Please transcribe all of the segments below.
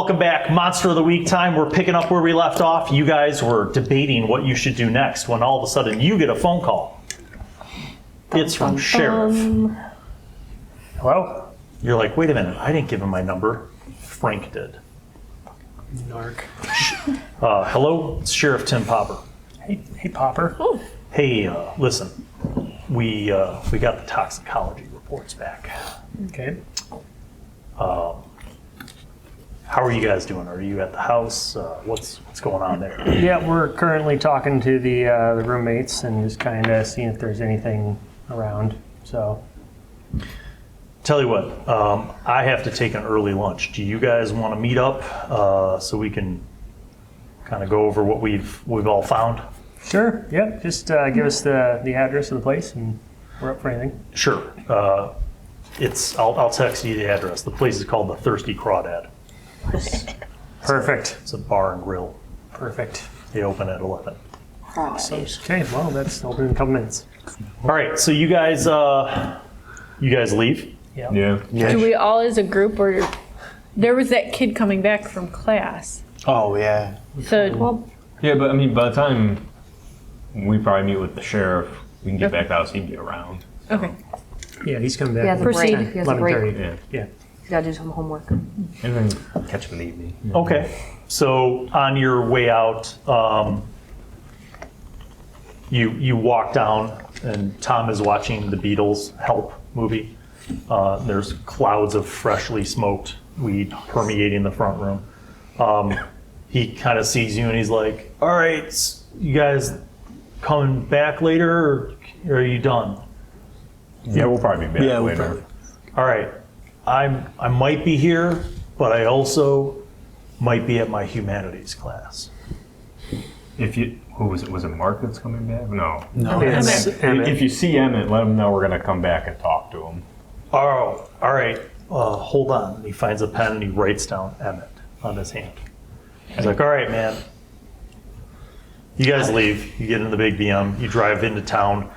welcome back. Monster of the Week time. We're picking up where we left off. You guys were debating what you should do next when all of a sudden you get a phone call. It's from Sheriff. Hello? You're like, wait a minute, I didn't give him my number. Frank did. Narc. Hello, it's Sheriff Tim Popper. Hey, Popper. Oh. Hey, listen, we got the toxicology reports back. Okay. How are you guys doing? Are you at the house? What's going on there? Yeah, we're currently talking to the roommates and just kind of seeing if there's anything around. So. Tell you what, I have to take an early lunch. Do you guys want to meet up so we can kind of go over what we've all found? Sure. Yeah. Just give us the address of the place, and we're up for anything. Sure. I'll text you the address. The place is called the Thirsty Crawdad. Perfect. It's a bar and grill. Perfect. They open at 11. Okay. Well, that's open in a couple minutes. All right. So you guys leave. Yeah. Do we all as a group, or there was that kid coming back from class? Oh, yeah. So Yeah, but I mean, by the time we probably meet with the sheriff, we can get back to the house, he can get around. okay. Yeah, he's coming back. He has a break. He has a break. 11:30. Yeah. He's got to do some homework. And then catch him in the evening. Okay. So on your way out, you walk down, and Tom is watching the Beatles Help movie. There's clouds of freshly smoked weed permeating the front room. He kind of sees you and he's like, all right, you guys coming back later, or are you done? Yeah, we'll probably be back Yeah, later. All right, I might be here, but I also might be at my humanities class. Who was it? Was it Mark that's coming back? No. It's Emmett. If you see Emmett, let him know we're going to come back and talk to him. Oh, all right. Hold on. He finds a pen and he writes down Emmett on his hand. He's like, all right, man. You guys leave. You get in the big BM. You drive into town.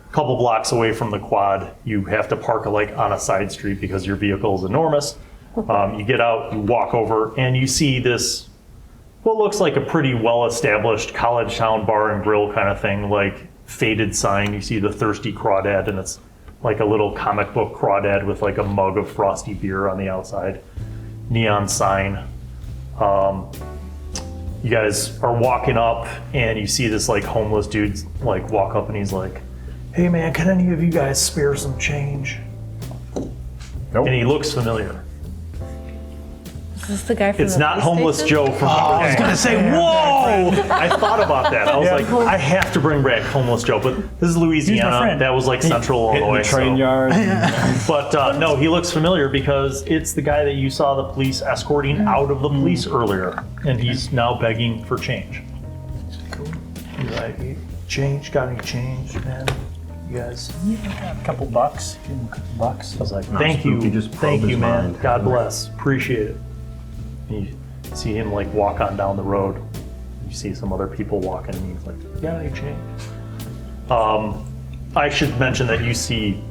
A couple blocks away from the quad. You have to park on a side street because your vehicle is enormous. You get out, you walk over, and you see this, what looks like a pretty well-established college town bar and grill kind of thing, like faded sign. You see the Thirsty Crawdad, and it's like a little comic book crawdad with like a mug of frosty beer on the outside. Neon sign. You guys are walking up and you see this like homeless dude like walk up and he's like, hey man, can any of you guys spare some change? Nope. And he looks familiar. Is this the guy from It's the not police homeless station? Joe from I was going to say, whoa! I thought about that. I was like, I have to bring back homeless Joe, but this is Louisiana. friend. That was like Central Hitting Illinois. the train so- yard. But no, he looks familiar because it's the guy that you saw the police escorting out of the police earlier, and he's now begging for change. Cool. He's like, change? Got any change, man? You guys? A couple bucks. Give him a couple bucks. I was like, No, thank you, Spooky just probed thank you, his man. mind. God bless. Appreciate it. And you see him like walk on down the road. You see some other people walking, and he's like, yeah, any change? I should mention that you see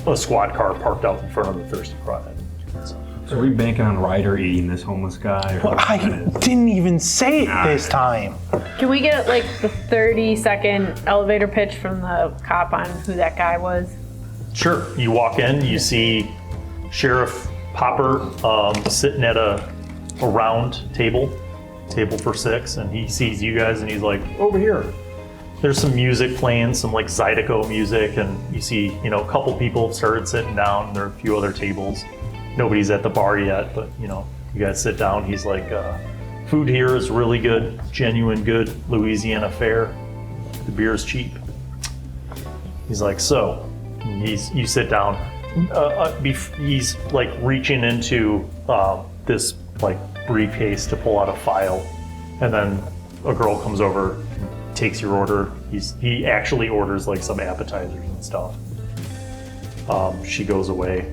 a squad car parked out in front of the Thirsty Crawdad. So are we banking on Ryder eating this homeless guy? Or I didn't even say it this time. Can we get like the 30-second elevator pitch from the cop on who that guy was? Sure. You walk in, you see Sheriff Popper sitting at a round table for 6, and he sees you guys and he's like, over here. There's some music playing, some like Zydeco music, and you see, a couple people have started sitting down. There are a few other tables. Nobody's at the bar yet, but you guys sit down. He's like, food here is really good, genuine good Louisiana fare. The beer is cheap. He's like, so, you sit down. He's like reaching into this like briefcase to pull out a file, and then a girl comes over, takes your order. He actually orders like some appetizers and stuff. She goes away.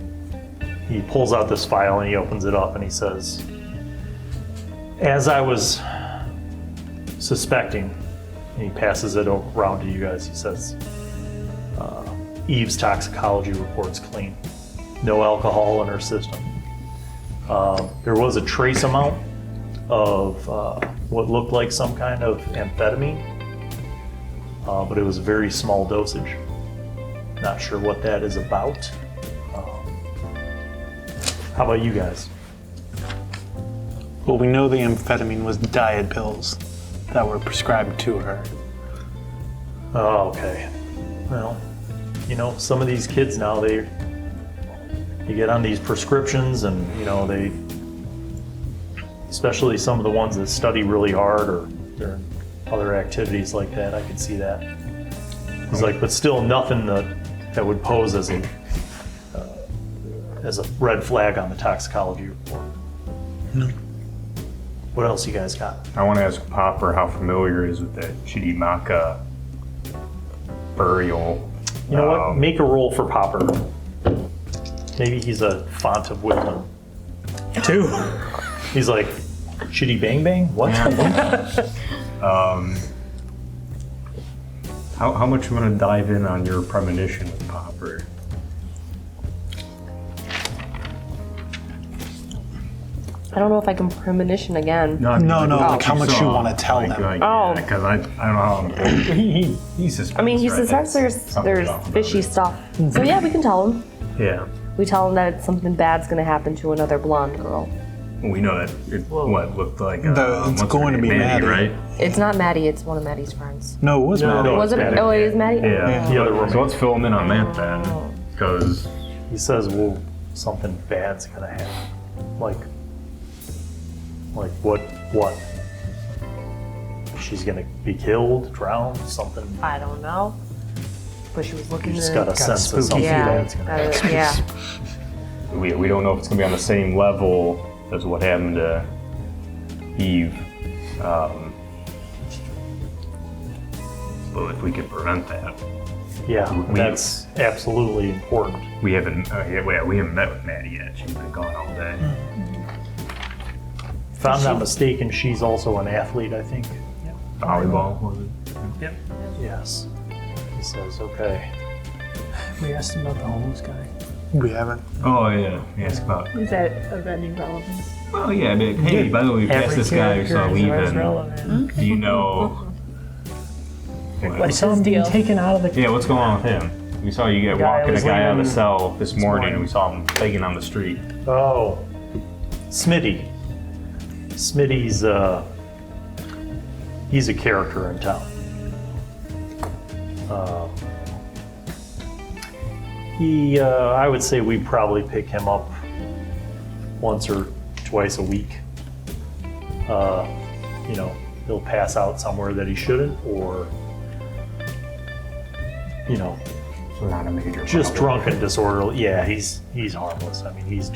He pulls out this file and he opens it up and he says, as I was suspecting, and he passes it around to you guys, he says, Eve's toxicology report's clean. No alcohol in her system. There was a trace amount of what looked like some kind of amphetamine, but it was a very small dosage. Not sure what that is about. How about you guys? Well, we know the amphetamine was diet pills that were prescribed to her. Oh, okay. Well, you know, some of these kids now, you get on these prescriptions and, you know, especially some of the ones that study really hard or they're in other activities like that, I could see that. It's like, but still nothing that would pose as a red flag on the toxicology report. No. What else you guys got? I want to ask Popper how familiar he is with the Chidimaka burial. You know what? Make a roll for Popper. Maybe he's a font of wisdom. 2. He's like, Chitty Bang Bang? What? How much you want to dive in on your premonition with Popper? I don't know if I can premonition again. No, like how much you want to tell them. Oh. Because I don't know how he suspects. I mean, he right? suspects That's something there's off about fishy it. stuff. So yeah, we can tell him. Yeah. We tell him that something bad's gonna happen to another blonde girl. We know that it looked like It's what's her going to name? be Maddie. right? It's not Maddie, it's one of Maddie's friends. No, it was No. Maddie. Was it? Maddie. Oh, it is Maddie? Yeah. The other So let's fill him in on that then, because He says, well, something bad's gonna happen. Like what? She's gonna be killed, drowned, something. I don't know. But she was looking You just to... got a sense that spooky something Yeah, bad's gonna happen. yeah. we don't know if it's going to be on the same level as what happened to Eve. But if we could prevent that. Yeah, that's absolutely important. We haven't we haven't met with Maddie yet. She's been gone all day. If I'm not mistaken, she's also an athlete, I think. Volleyball, was it? Yep. Yes. He says, okay. We asked him about the homeless guy. We haven't. Oh, yeah. He asked about. Is that of any relevance? Well, yeah, but hey, by the way, we passed this guy who saw leaving. relevant. Do you know. I saw him being deal? taken out of the... Yeah, what's going on with him? We saw you get Guy walking a was guy out of the leaving cell this morning, morning. and we saw him begging on the street. Oh, Smitty. Smitty's he's a character in town. I would say we probably pick him up once or twice a week. You know, he'll pass out somewhere that he shouldn't, or you know, So not a major just problem. drunk and disorderly. Yeah, he's harmless. I mean, he's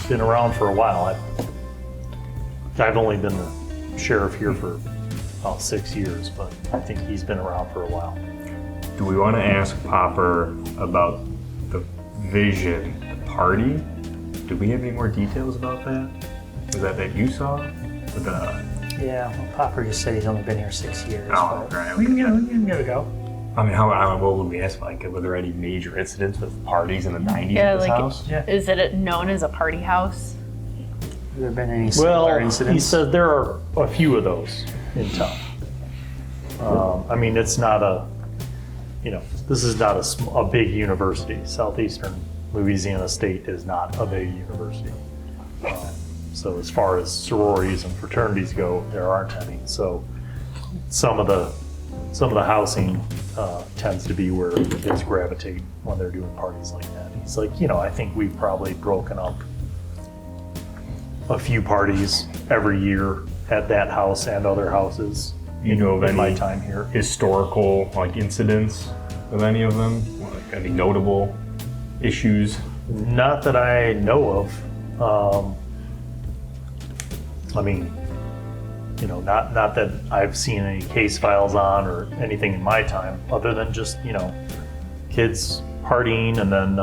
been around for a while. I've only been the sheriff here for about 6 years, but I think he's been around for a while. Do we want to ask Popper about the vision, the party? Do we have any more details about that? Was that you saw? With the, Yeah, well, Popper just said he's only been here 6 years. Oh, but right. We can give it a go. I mean, what would we ask? Like, were there any major incidents with parties in the 90s Yeah, at this like, house? Yeah. is it known as a party house? Have there been any similar Well, incidents? he said there are a few of those in town. I mean, it's not this is not a big university. Southeastern Louisiana State is not a big university. So as far as sororities and fraternities go, there aren't any. So some of the housing tends to be where kids gravitate when they're doing parties like that. He's like, I think we've probably broken up a few parties every year at that house and other houses. You know of in my any time here. historical incidents with any of them? Like, any notable issues? Not that I know of. I mean, not that I've seen any case files on or anything in my time, other than just, kids partying and then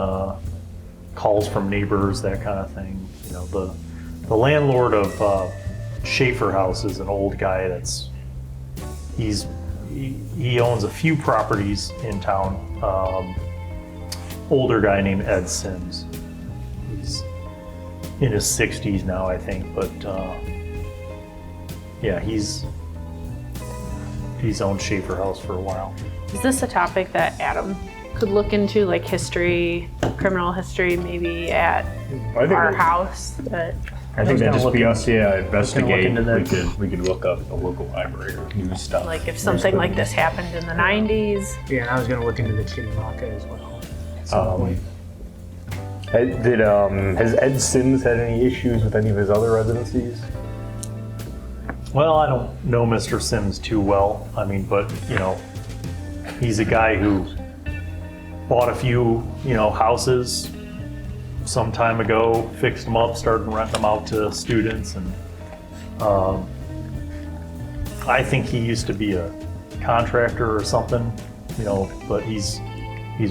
calls from neighbors, that kind of thing. The landlord of Shafer House is an old guy he owns a few properties in town. Older guy named Ed Sims. in his 60s now, I think. But yeah, he's owned Shafer House for a while. Is this a topic that Adam could look into, like history, criminal history, maybe at our house? I think that'd just be us, investigate. into We could look up the local library or news stuff. Like if something like this happened in the 90s. Yeah, and I was going to look into the Chimaka as well. Has Ed Sims had any issues with any of his other residencies? Well, I don't know Mr. Sims too well. I mean, but he's a guy who bought a few, houses some time ago, fixed them up, started renting them out to students, and I think he used to be a contractor or something, but he's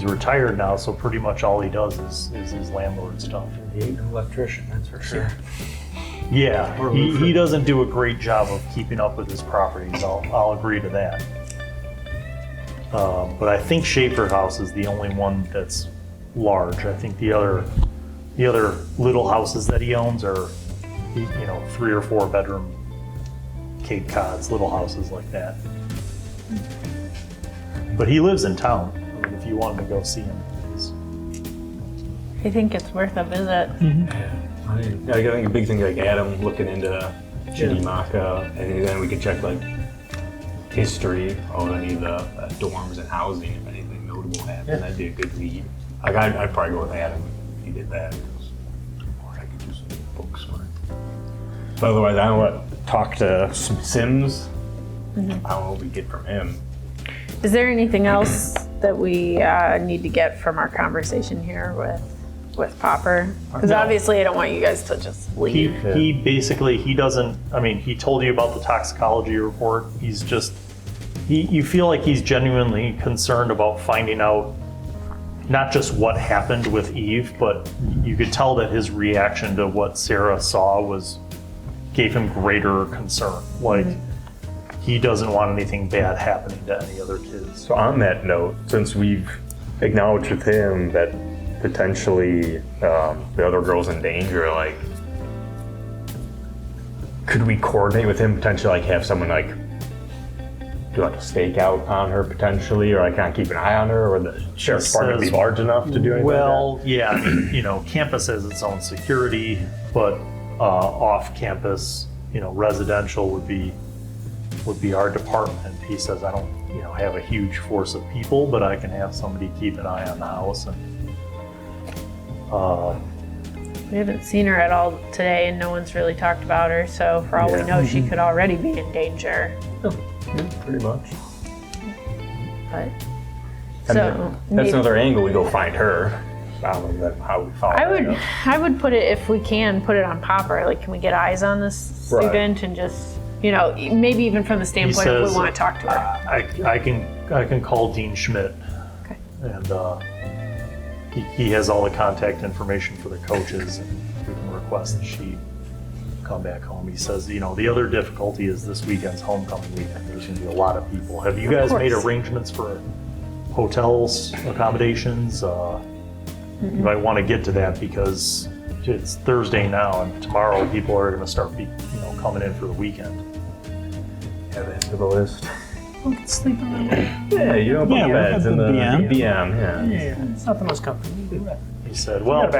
retired now, so pretty much all he does is his landlord stuff. He ain't an electrician, that's for sure. Yeah, he doesn't do a great job of keeping up with his properties. I'll agree to that. But I think Shafer House is the only one that's large. I think the other little houses that he owns are, 3 or 4 bedroom Cape Cods, little houses like that. But he lives in town. I mean, if you wanted to go see him, I think it's worth a visit. I think a big thing like Adam looking into Chimaka, and then we could check like history of any of the dorms and housing if anything notable happened. That'd be a good lead. Like I'd probably go with Adam if he did that. Or I could do some books for it. But otherwise, I don't want to talk to Sims. I don't know what we get from him. Is there anything else that we need to get from our conversation here with Popper? Because obviously I don't want you guys to just leave. He basically, he doesn't, he told you about the toxicology report. He's just, you feel like he's genuinely concerned about finding out not just what happened with Eve, but you could tell that his reaction to what Sarah saw gave him greater concern. Like, he doesn't want anything bad happening to any other kids. So on that note, since we've acknowledged with him that potentially the other girl's in danger, like, could we coordinate with him, potentially like have someone like do like a stakeout on her potentially, or like kind of keep an eye on her, or the sheriff's department be large enough to do anything well, yeah, campus has its own security, but off campus, residential would be our department. He says, I don't, have a huge force of people, but I can have somebody keep an eye on the house. And we haven't seen her at all today, and no one's really talked about her. So for all we know, she could already be in danger. pretty much. But That's another angle. We go find her. I don't know how we follow. I would put it, if we can, put it on Popper. Like, can we get eyes on this student and just, maybe even from the standpoint if we want to talk to her. I can call Dean Schmidt. Okay. And he has all the contact information for the coaches, and we can request that she come back home. He says, the other difficulty is this weekend's homecoming weekend. There's going to be a lot of people. Have you guys made arrangements for hotels, accommodations? You might want to get to that because it's Thursday now, and tomorrow people are going to start coming in for the weekend. Add that to the list. We can sleep in the Yeah, put beds in the BM. BM. Yeah, it's not the most comfortable. He said, well,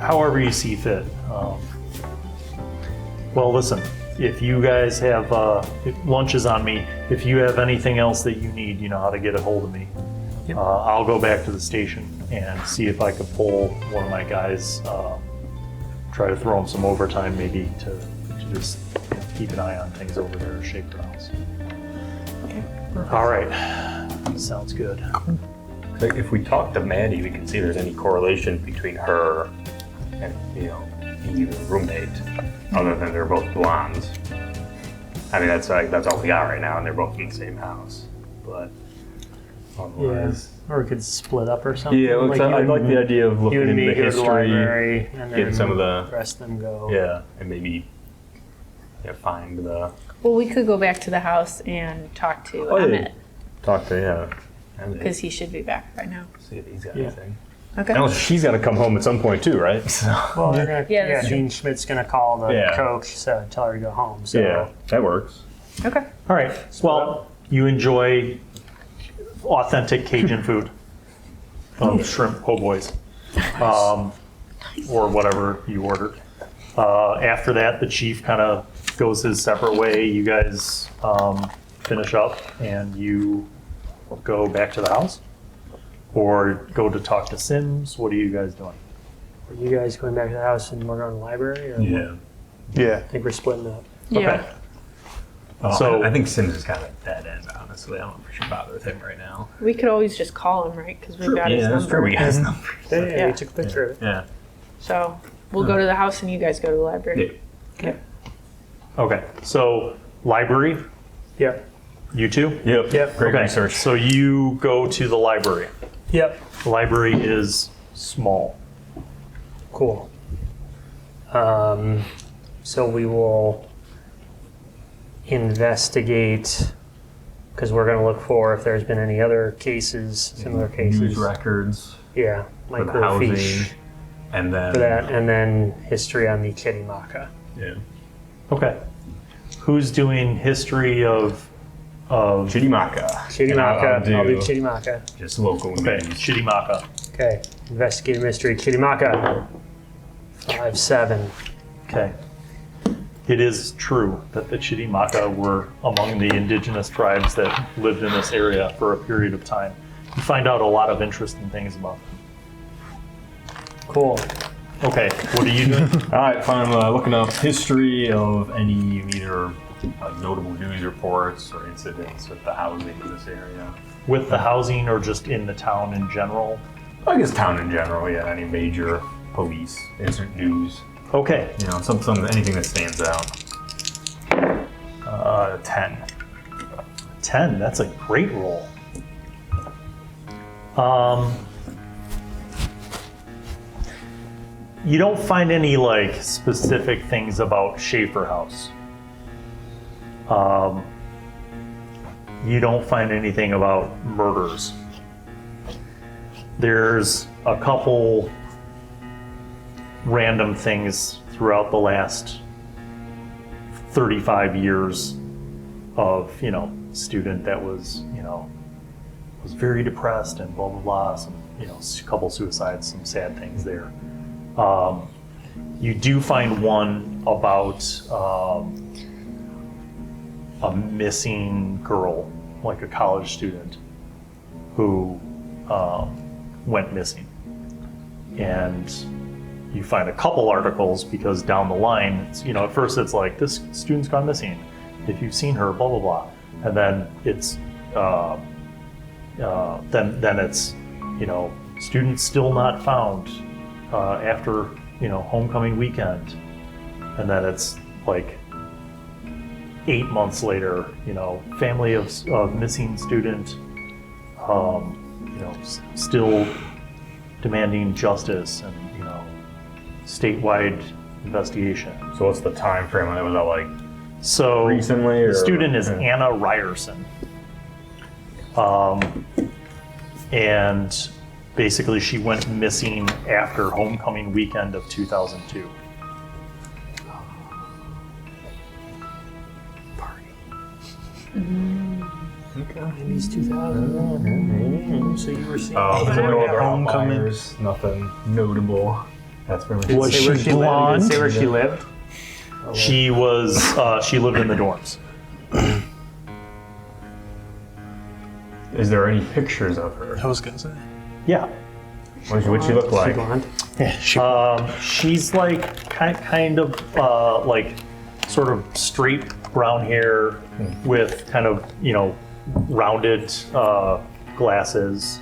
however you see fit. Well, listen, if you guys have, lunch is on me. If you have anything else that you need, you know how to get a hold of me. Yep. I'll go back to the station and see if I could pull one of my guys, try to throw him some overtime maybe to just keep an eye on things over there at Shafer House. Okay. All right, sounds good. If we talk to Maddie, we can see if there's any correlation between her and Eve, a roommate, other than they're both blondes. That's all we got right now, and they're both in the same house. But otherwise, Or we could split up or something. yeah, I like the idea of looking You and into me the go to the history, library, and then get some of the the rest of them go. and maybe find the Well, we could go back to the house and talk to Emmett, talk to because he should be back by now. see if he's got Yeah. anything. Okay. Now she's got to come home at some point too, right? So, Well, they're gonna, Yeah, yeah, that's true. Dean Schmidt's gonna call the Yeah. coach, so tell her to go home. So yeah, that works. Okay. All right. Well, you enjoy authentic Cajun food of shrimp po' boys, or whatever you ordered. After that, the chief kind of goes his separate way. You guys finish up, and you go back to the house, or go to talk to Sims. What are you guys doing? Are you guys going back to the house and we're going to the library? Or Yeah. Yeah. I think we're splitting up. Yeah. So- I think Sims is kind of a dead end, honestly. I don't know if we should bother with him right now. We could always just call him, right? Because we've got his Yeah, that's number. true. We got his number. Yeah, Yeah. we took a picture of it. Yeah. So we'll go to the house and you guys go to the library. Okay. So library, Yep. you two. Yep. Yep. Great Okay. research. So you go to the library. Yep. The library is small. Cool. So we will investigate, because we're going to look for if there's been any other cases, similar cases. News records Yeah, for the housing, microfiche and then for that, and then history on the Chirimaka. yeah, Okay. Who's doing history of Chirimaka. Chirimaka, And I'll do Chirimaka. just local okay, news. Chirimaka. Okay, investigative mystery, Chirimaka. 5-7. Okay. It is true that the Chirimaka were among the indigenous tribes that lived in this area for a period of time. You find out a lot of interesting things about them. Cool. Okay, what are you doing? All right, fine. I'm looking up history of any either notable news reports or incidents with the housing in this area. With the housing or just in the town in general? I guess town in general. Yeah, any major police incident news. Okay, You know, some anything that stands out. 10. 10, that's a great roll. You don't find any like specific things about Shafer House. You don't find anything about murders. There's a couple random things throughout the last 35 years of, student that was, was very depressed and blah, blah, blah, some, a couple suicides, some sad things there. You do find one about a missing girl, like a college student, who went missing. And you find a couple articles because down the line, it's, at first it's like, this student's gone missing. If you've seen her, blah, blah, blah. And then it's, then it's, students still not found after, homecoming weekend. And then it's like 8 months later, family of missing student, still demanding justice and, statewide investigation. So what's the time frame on it? Was that like So recently? the or, student is yeah. Anna Ryerson. And basically she went missing after homecoming weekend of 2002. Maybe 2000. So you were seeing. Oh, there's no other Homecoming. outliers, nothing notable. That's pretty much Did it Was say where she lived? Did it blonde? say where she lived? She was, she lived in the dorms. Is there any pictures of her? I was gonna say. Yeah. What'd she look She like? blonde? She's like kind of like sort of straight brown hair with kind of, rounded glasses.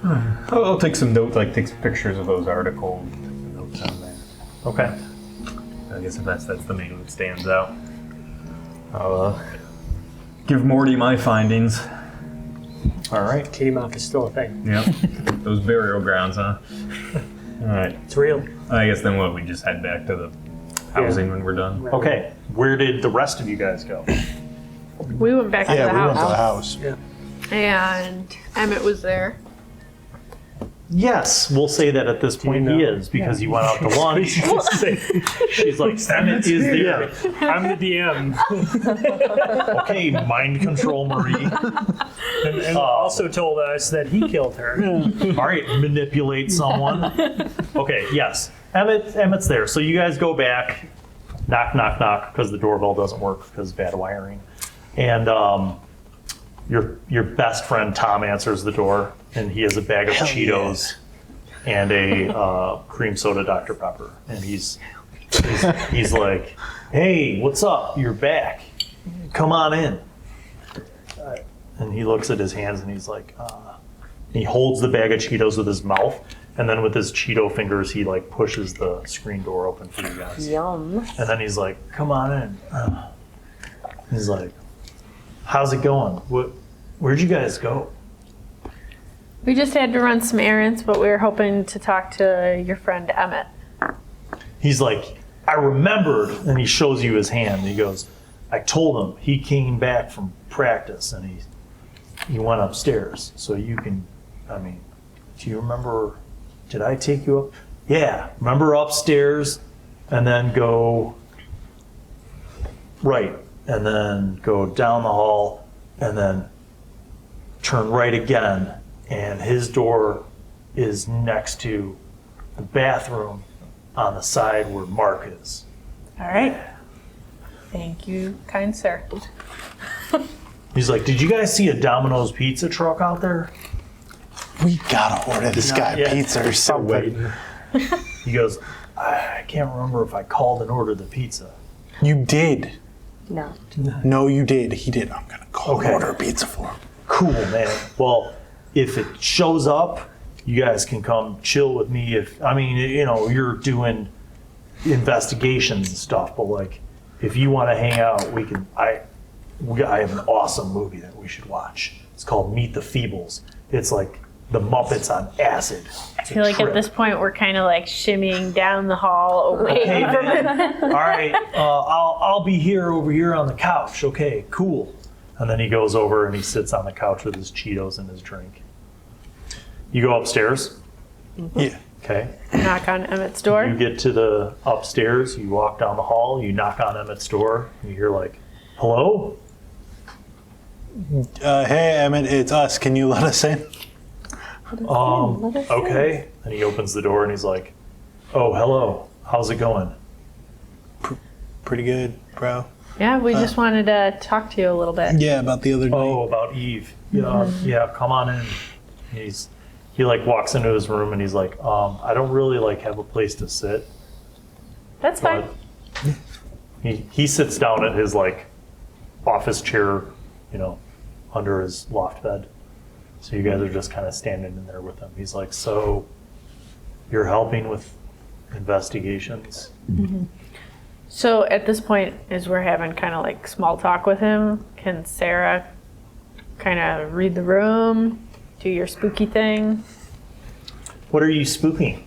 I'll take some notes, like take some pictures of those articles. Take some notes on there. Okay. I guess if that's the main one that stands out. I'll give Morty my findings. All right. Chirimaka is still a thing. Yep. Those burial grounds, huh? All right. It's real. I guess then we just head back to the housing when we're done. Okay. Where did the rest of you guys go? We went back to Yeah, the we went house. to the house. Yeah. And Emmett was there. Yes, we'll say that at this point he is, because he went out to lunch. She's like, Emmett is there. I'm the DM. Okay, mind control Marie. And also told us that he killed her. All right, manipulate someone. Okay, yes. Emmett's there. So you guys go back, knock, knock, knock, because the doorbell doesn't work because of bad wiring. And your best friend Tom answers the door, and he has a bag of Cheetos and a cream soda Dr. Pepper. And he's like, hey, what's up? You're back. Come on in. And he looks at his hands and he's like, he holds the bag of Cheetos with his mouth, and then with his Cheeto fingers, he like pushes the screen door open for you guys. Yum. And then he's like, come on in. He's like, how's it going? Where'd you guys go? We just had to run some errands, but we were hoping to talk to your friend Emmett. He's like, I remembered, and he shows you his hand. He goes, I told him he came back from practice, and he went upstairs. So you can, do you remember, did I take you up? Yeah, remember upstairs, and then go right, and then go down the hall, and then turn right again, and his door is next to the bathroom on the side where Mark is. All right. Thank you, kind sir. He's like, did you guys see a Domino's pizza truck out there? We gotta order this guy yet. pizza or something. He goes, I can't remember if I called and ordered the pizza. You did. No. No, you did. He did. I'm gonna call and Okay. order a pizza for him. Cool, man. Well, if it shows up, you guys can come chill with me. You're doing investigations and stuff, but like, if you want to hang out, we can. I have an awesome movie that we should watch. It's called Meet the Feebles. It's like the Muppets on acid. I feel like at this point we're kind of like shimmying down the hall away Okay, from man. All right, I'll be over here on the couch. Okay, cool. And then he goes over and he sits on the couch with his Cheetos and his drink. You go upstairs. Yeah. Okay. knock on Emmett's door. You get to the upstairs. You walk down the hall. You knock on Emmett's door. You hear like, "Hello." Hey, Emmett, it's us. Can you let us in? Okay. And he opens the door and he's like, "Oh, hello. How's it going?" Pretty good, bro. Yeah, we just wanted to talk to you a little bit. Yeah, about the other night. Oh, about Eve. Yeah, come on in. He like walks into his room and he's like, I don't really like have a place to sit. That's fine. But he sits down at his like office chair, under his loft bed. So you guys are just kind of standing in there with him. He's like, so you're helping with investigations? So at this point, as we're having kind of like small talk with him, can Sarah kind of read the room, do your spooky thing? What are you spooking?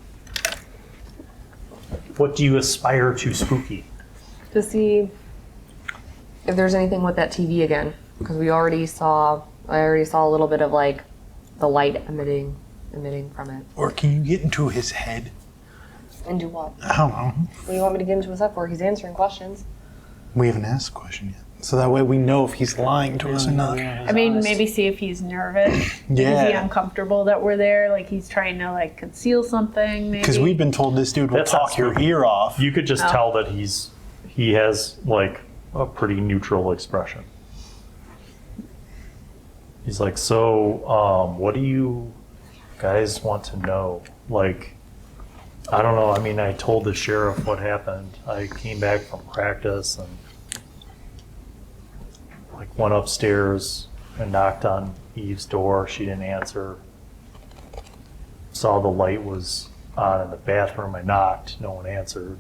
What do you aspire to spooky? To see if there's anything with that TV again, because I already saw a little bit of like the light emitting from it. Or can you get into his head? And do what? I don't know. What do you want me to get into his head for? He's answering questions. We haven't asked the question yet. So that way we know if he's lying to us or not. I mean, maybe see if he's nervous. Is he Yeah. uncomfortable that we're there? Like he's trying to like conceal something, maybe? Because we've been told this dude will That's not talk your spooky. ear off. You could just tell that he has like a pretty neutral expression. He's like, so what do you guys want to know? Like, I don't know. I mean, I told the sheriff what happened. I came back from practice and like went upstairs and knocked on Eve's door. She didn't answer. Saw the light was on in the bathroom. I knocked. No one answered.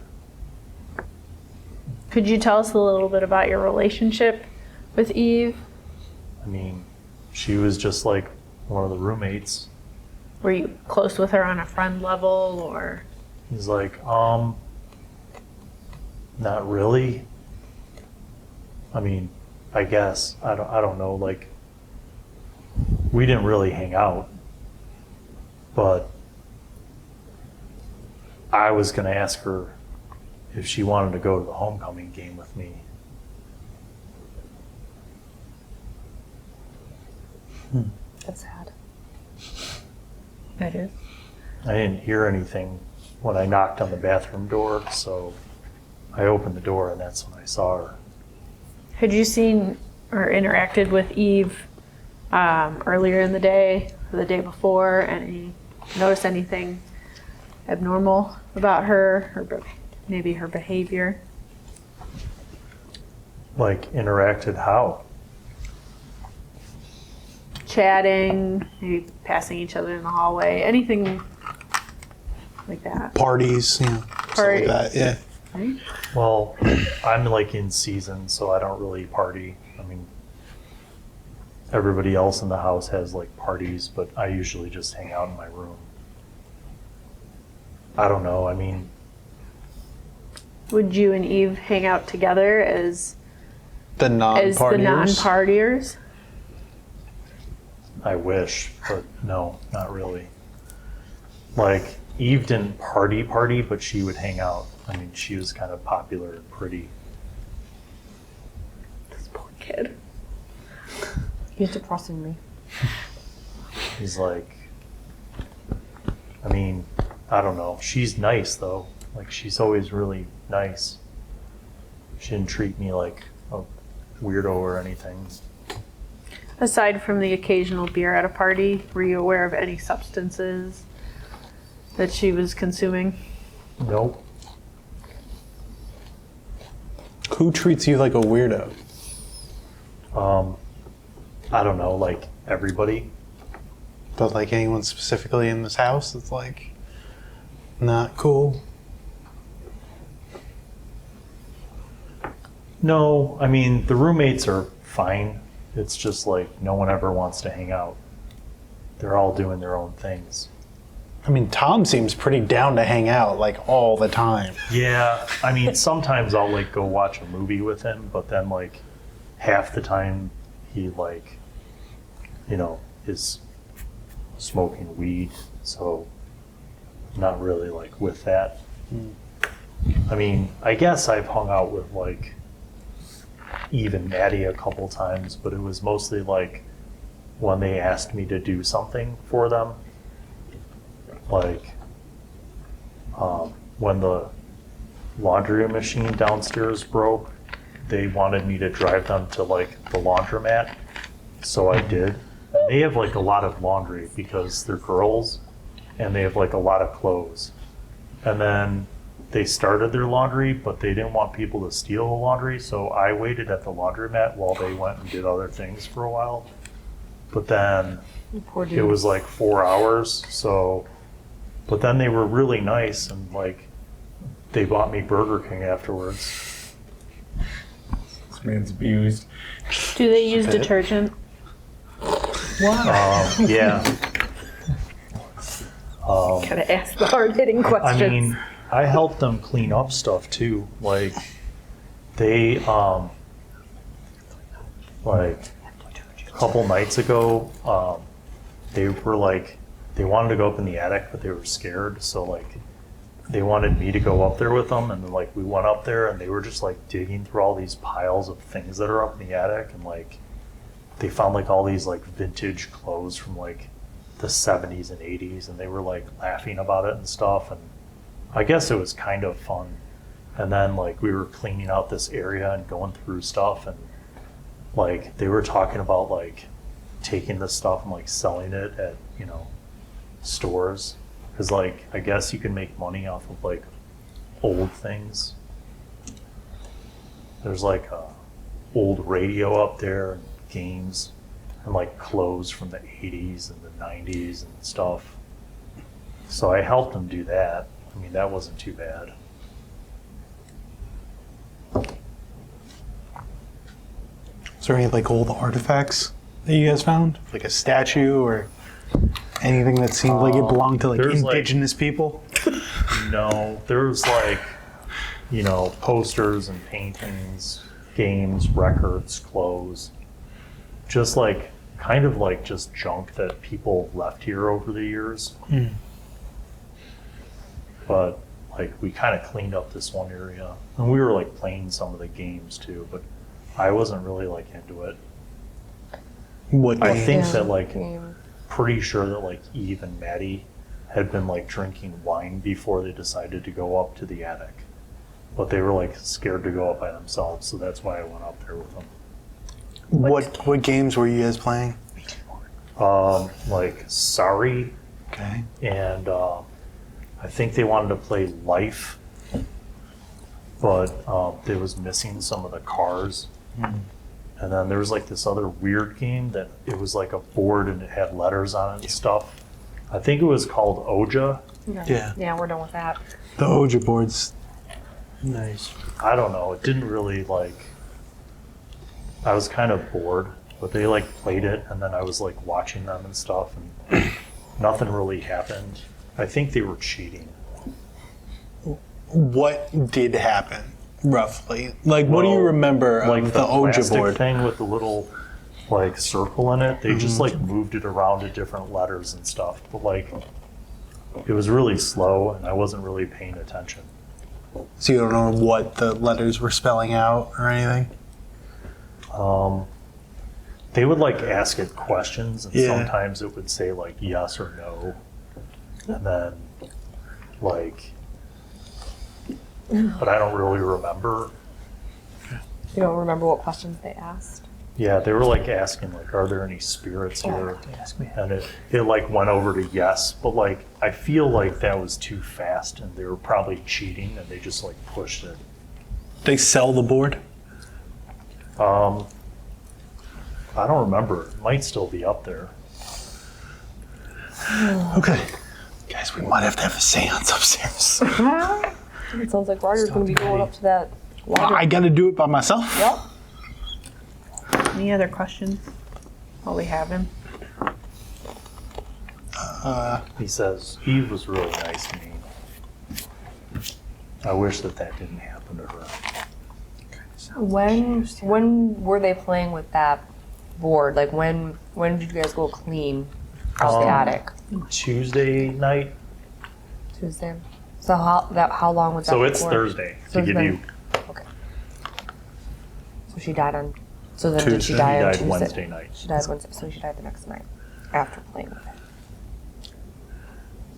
Could you tell us a little bit about your relationship with Eve? I mean, she was just like one of the roommates. Were you close with her on a friend level, or? He's like, not really. I mean, I guess I don't know. Like, we didn't really hang out, but I was going to ask her if she wanted to go to the homecoming game with me. That's sad. That is. I didn't hear anything when I knocked on the bathroom door, so I opened the door and that's when I saw her. Had you seen or interacted with Eve earlier in the day or the day before, and noticed anything abnormal about her, or maybe her behavior? Like, interacted how? Chatting, maybe passing each other in the hallway, anything like that. Parties, you know, stuff like that. Yeah. Right? Well, I'm like in season, so I don't really party. I mean, everybody else in the house has like parties, but I usually just hang out in my room. I don't know, I mean, Would you and Eve hang out together as The the non-partiers. non-partiers? I wish, but no, not really. Like, Eve didn't party, but she would hang out. I mean, she was kind of popular and pretty. This poor kid. He's depressing me. He's like, I mean, I don't know. She's nice, though. Like, she's always really nice. She didn't treat me like a weirdo or anything. Aside from the occasional beer at a party, were you aware of any substances that she was consuming? Nope. Who treats you like a weirdo? I don't know, like, everybody. But like anyone specifically in this house that's like not cool? No, I mean, the roommates are fine. It's just like no one ever wants to hang out. They're all doing their own things. I mean, Tom seems pretty down to hang out like all the time. Yeah, I mean, sometimes I'll like go watch a movie with him, but then like half the time he like, you know, is smoking weed, so not really like with that. I mean, I guess I've hung out with like Eve and Maddie a couple times, but it was mostly like when they asked me to do something for them. Like when the laundry machine downstairs broke, they wanted me to drive them to like the laundromat, so I did. And they have like a lot of laundry because they're girls, and they have like a lot of clothes. And then they started their laundry, but they didn't want people to steal the laundry, so I waited at the laundromat while they went and did other things for a while. But then Poor dude. it was like 4 hours, so, but then they were really nice and like they bought me Burger King afterwards. This man's abused. Do they use detergent? Yeah. Gotta ask the hard-hitting questions. I mean, I helped them clean up stuff too. Like, they, like, a couple nights ago, they were like, they wanted to go up in the attic, but they were scared. So, like, they wanted me to go up there with them. And then, like, we went up there and they were just, like, digging through all these piles of things that are up in the attic. And, like, they found, like, all these, like, vintage clothes from, like, the 70s and 80s. And they were, like, laughing about it and stuff. And I guess it was kind of fun. And then like we were cleaning out this area and going through stuff, and like they were talking about like taking this stuff and like selling it at, you know, stores, because like I guess you can make money off of like old things. There's like a old radio up there and games and like clothes from the 80s and the 90s and stuff. So I helped them do that. I mean, that wasn't too bad. Is there any like old artifacts that you guys found? Like a statue or anything that seemed like it belonged to like there's, like- indigenous people? No, there's like, you know, posters and paintings, games, records, clothes. Just like, kind of like just junk that people left here over the years. But like we kind of cleaned up this one area, and we were like playing some of the games too, but I wasn't really like into it. What I game? think Yeah, that like game. pretty sure that like Eve and Maddie had been like drinking wine before they decided to go up to the attic, but they were like scared to go up by themselves, so that's why I went up there with them. What games were you guys playing? Like Sorry, Okay. and I think they wanted to play Life, but they was missing some of the cars. And then there was like this other weird game that it was like a board and it had letters on it and stuff. I think it was called Oja. Yeah. Yeah, we're done with that. The Oja boards. Nice. I don't know. It didn't really like. I was kind of bored, but they like played it, and then I was like watching them and stuff, and nothing really happened. I think they were cheating. What did happen, roughly? Like, what do you Well, remember of Like the Oja plastic board? thing with the little like circle in it. They just like moved it around to different letters and stuff, but like it was really slow, and I wasn't really paying attention. So you don't know what the letters were spelling out or anything? They would like ask it questions, and Yeah. sometimes it would say like yes or no, and then like, but I don't really remember. You don't remember what questions they asked? Yeah, they were like asking like, are there any spirits here? Ask me. And it like went over to yes, but like I feel like that was too fast, and they were probably cheating, and they just like pushed it. They sell the board? I don't remember. It might still be up there. Okay. Guys, we might have to have a seance upstairs. It sounds like Roger's going to be going up to that. I gotta do it by myself. Yep. Any other questions while we have him? He says, Eve was really nice to me. I wish that didn't happen to her. When were they playing with that board? Like when did you guys go clean out the attic? Tuesday night, Tuesday. So how long was that? so it's before? Thursday So to it's give been- you. Okay. So she died on. So then did she Tuesday. die He on died Tuesday? Wednesday night. She died Wednesday. So she died the next night after playing with it.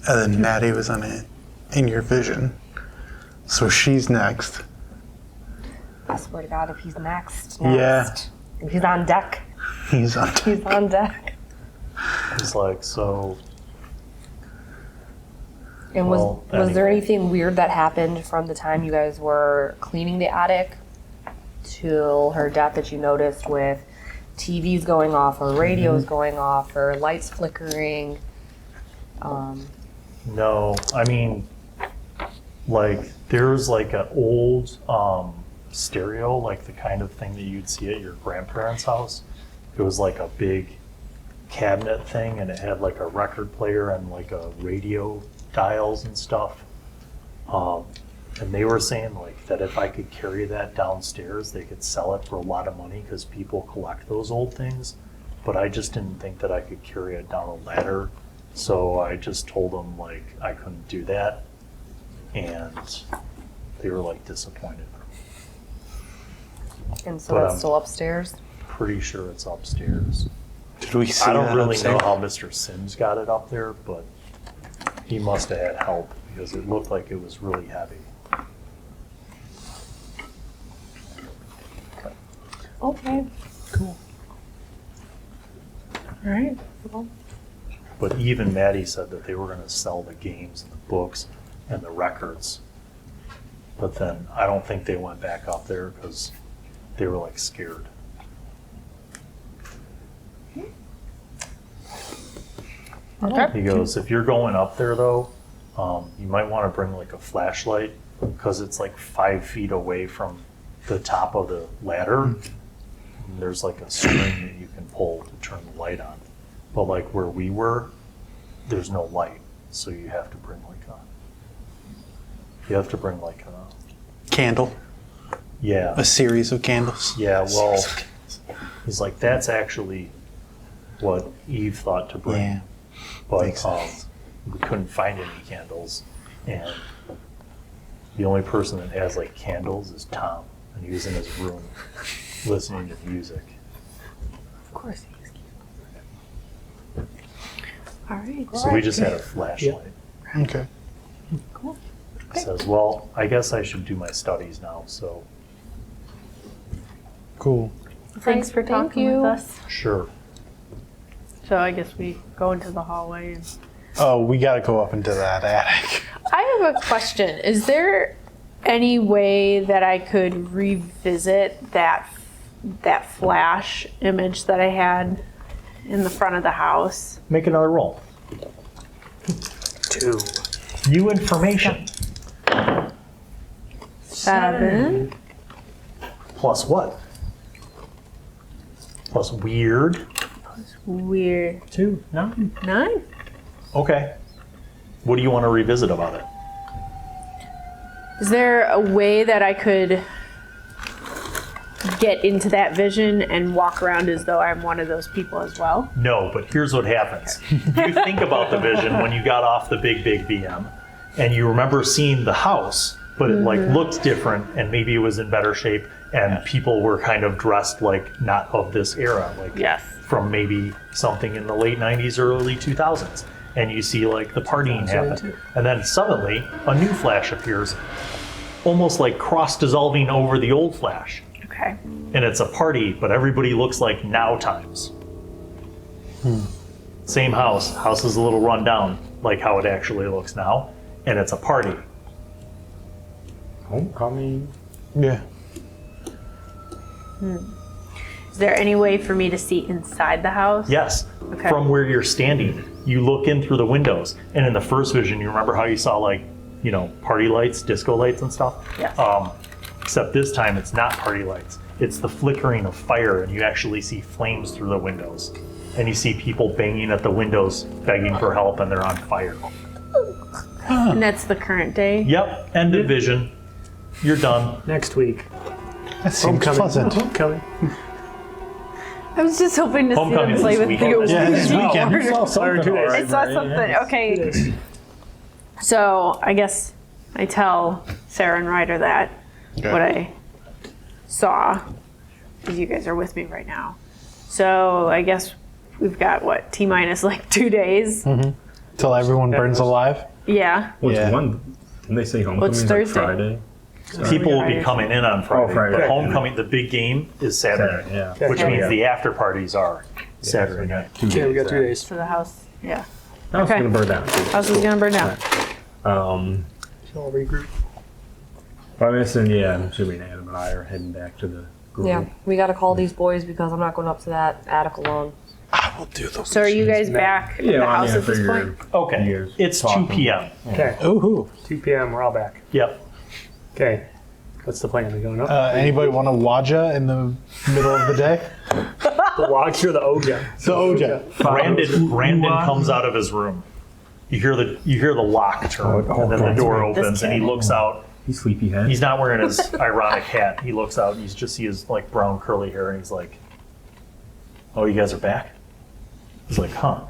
And then Maddie was in your vision. So she's next. I swear to God, if he's next. Yeah. If he's on deck. He's on He's on deck. It's like, so And Well, was there anyway. anything weird that happened from the time you guys were cleaning the attic till her death that you noticed with TVs going off or radios going off or lights flickering? no, I mean, like there's like an old stereo, like the kind of thing that you'd see at your grandparents' house. It was like a big cabinet thing, and it had like a record player and like a radio dials and stuff. And they were saying like that if I could carry that downstairs, they could sell it for a lot of money because people collect those old things. But I just didn't think that I could carry it down a ladder, so I just told them like I couldn't do that, and they were like disappointed. And so But, that's still upstairs? Pretty sure it's upstairs. Did we see I don't that really upstairs? know how Mr. Sims got it up there, but he must have had help because it looked like it was really heavy. Okay. All right. But even Maddie said that they were going to sell the games and the books and the records. But then I don't think they went back up there because they were like scared. Okay. He goes, if you're going up there though, you might want to bring like a flashlight because it's like 5 feet away from the top of the ladder. And there's like a string that you can pull to turn the light on. But like where we were, there's no light. So you have to bring like a, Candle. yeah. A series of candles. Yeah, well, he's like, that's actually what Eve thought to bring. Yeah. But Makes sense. we couldn't find any candles, and The only person that has like candles is Tom, and he was in his room listening to music. Of course. All right. So we just had a flashlight. Okay. It says, well, I guess I should do my studies now, so Cool. Thanks for Thank talking you. with us. sure. So I guess we go into the hallway. And Oh, we gotta go up into that attic. I have a question. Is there any way that I could revisit that flash image that I had in the front of the house? Make another roll. 2. New information. 7. Plus what? Plus weird. Weird. 2. 9. 9? Okay. What do you want to revisit about it? Is there a way that I could get into that vision and walk around as though I'm one of those people as well? No, but here's what happens. You think about the vision when you got off the big BM, and you remember seeing the house, but it like looked different, and maybe it was in better shape, and people were kind of dressed like not of this era, like Yes. from maybe something in the late 90s or early 2000s. And you see like the partying happen. And then suddenly a new flash appears, almost like cross-dissolving over the old flash. Okay. And it's a party, but everybody looks like now times. Same house. House is a little run down, like how it actually looks now. And it's a party. Homecoming. Yeah. Is there any way for me to see inside the house? Yes. Okay. From where you're standing, you look in through the windows. And in the first vision, you remember how you saw like, you know, party lights, disco lights and stuff? Yes. Except this time it's not party lights. It's the flickering of fire, and you actually see flames through the windows. And you see people banging at the windows, begging for help, and they're on fire. And that's the current day? Yep, end of vision. You're done. Next week. That seems pleasant. Homecoming. I was just hoping to see them Homecoming's play this with weekend. the Yeah, this Ouija weekend. board. Or 2 days. I saw something. Okay. So I guess I tell Sarah and Ryder that what I saw, because you guys are with me right now. So I guess we've got what, T-minus like 2 days? Till everyone burns alive. Yeah. What's Yeah. one? Didn't they say homecoming's like Thursday? Friday? People will be coming in on Friday, Friday. but homecoming, the big game, is Saturday, Yeah. which Okay. means the after parties are Saturday night. Yeah, we got 2 days. So the house, yeah. I was Okay. gonna burn down. House is gonna burn down. Um, So I'll regroup. but I'm assuming, yeah, I'm assuming Adam and I are heading back to the group. Yeah, we gotta call these boys because I'm not going up to that attic alone. I will do those. So are you guys back at Yeah, the I house mean, I at this figured point? Okay, Years it's 2 talking. p.m. Okay. Ooh. 2 p.m. We're all back. Yep. Okay. What's the plan? We going up? Anybody want a Waja in the middle of the day? the Wag or the Oja? The Oja. Brandon comes out of his room. You hear the lock turn, and then the door opens, and he looks out. He's sleepyhead. He's not wearing his ironic hat. He looks out, and you just see his like brown curly hair, and he's like, "Oh, you guys are back?" He's like, "Huh?"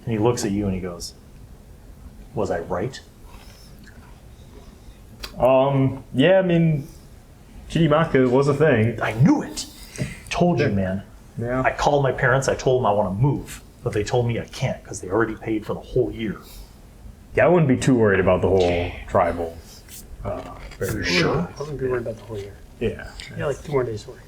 And he looks at you, and he goes, "Was I right?" Yeah, I mean, Chidimaka was a thing. I knew it. Told you, man. Yeah. I called my parents. I told them I want to move, but they told me I can't because they already paid for the whole year. Yeah, I wouldn't be too worried about the whole tribal. You're sure? I wouldn't be worried about the whole year. Yeah. Yeah, like 2 more days to worry.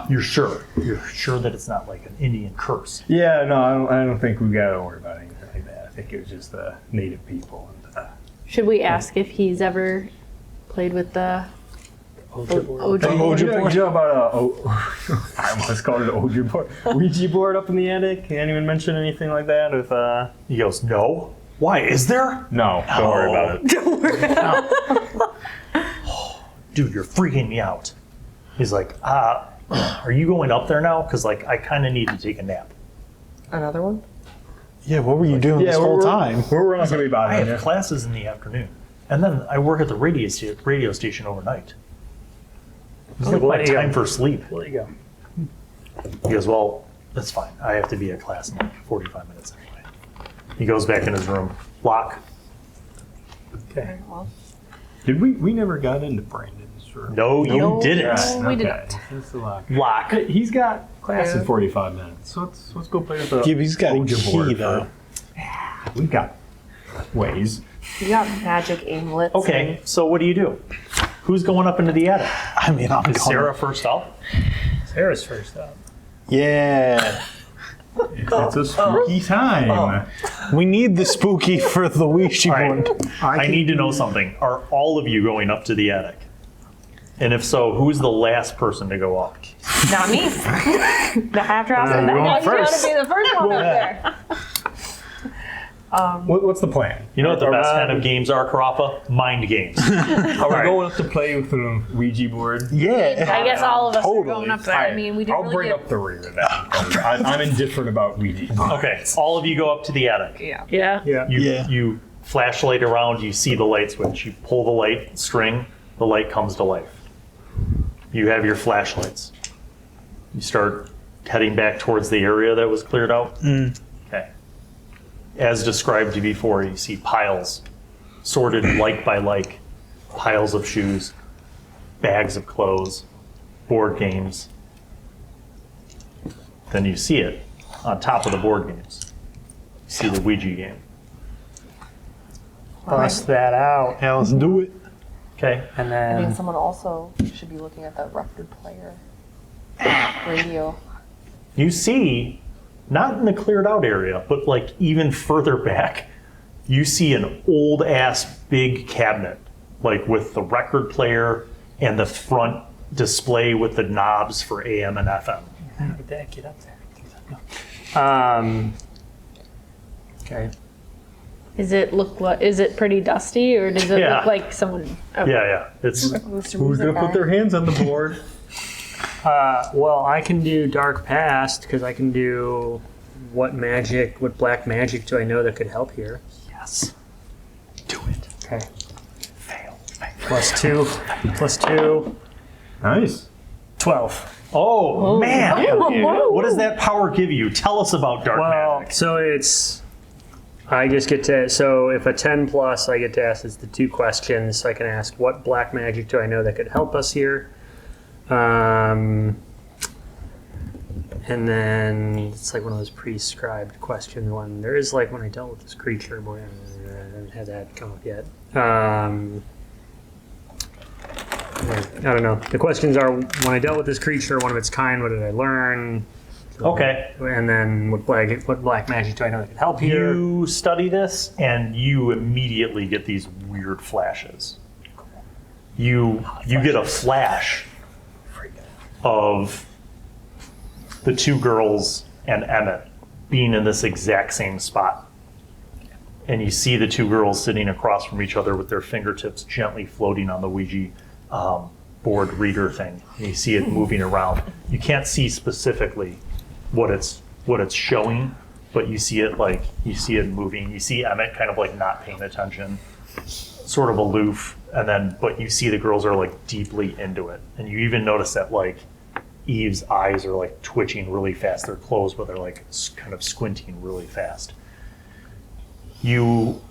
You're sure? You're sure that it's not like an Indian curse? Yeah, no, I don't think we got to worry about anything like that. I think it was just the native people. And, Should we ask if he's ever played with the Oja board. Oja? you know about I almost called it an Oja board. Ouija board up in the attic? He didn't even mention anything like that with He goes, "No. Why? Is there?" No, don't worry about it. Dude, you're freaking me out. He's like, are you going up there now? Because like I kind of need to take a nap. Another one? Yeah, what were you doing this whole time? We're not going to be I bothering have you. classes in the afternoon, and then I work at the radio station overnight. It's like We'll my let you time go. for sleep. There you go. He goes, "Well, that's fine. I have to be at class in like 45 minutes anyway." He goes back in his room. Lock. Okay. Well, Did we never got into Brandon's room? No, you didn't. Right, we did okay. not. That's a lot. Lock. He's got class in 45 minutes. So let's go play with the Gibby's got a Ouija key, board though. We've got ways. you got magic amulets. Okay, so what do you do? Who's going up into the attic? I mean, I'm Is going. Sarah first up? Sarah's first up. Yeah. It's a spooky time. We need the spooky for the Ouija All right. board. I need to know something. Are all of you going up to the attic? And if so, who's the last person to go up? Not me. The half drop. I'm going He's going to first. be the first one up there. What's the plan? You know what the Are- best are- kind of games are, Karappa? Mind games. Are we Alright. going up to play with the Ouija board? Yeah. I guess all of us Totally. are going up there. I mean, we didn't I'll really bring get... up the rear then. 'Cause I'm indifferent about Ouija. Okay, all of you go up to the attic. Yeah. Yeah. Yeah. You flashlight around, you see the light switch. You pull the light string, the light comes to life. You have your flashlights. You start heading back towards the area that was cleared out. Okay. As described to you before, you see piles, sorted like by like, piles of shoes, bags of clothes, board games. Then you see it on top of the board games. You see the Ouija game. Bust that out. Yeah, let's do it. Okay. And I mean, then someone also should be looking at that record player. Radio. You see, not in the cleared out area, but like even further back, you see an old ass big cabinet, like with the record player and the front display with the knobs for AM and FM. how did that get up there? Okay. Is it pretty dusty, or does it Yeah. look like someone? Oh. Yeah. It's Who's gonna put their hands on the board? Well, I can do Dark Past because I can do what black magic do I know that could help here? yes. Do it. Okay. Fail. +2. Nice. 12. Oh, man. Whoa. What does that power give you? Tell us about dark Well, magic. so I just get to, so if a 10 plus, I get to ask, it's the 2 questions. So I can ask, what black magic do I know that could help us here? And then it's like one of those prescribed questions. One there is like when I dealt with this creature, boy, I haven't had that come up yet. I don't know. The questions are: when I dealt with this creature, one of its kind, what did I learn? Okay. And then what black magic do I know that could help here? You study this, and you immediately get these weird flashes. You get a flash of the 2 girls and Emmett being in this exact same spot. And you see the 2 girls sitting across from each other with their fingertips gently floating on the Ouija board reader thing. And you see it moving around. You can't see specifically what it's showing, but you see it moving. You see Emmett kind of like not paying attention, sort of aloof, but you see the girls are like deeply into it. And you even notice that like Eve's eyes are like twitching really fast. They're closed, but they're like kind of squinting really fast. You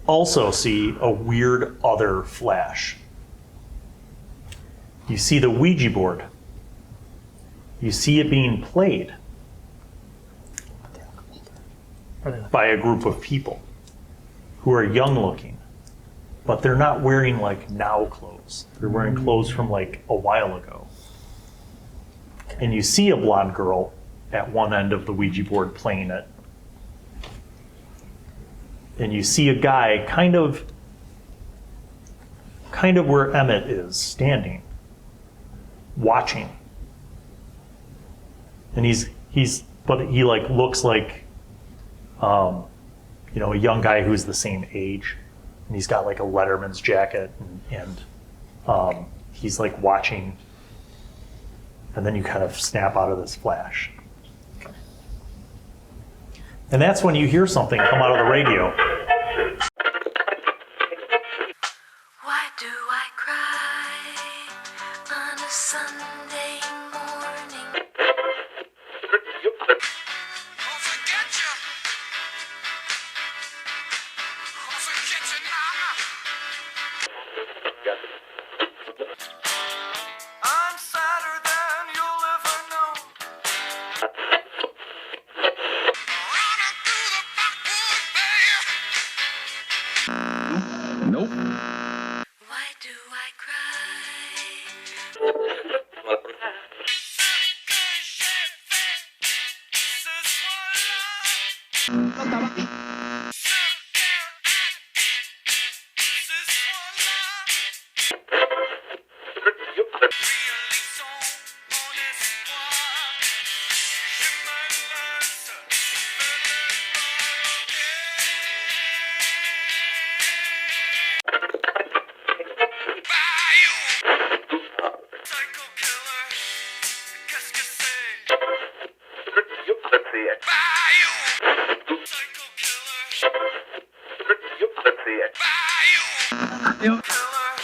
also see a weird other flash. You see the Ouija board. You see it being played by a group of people who are young looking, but they're not wearing like now clothes. They're wearing clothes from like a while ago. And you see a blonde girl at one end of the Ouija board playing it. And you see a guy kind of where Emmett is standing, watching. And he like looks like, a young guy who's the same age. And he's got like a Letterman's jacket and he's like watching. And then you kind of snap out of this flash. And that's when you hear something come out of the radio. Why do I cry on a Sunday morning? I'll forget you. I'll forget you now.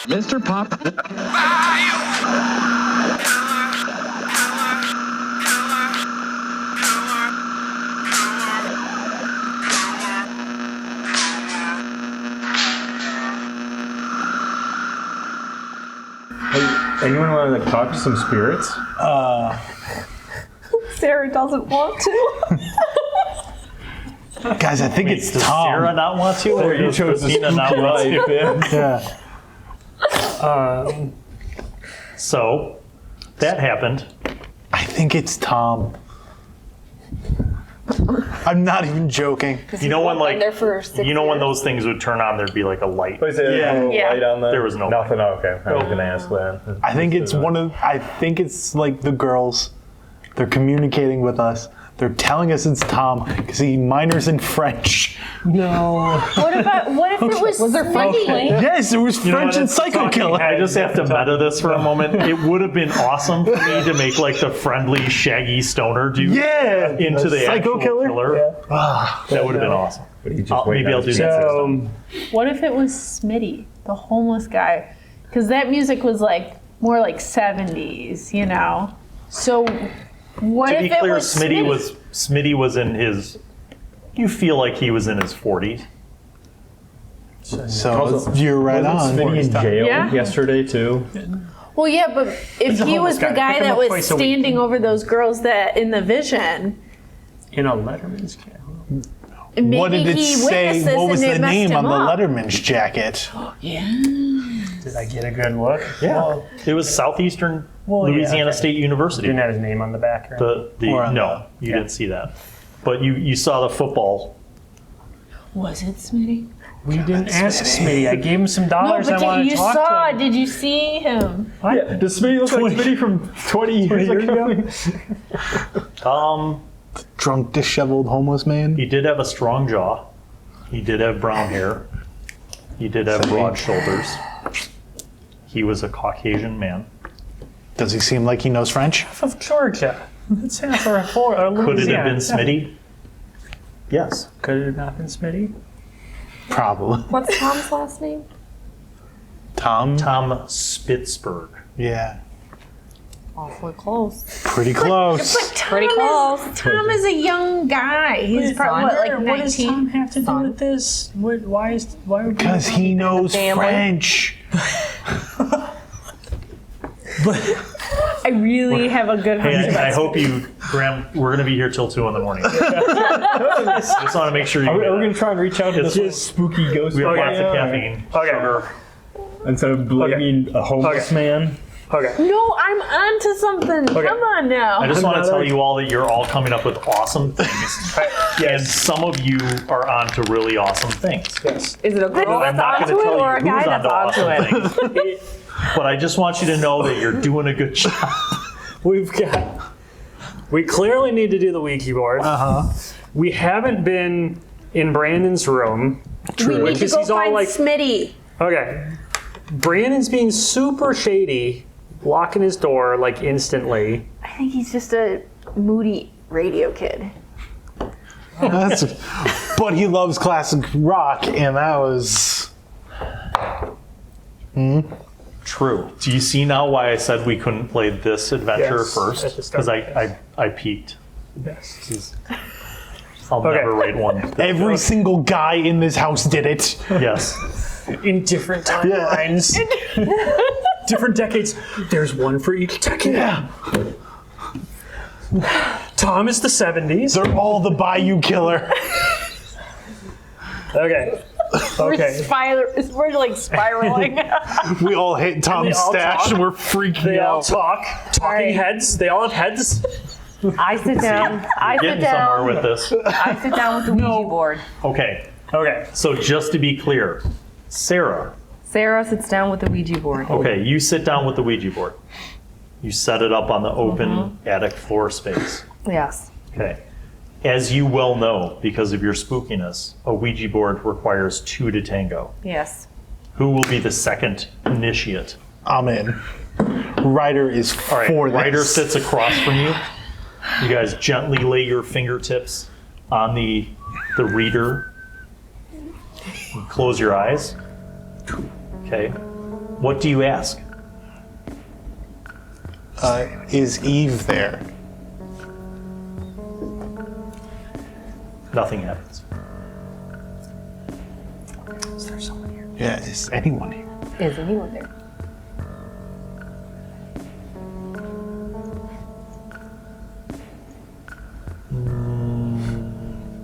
Mr. Pop. Hey, anyone want to talk to some spirits? Sarah doesn't want to. Guys, I think it's Does Tom. Sarah not want to, or You does chose the Christina not spooky want to? life, Yeah. So that happened. I think it's Tom. I'm not even joking. You know when Been there for 6 you know when years. those things would turn on, there'd be like a light. Was there no Yeah. light on the? There was no nothing. Oh, okay, I was gonna ask that. I think it's I think it's like the girls. They're communicating with us. They're telling us it's Tom because he minors in French. No. What if it was Smitty? Yes, it was You know French what, and it's Psycho talking- Killer. I just have to meta this for a moment. It would have been awesome for me to make like the friendly, shaggy stoner dude Yeah, into the Psycho actual Killer. That would have been awesome. But he just Maybe I'll do that. So, What if it was Smitty, the homeless guy? Because that music was like more like 70s, you know. So what To if be it clear, was Smitty? Smitty was in his. You feel like he was in his 40s. So you're right on. Smitty in jail Yeah. yesterday too. Well, yeah, but if a he homeless was the guy. guy Pick him that up was twice a week. standing over those girls that in the vision, in a Letterman's cap. maybe What did it he say? witnessed this What was and the it messed name him on the up. Letterman's jacket? Did I get a good look? Yeah, Well, it was Southeastern yeah, Louisiana okay. State University. Didn't have his name on the back. Or Or on No, you didn't see that, but you saw the football. Was it Smitty? we didn't ask Smitty. I gave him some No, dollars. but I wanted you to talk saw. to him. Did you see him? Yeah, does Smitty look like Smitty from 20 years ago? Drunk, disheveled, homeless man. He did have a strong jaw. He did have brown hair. He did have broad shoulders. He was a Caucasian man. Does he seem like he knows French? Of Georgia. That's half our Could it have been Louisiana. Smitty? Yes. Could it have not been Smitty? Probably. What's Tom's last name? Tom? Tom Spitzberg. Yeah. Awfully close. Pretty close. Pretty close. Tom is a young guy. He's probably what, like What does 19. Tom have to do with this? Why would Because he knows Family. French. I really have a good hunch Hey, about I hope you, Graham, we're going to be here till 2 in the morning. Just want to make sure you Are we get going it. to try and reach out to this spooky ghost? We have lots of guy? caffeine. Okay. Sugar. Instead of blaming a homeless man. Okay. No, I'm onto something. Come on now. I just want to Another- tell you all that you're all coming up with awesome things. And some of you are onto really awesome things. Yes. Is it a girl I'm that's not going onto to it tell or a you guy who's that's onto onto awesome it? things. But I just want you to know that you're doing a good job. We clearly need to do the Ouija board. We haven't been in Brandon's room. we need to Because go he's all find like- Smitty. Okay. Brandon's being super shady, locking his door like instantly. I think he's just a moody radio kid. But he loves classic rock, and that was. True. Do you see now why I said we couldn't play this adventure Yes, first? at the start, Because I peaked. Yes. I'll never rate one. Every single guy in this house did it. Yes. In different timelines, different decades. There's one for each decade. Yeah. Tom is the 70s. They're all the Bayou Killer. Okay. Okay. We're like spiraling. We all hit Tom's They all stash talk. and we're freaking They all out. talk. Talking heads. They all have heads. I sit down. I sit Getting somewhere down. with this. I sit down with the Ouija board. Okay. Okay. So just to be clear, Sarah, Sarah sits down with the Ouija board. okay, you sit down with the Ouija board. You set it up on the open attic floor space. Yes. Okay. As you well know, because of your spookiness, a Ouija board requires 2 to tango. Yes. Who will be the second initiate? I'm in. Ryder is All right, for Ryder this. sits across from you. You guys gently lay your fingertips on the reader. And close your eyes. Okay. What do you ask? Is Eve there? Nothing happens. Is there someone here? Yeah, is anyone here? Is anyone there?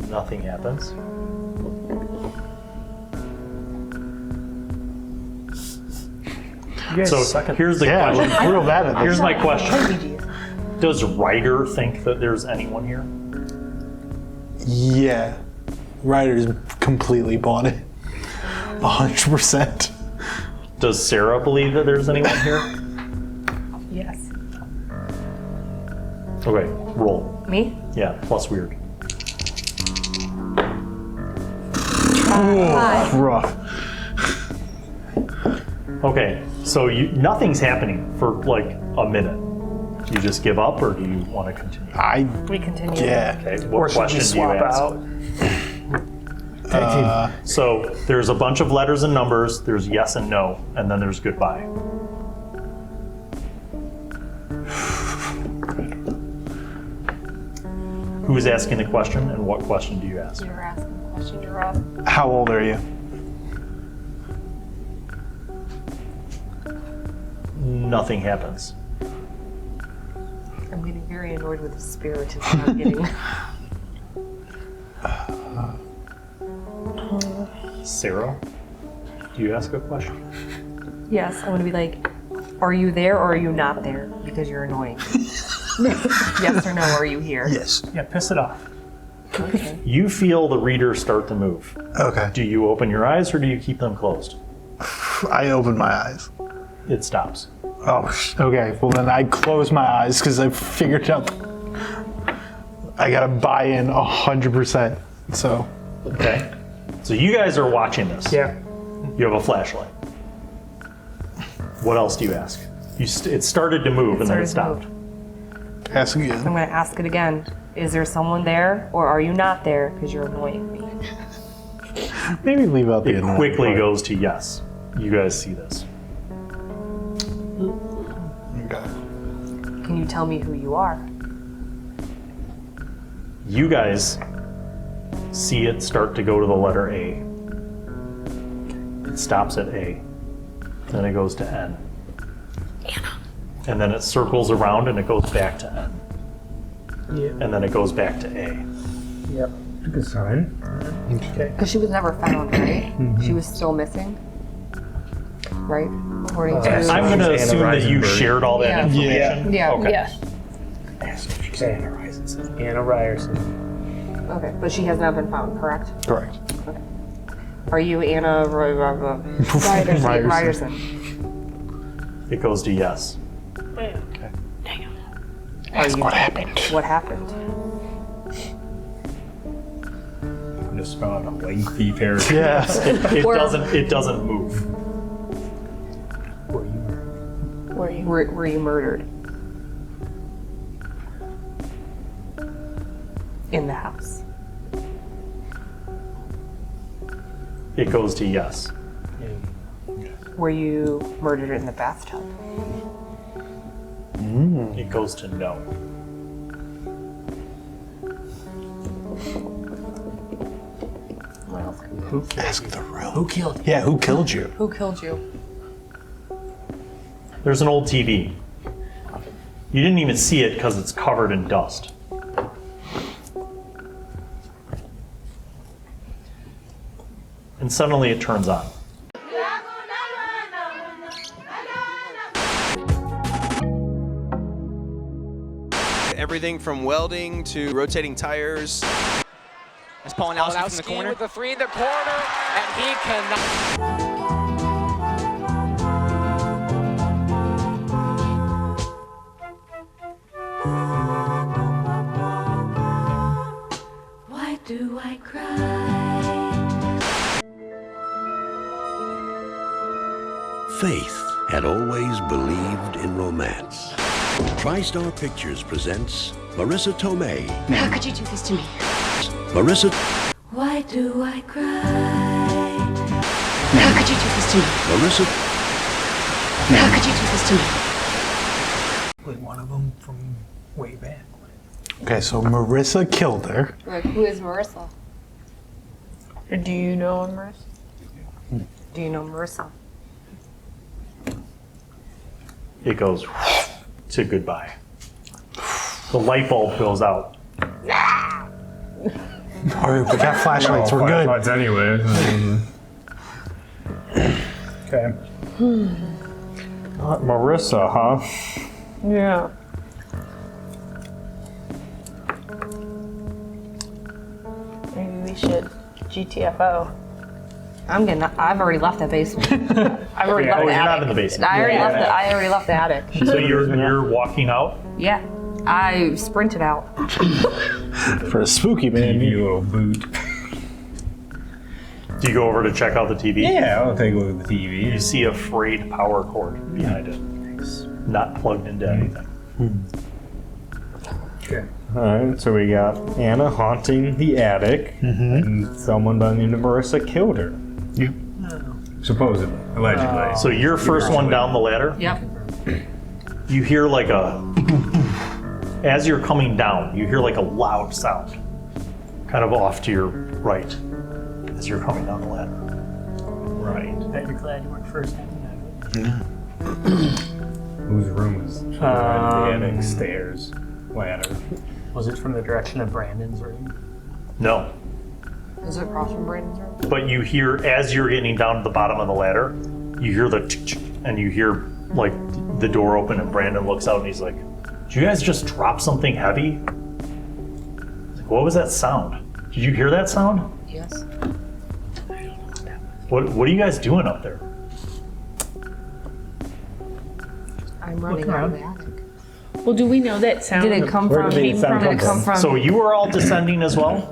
Nothing happens. You guys So suck at here's the Yeah, question. we're real bad at this. Here's my question. Does Ryder think that there's anyone here? Yeah. Ryder's completely bought it. 100%. Does Sarah believe that there's anyone here? Yes. Okay, roll. Me? Yeah, plus weird. Rough. Okay, so nothing's happening for like a minute. Do you just give up, or do you want to continue? We continue. Yeah. Okay, Or what should we question do you swap ask? out? So there's a bunch of letters and numbers. There's yes and no, and then there's goodbye. Who is asking the question, and what question do you ask? You're asking a question, you're up. How old are you? Nothing happens. I'm getting very annoyed with the spirit is what I'm getting. Sarah, do you ask a question? Yes, I'm gonna be like, are you there or are you not there? Because you're annoying. Yes or no, are you here? Yes. Yeah, piss it off. Okay. You feel the reader start to move. Okay. Do you open your eyes, or do you keep them closed? I open my eyes. It stops. Oh, okay. Well, then I close my eyes because I figured out I gotta buy in 100%. So, Okay. So you guys are watching this. Yeah. You have a flashlight. What else do you ask? It started to move and then it started stopped. to ask I'm again. gonna ask it again. Is there someone there or are you not there? Because you're annoying me. Maybe leave out the It annoying quickly part. goes to yes. You guys see this. Okay. Can you tell me who you are? You guys see it start to go to the letter A. It stops at A. Then it goes to N. And then it circles around and it goes back to N. Yeah. And then it goes back to A. Yep. Good sign. Okay. Because she was never found, right? She was still missing, right? According to. I'm going to Anna assume that you Reisenberg. shared all that Yeah. information. Yeah. Okay. Yeah. Okay. Anna Ryerson. Okay, but she has not been found, correct? Correct. Are you Anna Ryerson? It goes to yes. Ask what happened. What happened? Just found a lengthy paragraph. Yeah. It doesn't move. Were you murdered? In the house. It goes to yes. Were you murdered in the bathtub? It goes to no. What else? Ask the real. Who killed you? Yeah, who killed you? Who killed you? There's an old TV. You didn't even see it because it's covered in dust. And suddenly it turns on. Everything from welding to rotating tires. As Polanowski from the corner. With the three in the corner, and he cannot. Why do I cry? Faith had always believed in romance. TriStar Pictures presents Marissa Tomei. How could you do this to me? Marissa Why do I cry? How could you do this to me? Marissa How could you do this to me? Like one of them from way back. Okay, so Marissa killed her. Like, who is Marissa? Do you know him, Marissa? Do you know Marissa? It goes to goodbye. The light bulb goes out. All right, we got flashlights. We're good. Flashlights anyway. Okay. Marissa, huh? Yeah. Maybe we should GTFO. I've already left the basement. I've already left the You're attic. not in the basement. I already left the attic. So you're walking out? Yeah. I sprinted out. For a spooky man. You little boot. Do you go over to check out the TV? Yeah, I'll take a look at the TV. You see a frayed power cord behind it. Not plugged into anything. Okay. Alright, so we got Anna haunting the attic, and someone by the name of Marissa killed her. Yep. Supposedly. Allegedly. So you're first one down the ladder. Yep. You hear like as you're coming down, you hear like a loud sound, kind of off to your right, as you're coming down the ladder. Right. Bet you're glad you weren't first. Whose room is the attic stairs ladder? Was it from the direction of Brandon's room? No, Is it across from Brandon's room? but you hear as you're getting down to the bottom of the ladder, you hear the tick, tick, and you hear like the door open, and Brandon looks out and he's like, "Did you guys just drop something heavy?" He's like, "What was that sound? Did you hear that sound? Yes. What are you guys doing up there?" I'm running out of the attic. Well, do we know that sound? Did it come from? did the sound come from? So you are all descending as well?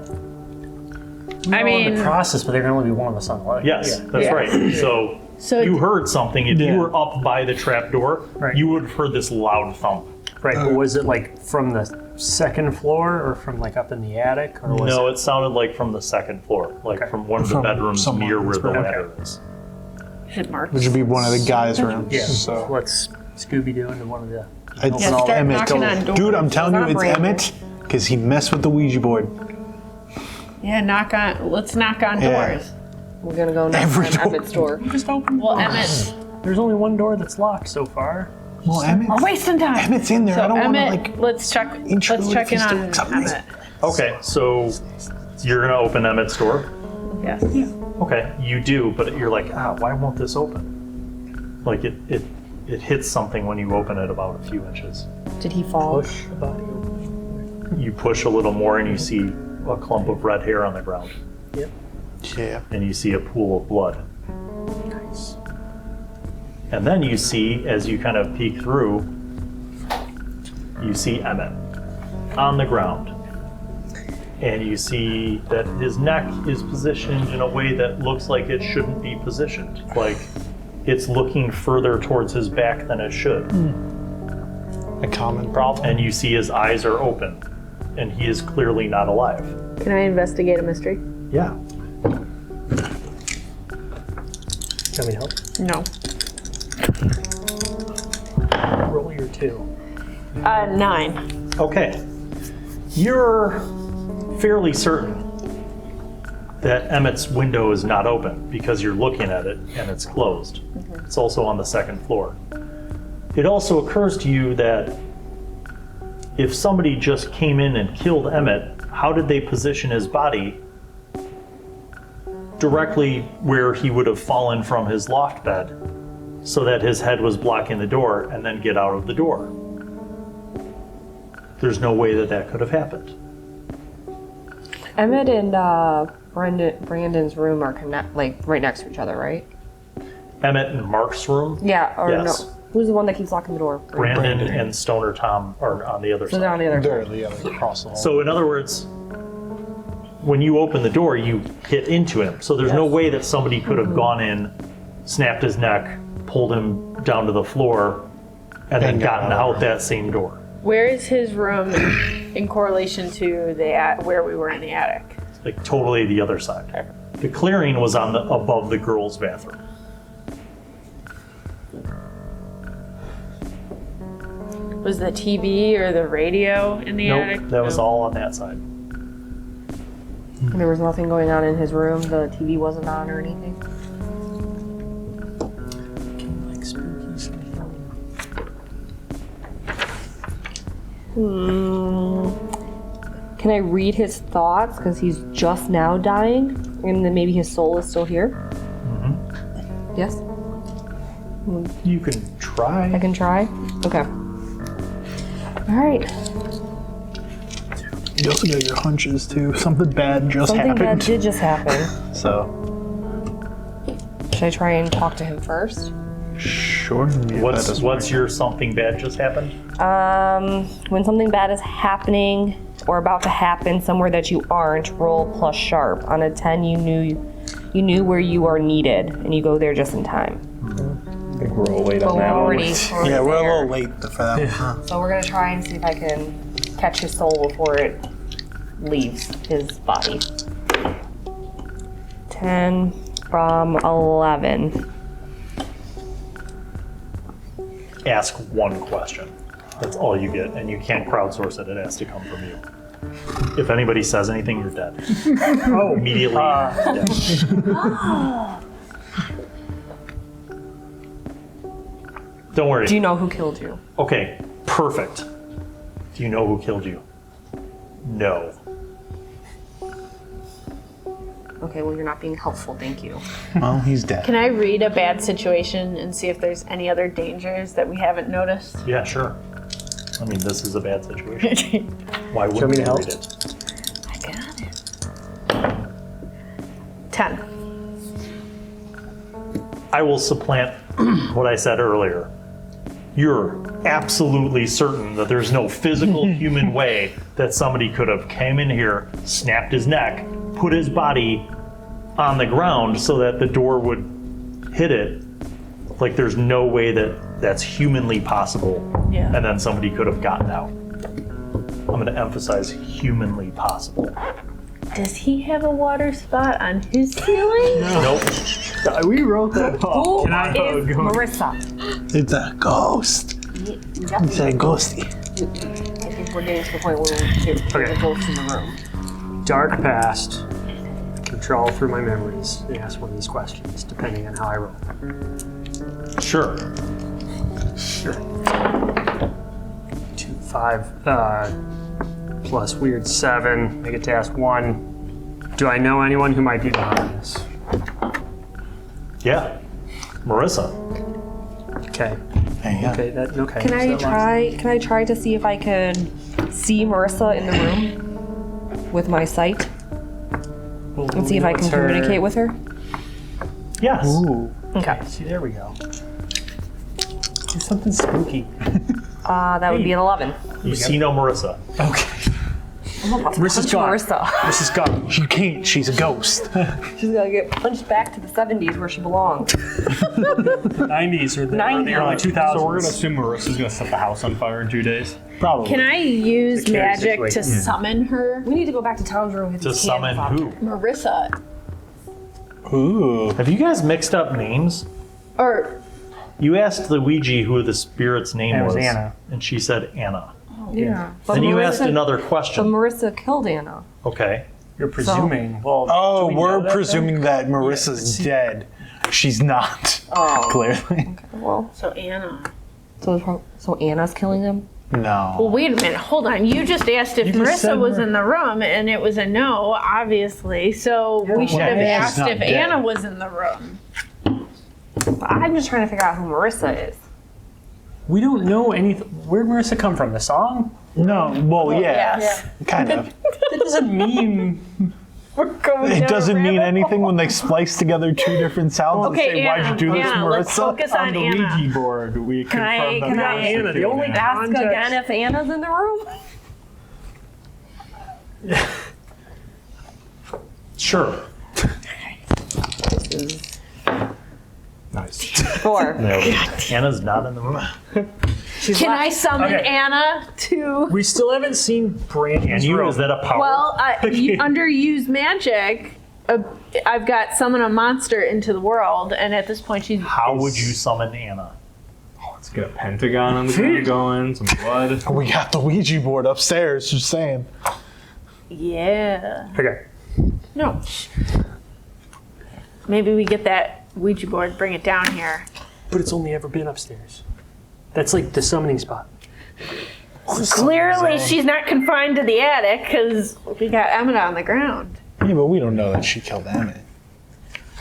I mean, in the process, but there can only be one of us on the ladder. Yes, that's Yeah. right. So you heard something. If you were up by the trap door, Right. you would have heard this loud thump. Right, but was it like from the second floor or from like up in the attic? Or was No, it sounded like from the second floor, like from one of the From bedrooms somewhere. near where the Okay. ladder is. hit marks. Which would be one of the guys' rooms. Yeah, So let's Scooby-Doo into one of the... it's Yeah, start Emmett. knocking on doors. Dude, I'm telling you, Not it's Brandon. Emmett because he messed with the Ouija board. Yeah, let's knock on Yeah. doors. We're gonna go knock Every on door. Emmett's door. Just open. Well, Emmett, There's only one door that's locked so far. Well, Emmett, we're wasting time. Emmett's in there. So I don't want to Emmett, let's check intrude in if he's on doing something. Emmett. Okay, so you're gonna open Emmett's door. Yes. Okay, you do, but you're like, why won't this open? Like it hits something when you open it about a few inches. Did he fall? Push the body over. You push a little more and you see a clump of red hair on the ground, Yeah. and you see a pool of blood. Nice. And then you see, as you kind of peek through, you see Emmett on the ground. And you see that his neck is positioned in a way that looks like it shouldn't be positioned. Like it's looking further towards his back than it should. A common problem. And you see his eyes are open, and he is clearly not alive. Can I investigate a mystery? Yeah. Can we help? No. Roll your 2. 9. Okay. You're fairly certain that Emmett's window is not open because you're looking at it and it's closed. It's also on the second floor. It also occurs to you that if somebody just came in and killed Emmett, how did they position his body directly where he would have fallen from his loft bed so that his head was blocking the door and then get out of the door? There's no way that that could have happened. Emmett and Brandon's room are like right next to each other, right? Emmett and Mark's room, Yeah. Or Yes. no? Who's the one that keeps locking the door? Brandon and Stoner Tom are on the other So they're side. on the other They're side. the other across the hall. So in other words, when you open the door, you hit into him. So there's no way that somebody could have gone in, snapped his neck, pulled him down to the floor, and then And gotten got out that same door. Where is his room in correlation to where we were in the attic? Like totally the other side. The clearing was on above the girls' bathroom. Was the TV or the radio in the attic? Nope, that was all on that side. There was nothing going on in his room. The TV wasn't on or anything. Can I read his thoughts? Because he's just now dying, and then maybe his soul is still here. Yes. You can try. I can try. Okay. All right. You also got your hunches too. Something bad just Something happened. bad did just happen. So. Should I try and talk to him first? Sure. What's your something bad just happened? When something bad is happening or about to happen somewhere that you aren't, roll plus sharp. On a 10, you knew where you are needed, and you go there just in time. I think we're all late on that already one. Yeah, we're a little late for that one. So we're gonna try and see if I can catch his soul before it leaves his body. 10 from 11. Ask one question. That's all you get, and you can't crowdsource it. It has to come from you. If anybody says anything, you're dead. Immediately. Dead. Don't worry. Do you know who killed you? Okay, perfect. Do you know who killed you? No. Okay, well, you're not being helpful, thank you. Well, he's dead. Can I read a bad situation and see if there's any other dangers that we haven't noticed? Yeah, sure. I mean, this is a bad situation. Why me wouldn't to you help? read it? I got it. 10. I will supplant what I said earlier. You're absolutely certain that there's no physical human way that somebody could have came in here, snapped his neck, put his body on the ground so that the door would hit it. Like, there's no way that that's humanly possible. Yeah. And then somebody could have gotten out. I'm going to emphasize humanly possible. Does he have a water spot on his ceiling? Nope. We wrote that. Who Can I is go? Marissa? It's a ghost. It's a ghosty. I think we're getting to the point where we need to go to the room. Dark past. I can trawl through my memories and ask one of these questions, depending on how I roll. Sure. 2, 5, plus weird 7. I get to ask 1. Do I know anyone who might be behind this? Yeah. Marissa. Okay. Hey, yeah. Okay. Can I So that try? Can I try to see if I can see Marissa in the room with my sight last- and see if I can What's her- communicate with her? Yes. Ooh. Okay. See, there we go. There's something spooky. That would be an 11. You see no Marissa. Okay. Marissa's Punch gone. Marissa. Marissa's gone. She can't. She's a ghost. She's gonna get punched back to the 70s where she belongs. 90s or the 90s. early 2000s. So we're gonna assume Marissa's gonna set the house on fire in 2 days. Probably. Can I use It's a carry magic to situation. summon her? We need to go back to Tom's room with To his summon cans who? Marissa. Ooh. Have you guys mixed up names? Or, You asked the Ouija who the spirit's name It was was. Anna. And she said Anna. Yeah. But Then you Marissa- asked another But question. Marissa killed Anna. Okay. You're presuming. Well, Oh, do we know we're that, presuming that Marissa's dead. She's not. Oh. Clearly. Well, so Anna. so Anna's killing him? No. Well, wait a minute. Hold on. You just asked if You just Marissa said was Mar- in the room, and it was a no, obviously. So we should have Yeah, she's asked not if dead. Anna was in the room. I'm just trying to figure out who Marissa is. We don't know anything. Where'd Marissa come from? The song? No. Well, yeah. Yes. Kind of. That doesn't mean. We're going It down a doesn't mean rabbit anything hole. when they splice together two different sounds Okay, and say, why'd Anna, you do this, Anna, let's Marissa? focus on Anna. Ouija board, we Can I- confirmed can that I- Marissa Anna, the killed only Anna. Ask Context. again if Anna's in the room? Sure. Nice. 4. No. Anna's not in the room. Can I summon Okay. Anna to? We still haven't seen Brandon's And you, room. is that a power? Well, under use magic, I've got summon a monster into the world, and at this point she's. How would you summon Anna? Let's get a pentagon on the ground going, some blood. We got the Ouija board upstairs, just saying. Yeah. Okay. No. Maybe we get that Ouija board, bring it down here. But it's only ever been upstairs. That's like the summoning spot. Clearly, she's not confined to the attic because we got Emmett on the ground. Yeah, but we don't know that she killed Emmett.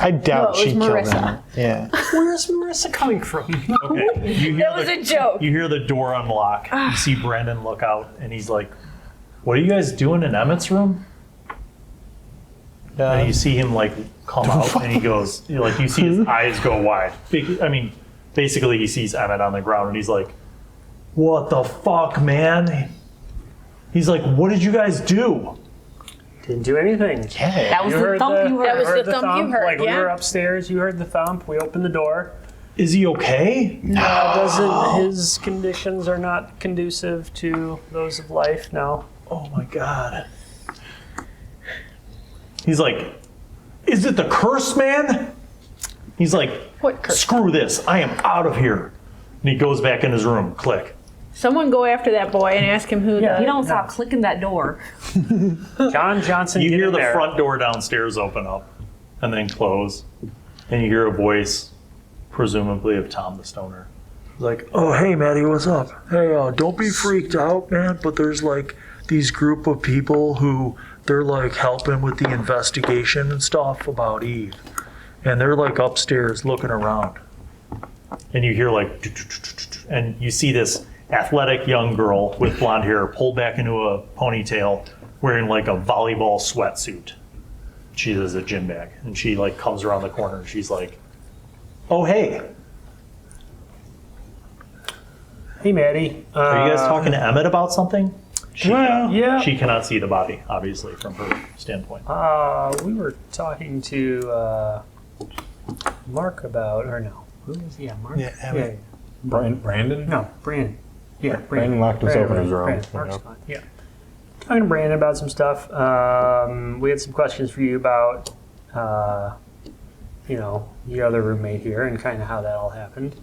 I doubt No, it was she killed Marissa. Emmett. Yeah. Where's Marissa coming from? Okay. You hear That was a joke. You hear the door unlock. You see Brandon look out, and he's like, "What are you guys doing in Emmett's room?" And you see him like come out, and he goes, you see his eyes go wide. Basically, he sees Emmett on the ground, and he's like, "What the fuck, man?" He's like, "What did you guys do?" Didn't do anything. Okay. That was the thump you heard. That was the thump you heard, Like we yeah. were upstairs, you heard the thump. We opened the door. Is he okay? His conditions are not conducive to those of life. No. Oh my god. He's like, "Is it the curse, man?" He's like, What curse? "Screw this. I am out of here." And he goes back in his room. Click. Someone go after that boy and ask him who. You don't stop clicking that door. John Johnson. You get hear in the there. front door downstairs open up and then close. And you hear a voice, presumably of Tom the Stoner. He's like, "Oh, hey, Maddie, what's up? Hey, don't be freaked out, man, but there's like these group of people who they're like helping with the investigation and stuff about Eve. And they're like upstairs looking around." And you hear like, and you see this athletic young girl with blonde hair pulled back into a ponytail wearing like a volleyball sweatsuit. She has a gym bag, and she like comes around the corner and she's like, "Oh, hey. Hey, Maddie. Are you guys talking to Emmett about something?" Yeah. She cannot see the body, obviously, from her standpoint. We were talking to Mark about, or no? Who is he? Yeah, Mark. Yeah, Emmett. Brandon? No, Brandon. Yeah, Brandon locked himself in his room. Brandon. Mark's fine. Yeah. Talking to Brandon about some stuff. We had some questions for you about, your other roommate here and kind of how that all happened.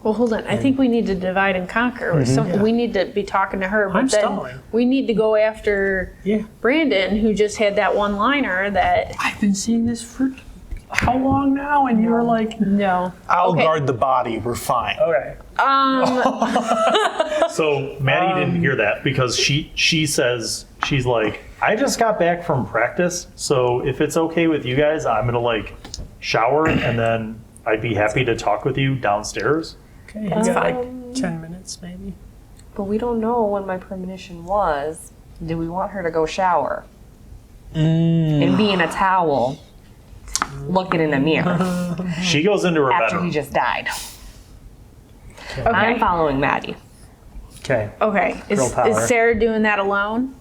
Well, hold on. I think we need to divide and conquer. We need to be talking to her, but I'm then stalling. we need to go after Brandon, who just had that one-liner that. I've been seeing this for how long now? And you were like, No. I'll Okay. guard the body. We're fine. okay. So Maddie didn't hear that because she says, she's like, "I just got back from practice, so if it's okay with you guys, I'm gonna like shower and then I'd be happy to talk with you downstairs." Okay, you got like 10 minutes maybe. But we don't know when my premonition was. Do we want her to go shower? And be in a towel, looking in a mirror She goes into her after bedroom. he just died. Okay. I'm following Maddie. Okay. Okay. Girl power. Is Sarah doing that alone?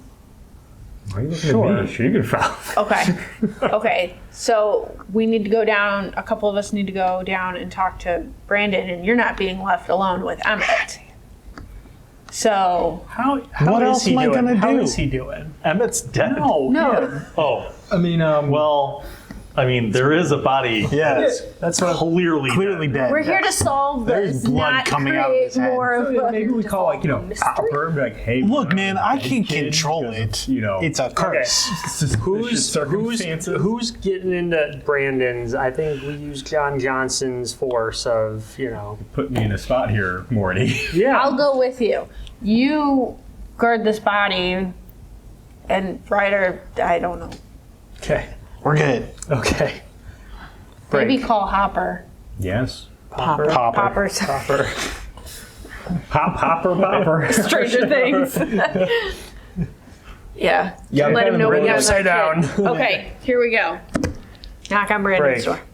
Why are you looking at me? She could follow. Okay. Okay. So we need to go down. A couple of us need to go down and talk to Brandon, and you're not being left alone with Emmett. So How What is else he am I doing? gonna How do? is he doing? Emmett's dead. no. Oh, I mean, there is a body. Yes. That's what. Clearly dead. We're here to solve There's this, blood not coming out of create his head. more of a. maybe we call Hopper and be like, "Hey, Look, man, I hey, can kid, control because, it. It's a curse. Who's getting into Brandon's? I think we use John Johnson's force of put me in a spot here, Morty." Yeah. I'll go with you. You guard this body, and Ryder, I don't know. Okay. We're good. Okay. Maybe Break. call Hopper. Yes. Popper. Popper's Popper. Popper. Stranger Things. Yeah. Yeah, Let him know we got upside another down. kid. Okay, here we go. Knock on Brandon's Break. door.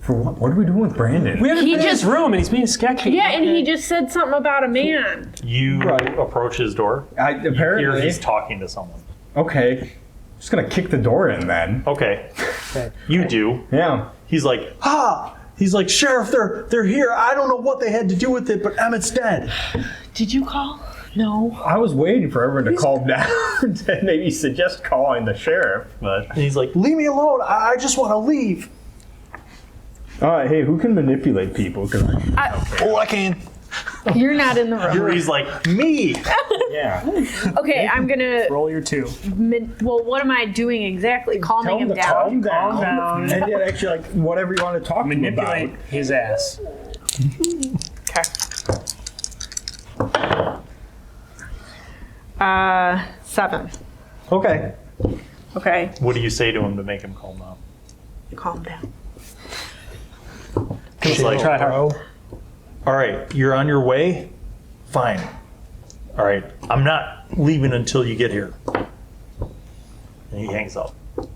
For what? What are we doing with Brandon? We haven't He been in his just- room and he's being sketchy. Yeah, and he just said something about a man. You approach his door. Here Apparently. he's talking to someone. Okay. Just gonna kick the door in then. Okay. You do. Yeah. He's like, He's like, "Sheriff, they're here. I don't know what they had to do with it, but Emmett's dead." Did you call? No. I was waiting for everyone to calm down to maybe suggest calling the sheriff, but And he's like, "Leave me alone. I just want to leave." All right, hey, who can manipulate people? I can. You're not in the room. Yuri's like, me! Yeah. Okay, I'm gonna. Roll your 2. Well, what am I doing exactly? Calming him down. Calm down. And then actually, like, whatever you want to talk Manipulate about. his ass. Okay. 7. Okay. Okay. What do you say to him to make him calm down? Calm down. He's like, Try hard. all right, you're on your way? Fine. All right, I'm not leaving until you get here. And he hangs up. All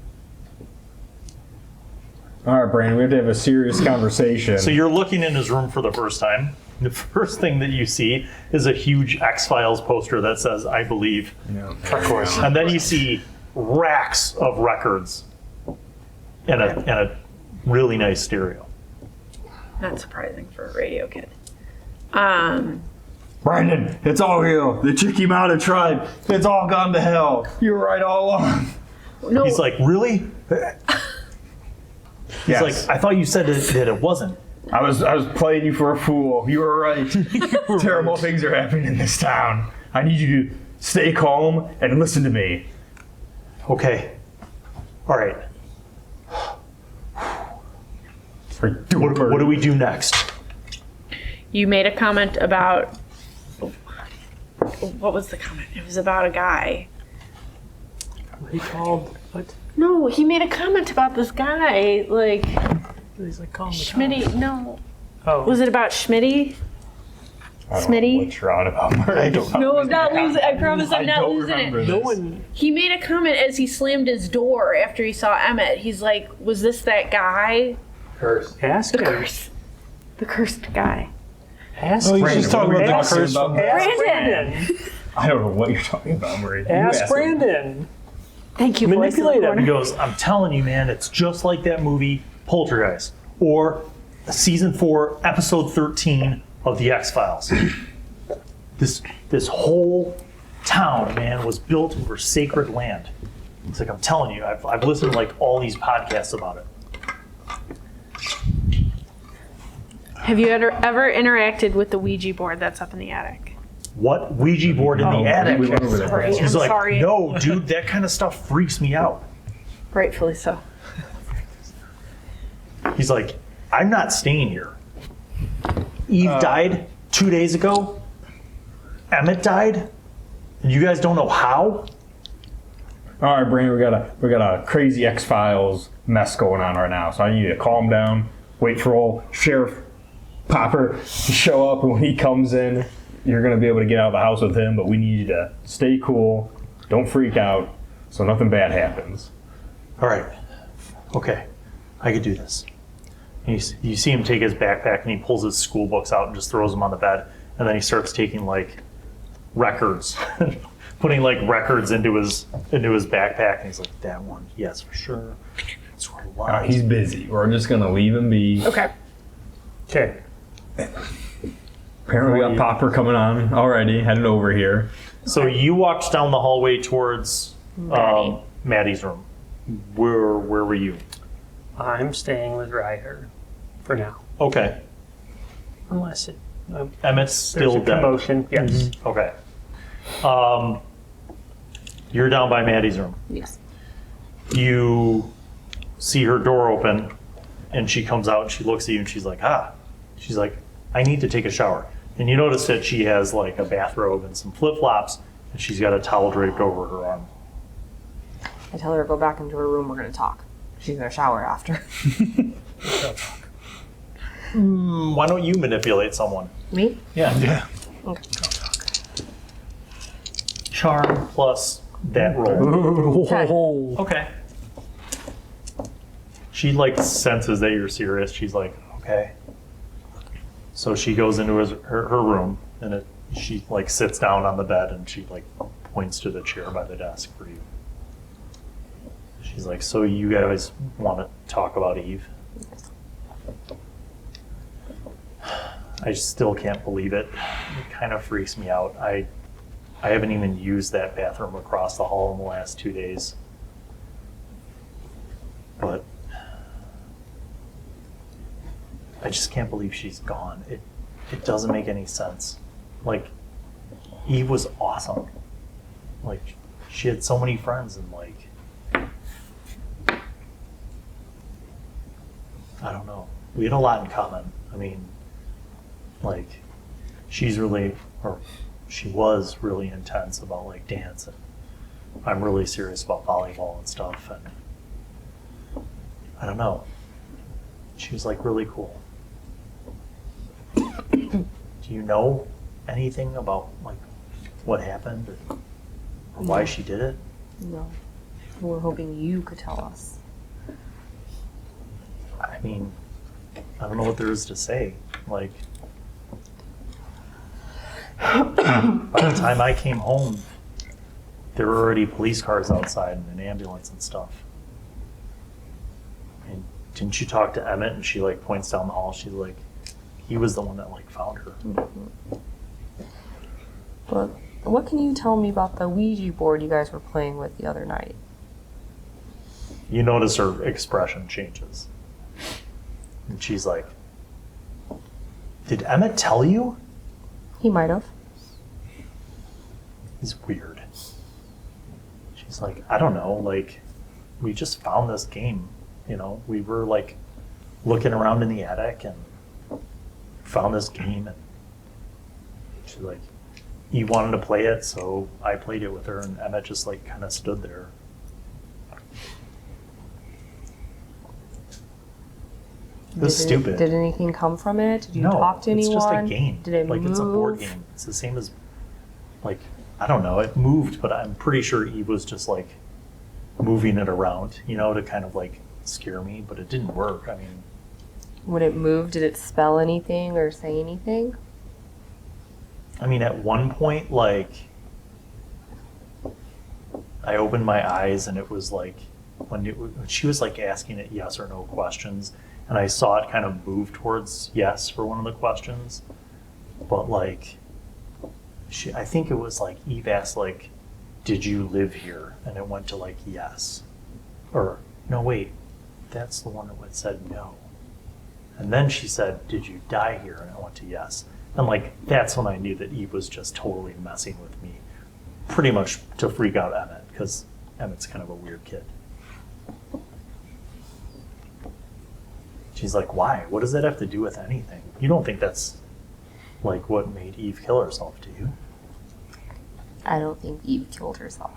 right, Brandon, we have to have a serious conversation. So you're looking in his room for the first time. The first thing that you see is a huge X-Files poster that says, I believe. Yeah, of course. And then you see racks of records and a really nice stereo. Not surprising for a radio kid. Brandon, it's all real. The Chiquimata tribe, it's all gone to hell. You were right all along. No. He's like, really? He's Yes. like, I thought you said that it wasn't. I was playing you for a fool. You were right. Terrible things are happening in this town. I need you to stay calm and listen to me. Okay. All right. What do we do next? You made a comment about. What was the comment? It was about a guy. What he called? What? No, he made a comment about this guy. Like, He's like, calm Schmitty. No. Oh. Was it about Schmitty? I don't know Smitty? what you're on about, Murray. I don't No, I'm not losing. I promise I'm not losing it. No one. He made a comment as he slammed his door after he saw Emmett. He's like, was this that guy? Ask The him. curse. The cursed guy. Ask Oh, you Brandon. just talking about the Ask curse. Brandon! I don't know what you're talking about, Murray. You Ask asked him. Brandon. Thank you, boys. Manipulate him. He goes, I'm telling you, man, it's just like that movie Poltergeist or season 4, episode 13 of the X-Files. This whole town, man, was built over sacred land. It's like, I'm telling you, I've listened to like all these podcasts about it. Have you ever interacted with the Ouija board that's up in the attic? What? Ouija board in the attic? We went over that. Sorry. He's I'm like, sorry. no, dude, that kind of stuff freaks me out. Rightfully so. He's like, I'm not staying here. Eve died 2 days ago. Emmett died. And you guys don't know how? All right, Brandon, we got a crazy X-Files mess going on right now. So I need you to calm down, wait for old Sheriff Popper to show up, and when he comes in, you're going to be able to get out of the house with him, but we need you to stay cool, don't freak out, so nothing bad happens. All right. Okay. I could do this. And you see him take his backpack and he pulls his school books out and just throws them on the bed. And then he starts taking like records, putting like records into his backpack. And he's like, that one, yes, for sure. That's where it lies. He's busy. We're just going to leave him be. Okay. Okay. Apparently we got Popper coming on already, headed over here. So you walked down the hallway towards Maddie's room. Where were you? I'm staying with Ryder for now. Okay. Unless it. Emmett's still there's a dead. commotion. Yes. Okay. You're down by Maddie's room. Yes. You see her door open, and she comes out and she looks at you and she's like, She's like, I need to take a shower. And you notice that she has like a bathrobe and some flip-flops, and she's got a towel draped over her arm. I tell her to go back into her room. We're going to talk. She's going to shower after. Why don't you manipulate someone? Me? Yeah. Okay. Charm plus that roll. Okay. She like senses that you're serious. She's like, okay. So she goes into her room, and she like sits down on the bed, and she like points to the chair by the desk for you. She's like, so you guys want to talk about Eve? I still can't believe it. It kind of freaks me out. I haven't even used that bathroom across the hall in the last 2 days. But I just can't believe she's gone. It doesn't make any sense. Like, Eve was awesome. Like, she had so many friends, and like, I don't know. We had a lot in common. I mean, like, she was really intense about like dance, and I'm really serious about volleyball and stuff, and I don't know. She was like really cool. Do you know anything about like what happened or why she did it? No. We're hoping you could tell us. I mean, I don't know what there is to say. Like, by the time I came home, there were already police cars outside and an ambulance and stuff. And didn't you talk to Emmett? And she like points down the hall. She's like, he was the one that like found her. Mm-hmm. But what can you tell me about the Ouija board you guys were playing with the other night? You notice her expression changes. And she's like, did Emmett tell you? He might have. He's weird. She's like, I don't know, like, we just found this game, you know? We were like looking around in the attic and found this game, and she's like, you wanted to play it, so I played it with her, and Emmett just like kind of stood there. It was stupid. Did anything come from it? Did you talk to anyone? It's just a game. Did it like move? It's a board game. It's the same as, like, I don't know. It moved, but I'm pretty sure Eve was just like moving it around, you know, to kind of like scare me. But it didn't work. I mean, when it moved, did it spell anything or say anything? I mean, at one point, like, I opened my eyes and it was like when she was like asking it yes or no questions. And I saw it kind of move towards yes for one of the questions. But like, I think it was like Eve asked like, did you live here? And it went to like yes. Or, no wait, that's the one that said no. And then she said, did you die here? And I went to yes. And like, that's when I knew that Eve was just totally messing with me. Pretty much to freak out Emmett, because Emmett's kind of a weird kid. She's like, why? What does that have to do with anything? You don't think that's like what made Eve kill herself, do you? I don't think Eve killed herself.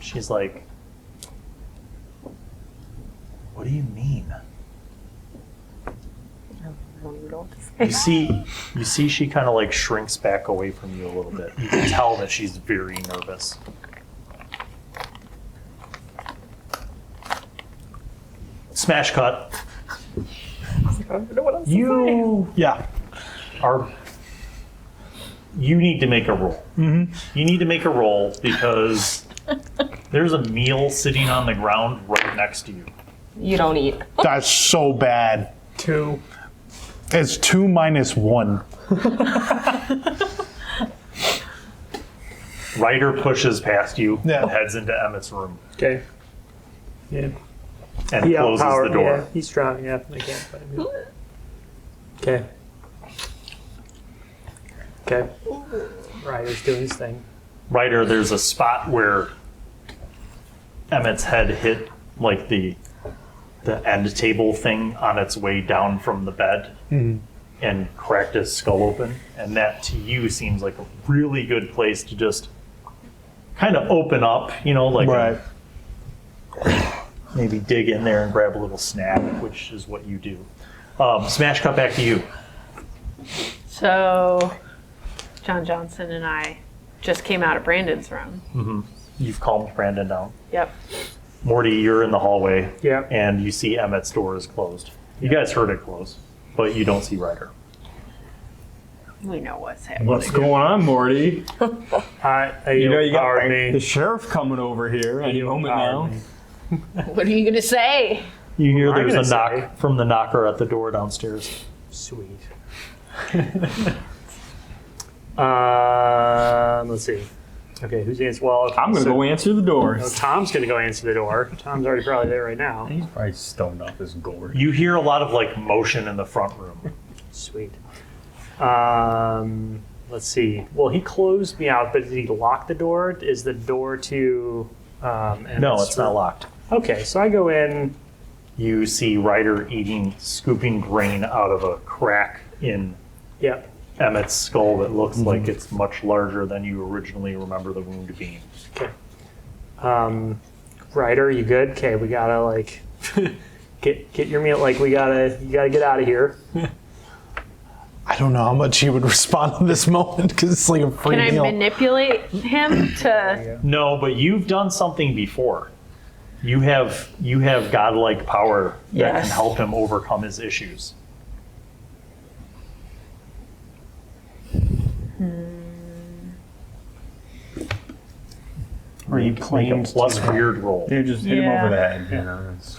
She's like, what do you mean? I don't even know what to say. You see she kind of like shrinks back away from you a little bit. You can tell that she's very nervous. Smash cut. I don't know what else You need to make a roll. Mm-hmm. You need to make a roll because there's a meal sitting on the ground right next to you. You don't eat. That's so bad. 2. It's 2 minus 1. Ryder pushes past you and heads into Emmett's room. Okay. Yeah. And closes the door. Yeah, he's strong enough. I can't find him. Okay. Okay. Ryder's doing his thing. Ryder, there's a spot where Emmett's head hit like the end table thing on its way down from the bed and cracked his skull open. And that to you seems like a really good place to just kind of open up, you know, like maybe dig in there and grab a little snack, which is what you do. Smash cut back to you. So, John Johnson and I just came out of Brandon's room. Mm-hmm. You've calmed Brandon down. Yep. Morty, you're in the hallway. Yep. And you see Emmett's door is closed. You guys heard it close, but you don't see Ryder. We know what's happening. What's going on, Morty? You know you got me. the sheriff coming over here any moment now. What are you going to say? You hear What am I there's a gonna knock from the knocker at the door downstairs. Sweet. Let's see. Okay, who's answering? Well, okay, I'm gonna go answer the No, doors. Tom's gonna go answer the door. Tom's already probably there right now. He's probably stoned off his gourd. You hear a lot of like motion in the front room. Sweet. Let's see. Well, he closed me out, but did he lock the door? Is the door to? No, it's not locked. Okay, so I go in. You see Ryder scooping grain out of a crack in Yep. Emmett's skull that looks like it's much larger than you originally remember the wound being. Okay. Ryder, you good? Okay, we gotta like get your meal. Like you gotta get out of here. I don't know how much he would respond in this moment because it's like a free Can I meal. manipulate him to? No, but you've done something before. You have godlike power that can Yes. help him overcome his issues. Or you Make a claimed plus to- weird roll. Yeah, just hit him Yeah. over the head. You know, it's-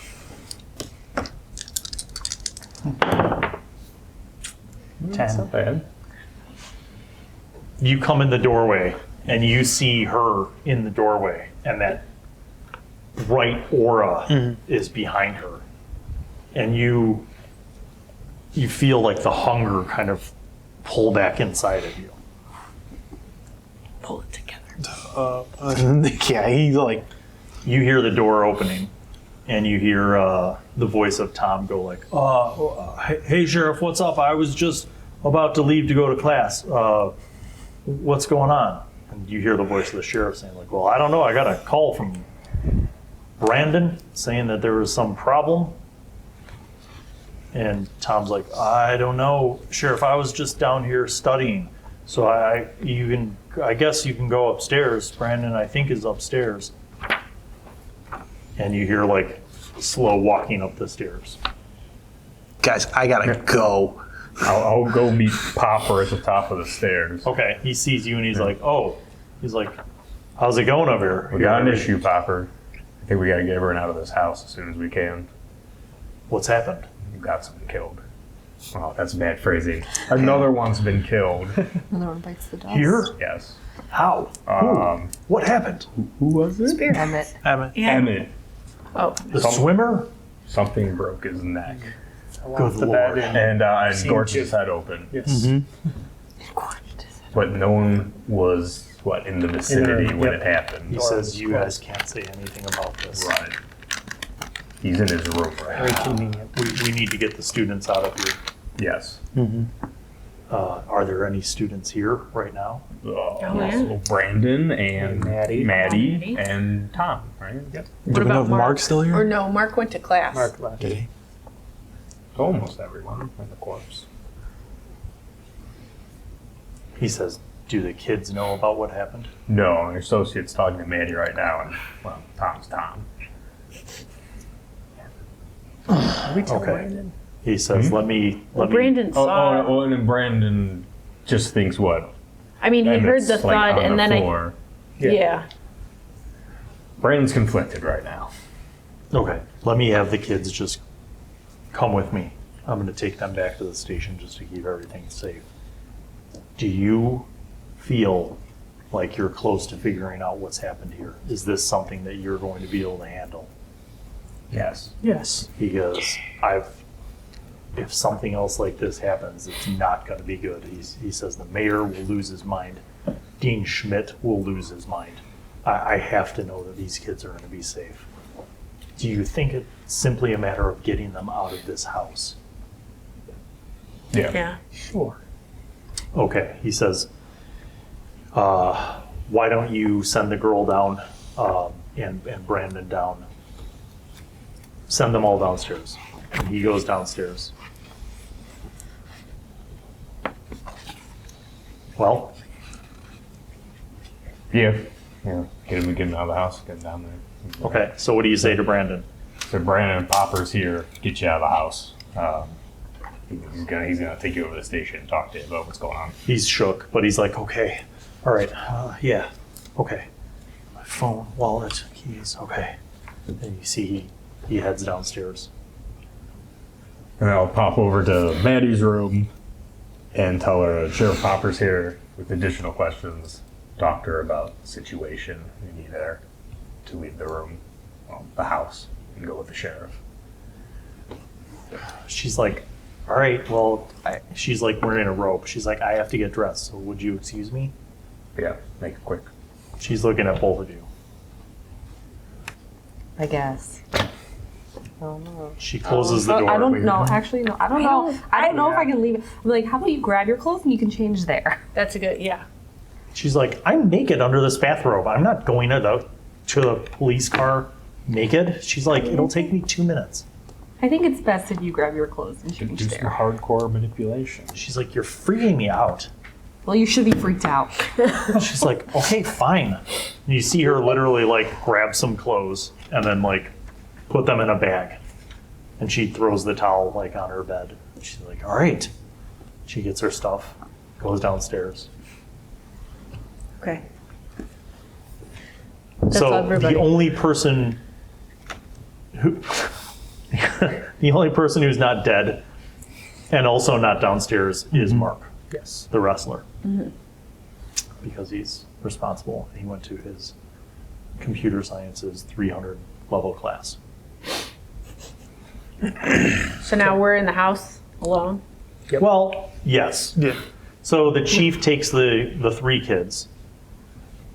It's not bad. You come in the doorway and you see her in the doorway, and that bright aura is behind her, and you feel like the hunger kind of pull back inside of you. Pull it together. Yeah, he's like, You hear the door opening, and you hear the voice of Tom go like, "Hey Sheriff, what's up? I was just about to leave to go to class. What's going on?" And you hear the voice of the sheriff saying like, "Well, I don't know. I got a call from Brandon saying that there was some problem." And Tom's like, "I don't know, Sheriff. I was just down here studying, so I guess you can go upstairs. Brandon, I think, is upstairs." And you hear like slow walking up the stairs. guys, I gotta go. I'll go meet Popper at the top of the stairs. Okay, he sees you and he's like, "Oh," he's like, "How's it going over here?" We got an issue, Popper. I think we gotta get everyone out of this house as soon as we can. What's happened? We've got someone killed. Oh, that's bad phrasing. Another one's been killed. Another one bites the dust. Here? Yes. How? What happened? Who was it? Emmett. Emmett. Oh, The swimmer? Something broke his neck. Good lord. And gorged his head open. Yes. But no one was, in the vicinity when it happened. He says you guys can't say anything about this. Right. He's in his room right Very now. convenient. We need to get the students out of here. Yes. Are there any students here right now? yeah. So Brandon and Maddie. Maddie. and Tom, right? Yep. Do we know if Mark's still here? Or no, Mark went to class. Mark left. Did he? Almost everyone in the corpse. He says, "Do the kids know about what happened?" No, our associate's talking to Maddie right now, and, Tom's Tom. We tell Okay. Brandon. He says, "Let me." Brandon saw. and then Brandon just thinks what? I mean, he heard Emmett's, the thud, on and the then floor. yeah. Brandon's conflicted right now. Okay, let me have the kids just come with me. I'm going to take them back to the station just to keep everything safe. Do you feel like you're close to figuring out what's happened here? Is this something that you're going to be able to handle? Yes. Yes. Because if something else like this happens, it's not going to be good. He says the mayor will lose his mind. Dean Schmidt will lose his mind. I have to know that these kids are going to be safe. Do you think it's simply a matter of getting them out of this house? Yeah. Yeah. Sure. Okay, he says, why don't you send the girl down and Brandon down? Send them all downstairs. And he goes downstairs. Well, Yeah. Get him out of the house, get him down there. okay, so what do you say to Brandon? So Brandon and Popper's here, get you out of the house. He's gonna take you over to the station and talk to you about what's going on. He's shook, but he's like, okay, all right, yeah, okay. My phone, wallet, keys, okay. And you see he heads downstairs. And I'll pop over to Maddie's room and tell her Sheriff Popper's here with additional questions. talk to her about the situation. We need her to leave the room, well, the house, and go with the sheriff. She's like, all right, well, she's like wearing a robe. She's like, I have to get dressed, so would you excuse me? Yeah, make it quick. She's looking at both of you. I guess. Oh no. She closes the door. I don't know. Actually, no. I don't know. I don't know if I can leave it. I'm like, how about you grab your clothes and you can change there? That's a good, yeah. She's like, I'm naked under this bathrobe. I'm not going to the police car naked. She's like, it'll take me 2 minutes. I think it's best if you grab your clothes and change Do some there. hardcore manipulation. She's like, you're freaking me out. Well, you should be freaked out. She's like, okay, fine. And you see her literally like grab some clothes and then like put them in a bag. And she throws the towel like on her bed. She's like, all right. She gets her stuff, goes downstairs. Okay. So everybody. the only person who the only person who's not dead and also not downstairs is Mark. Yes, the wrestler. Because he's responsible. He went to his computer sciences 300 level class. So now we're in the house alone? Well, yes. Yeah. So the chief takes the 3 kids.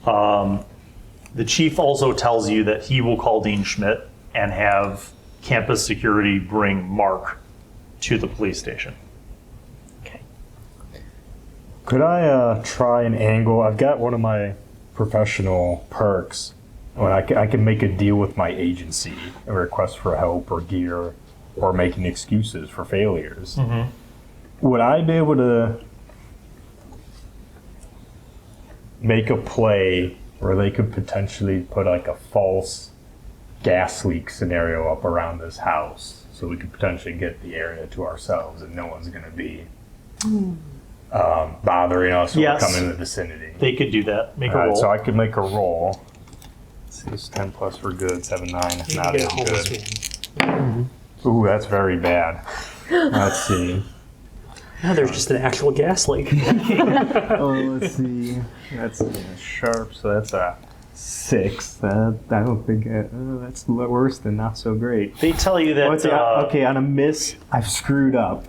The chief also tells you that he will call Dean Schmidt and have campus security bring Mark to the police station. Okay. Could I try an angle? I've got one of my professional perks. When I can make a deal with my agency, a request for help or gear, or making excuses for failures. Would I be able to make a play where they could potentially put like a false gas leak scenario up around this house, so we could potentially get the area to ourselves and no one's going to be bothering us or Yes. coming in the vicinity? They could do that. Make a All right, roll. so I could make a roll. Let's see, it's 10 plus for good, 7, 9. If not, Get a it's homeless good. man. Ooh, that's very bad. Let's see. No, there's just an actual gas leak. Oh, let's see. That's sharp, so that's a 6. I don't think that's worse than not so great. They tell you that. Okay, on a miss, I've screwed up.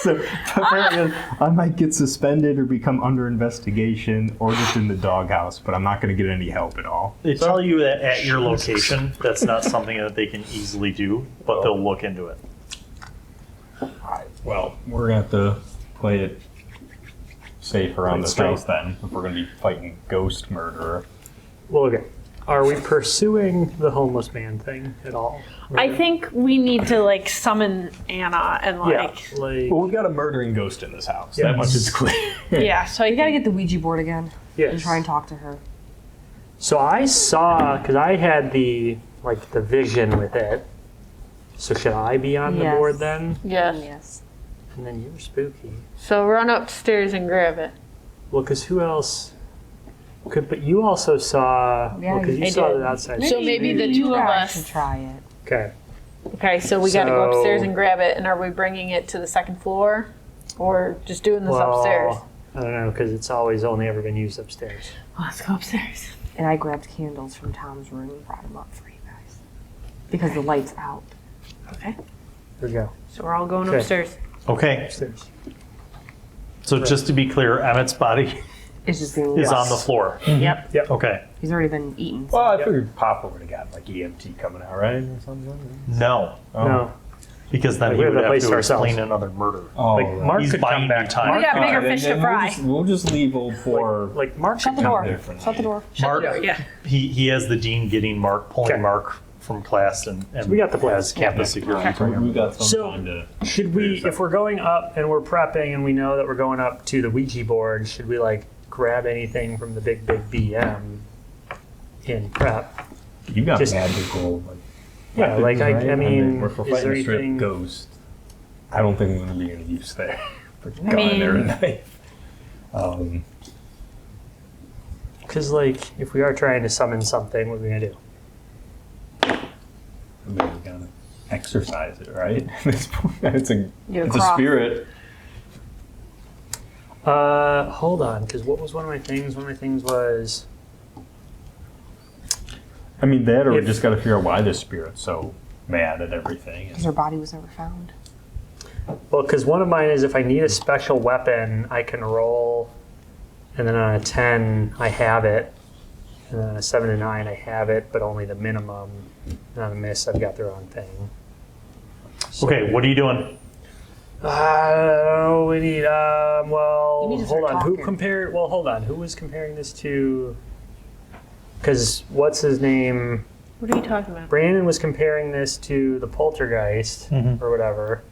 So apparently I might get suspended or become under investigation or just in the doghouse, but I'm not going to get any help at all. They tell you that at your location, that's not something that they can easily do, but they'll look into it. Alright, well, we're going to have to play it safe around this house then, if we're going to be fighting ghost murderer. Well, okay. Are we pursuing the homeless man thing at all? I think we need to like summon Anna and like Well, we've got a murdering ghost in this house. Yes. That much is clear. yeah. So You gotta get the Ouija board again and Yes. try and talk to her. So I saw, because I had the vision with it. So should I be on the Yes. board then? yes. Yes. And then you're spooky. So run upstairs and grab it. Well, because who else could? But you also saw. Yeah, well, because you I saw did. it outside. So maybe the You two of guys us. should try it. Okay. Okay, so we got to go So- upstairs and grab it, and are we bringing it to the second floor, or just doing this Well, upstairs? I don't know, because it's always only ever been used upstairs. Let's go upstairs. And I grabbed candles from Tom's room and brought them up for you guys. Because the light's out. Okay. Here we go. So we're all going Okay. upstairs. Okay, Upstairs. so just to be clear, Emmett's body It's just being is on the floor. Yep. Yep. Okay. He's already been eaten. Well, I figured Papa would have got like EMT coming out, right? Or something. No, Oh. No. because then Like, he we have would the have place to to ourselves. explain another murder. Oh, Like, Mark He's could buying come you back. time. We got bigger Alright, fish to then fry. We'll just leave old four. Like Mark Shut could the come door. there. different. Shut the door. Mark, Yeah. he has the dean getting Mark, pulling Okay. Mark from class and We got the plan. as campus security. We got some So, time to. should we, if we're going up and we're prepping and we know that we're going up to the Ouija board, should we like grab anything from the big BM in prep? You got just- magical. Yeah, like, I mean, if we're is there fighting a straight anything- ghost, I don't think there's going to be any use there. For gun mean- or a knife. Because like, if we are trying to summon something, what are we gonna do? I mean, we gotta exercise it, right? At this point, it's a Get a it's a cross. spirit. Hold on, because what was one of my things? One of my things was... I mean, that, or we If- just got to figure out why this spirit's so mad at everything. Because her body was never found. Well, because one of mine is if I need a special weapon, I can roll, and then on a 10, I have it. And then on a 7 and 9, I have it, but only the minimum. And on a miss, I've got the wrong thing. So, Okay, what are you doing? we need, well, You need to hold start on. Who talking. compared, well, hold on. Who was comparing this to? Because what's his name? What are you talking about? Brandon was comparing this to the Poltergeist or whatever.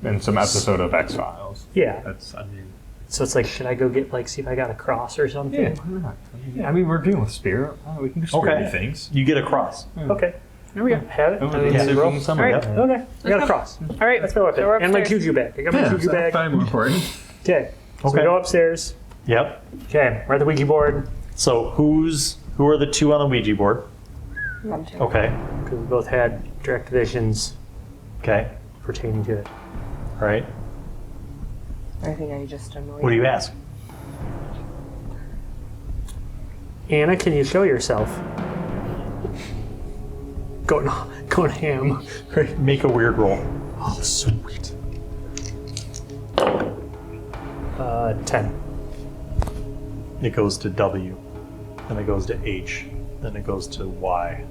And some episode of X-Files. Yeah. That's, I mean... So it's like, should I go get, like, see if I got a cross or something? Yeah, why not? Yeah, I mean, we're dealing with spirit. We can do spirity things. You get a cross. Okay. There we go. Have it. Oh, I mean, yeah. roll. All All right. Yep. Okay. I got a cross. All right, That's my weapon. so we're And my upstairs. juju bag. I got my juju bag. Probably more important. Okay. So we Okay. go upstairs. Yep. Okay. We're at the Ouija board So who are the two on the Ouija board? Okay. because we both had direct visions Okay. pertaining to it. All right. I think I just annoyed What do you ask? Anna, can you show yourself? Going ham. Right. Make a weird roll. Oh, sweet. 10. It goes to W, then it goes to H, then it goes to Y.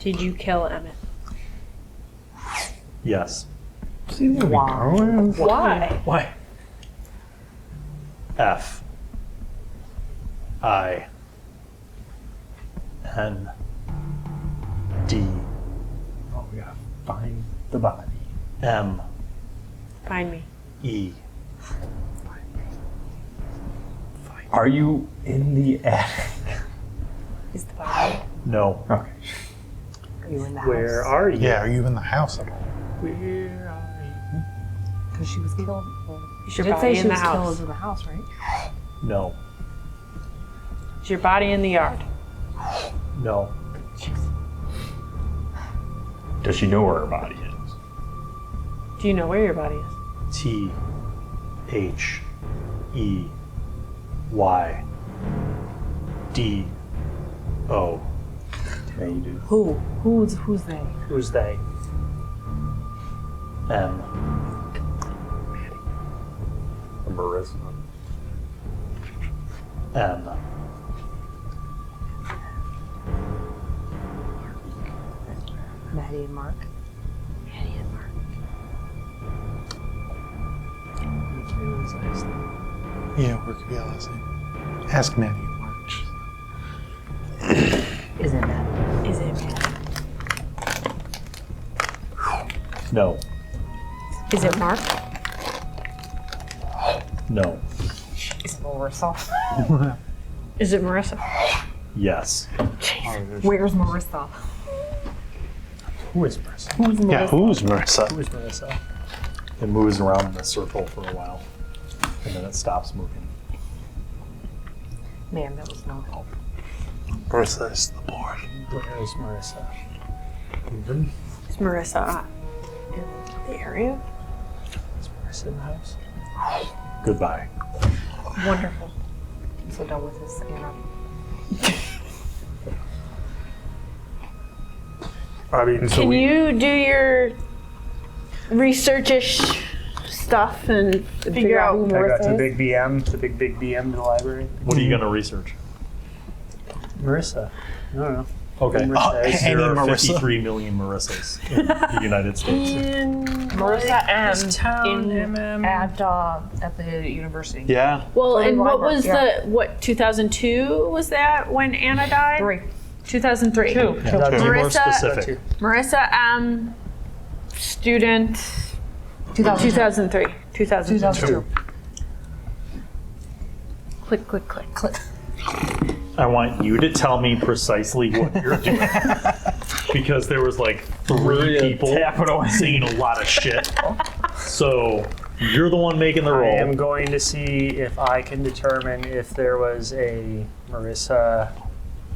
Did you kill Emmett? Yes. Why? Why? F I N D Oh, we gotta find the body. M Find me. E. Are you in the attic? Is the body? No. Okay. Are you in the house? Where are you? Yeah, are you in the house at all? Where are you? Because she was killed. Is She your did say body she in the was house? killed in the house, right? No. Is your body in the yard? No. Does she know where her body is? Do you know where your body is? T H E Y D O. Yeah, you do. Who? Who's they? Who's they? M. Marissa. M. Maddie and Mark. Yeah, where could be our last name? Ask Maddie and March. Is it Maddie? Is it Maddie? No. Is it Mark? No. Is it Marissa? Is it Marissa? Yes. Where's Marissa? Who is Marissa? Who's Marissa? Yeah, who's Marissa? Who is Marissa? It moves around in a circle for a while, and then it stops moving. Man, that was no help. Marissa is the board. Where is Marissa? Is Marissa in the area? Is Marissa in the house? Goodbye. Wonderful. I'm so done with this, Anna. I mean, so Can we, you do your research-ish stuff and figure out who I got Marissa the is? big BM, the big BM to the library. What are you going to research? Marissa. I don't know. Okay. Marissa is- There are Marissa. 53 million Marissas in the United States. Marissa This town, MM. at the university. Yeah. Well, and what was Yeah. 2002 was that when Anna died? 2003. Yeah, to be more Marissa- specific. Marissa M. Student. 2003. 2002. Click, click, click. Click. I want you to tell me precisely what you're doing. Because there was like 3 people saying a lot of shit. So you're the one making the I am roll. going to see if I can determine if there was a Marissa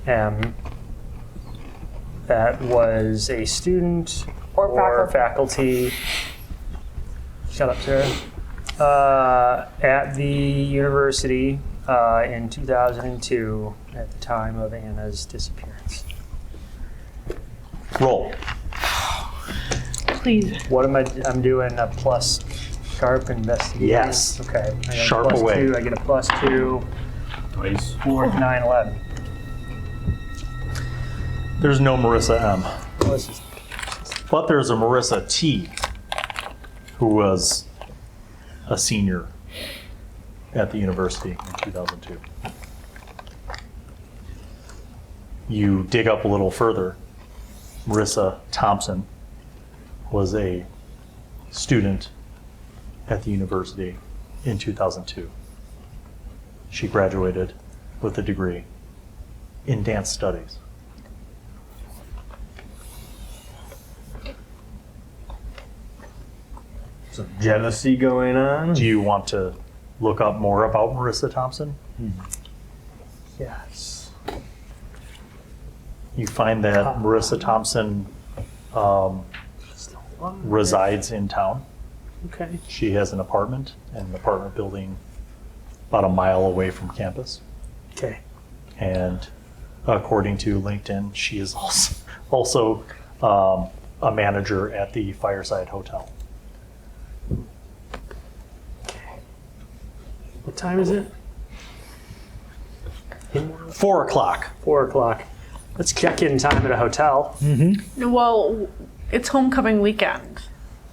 M. that was a student Or faculty. Shut up, Sarah. At the university in 2002 at the time of Anna's disappearance. Roll. Please. What am I'm doing a plus sharp investigation? Yes. Okay. I got Sharp a plus away. 2. I get a plus 2. Nice. 4, 9, 11. There's no Marissa M. Well, this is- But there's a Marissa T, who was a senior at the university in 2002. You dig up a little further. Marissa Thompson was a student at the university in 2002. She graduated with a degree in dance studies. Some jealousy going on. Do you want to look up more about Marissa Thompson? Yes. You find that Marissa Thompson resides in town. Okay. She has an apartment in an apartment building about a mile away from campus. Okay. And according to LinkedIn, she is also a manager at the Fireside Hotel. What time is it? 4 o'clock. 4 o'clock. Let's check in time at a hotel. Well, it's homecoming weekend.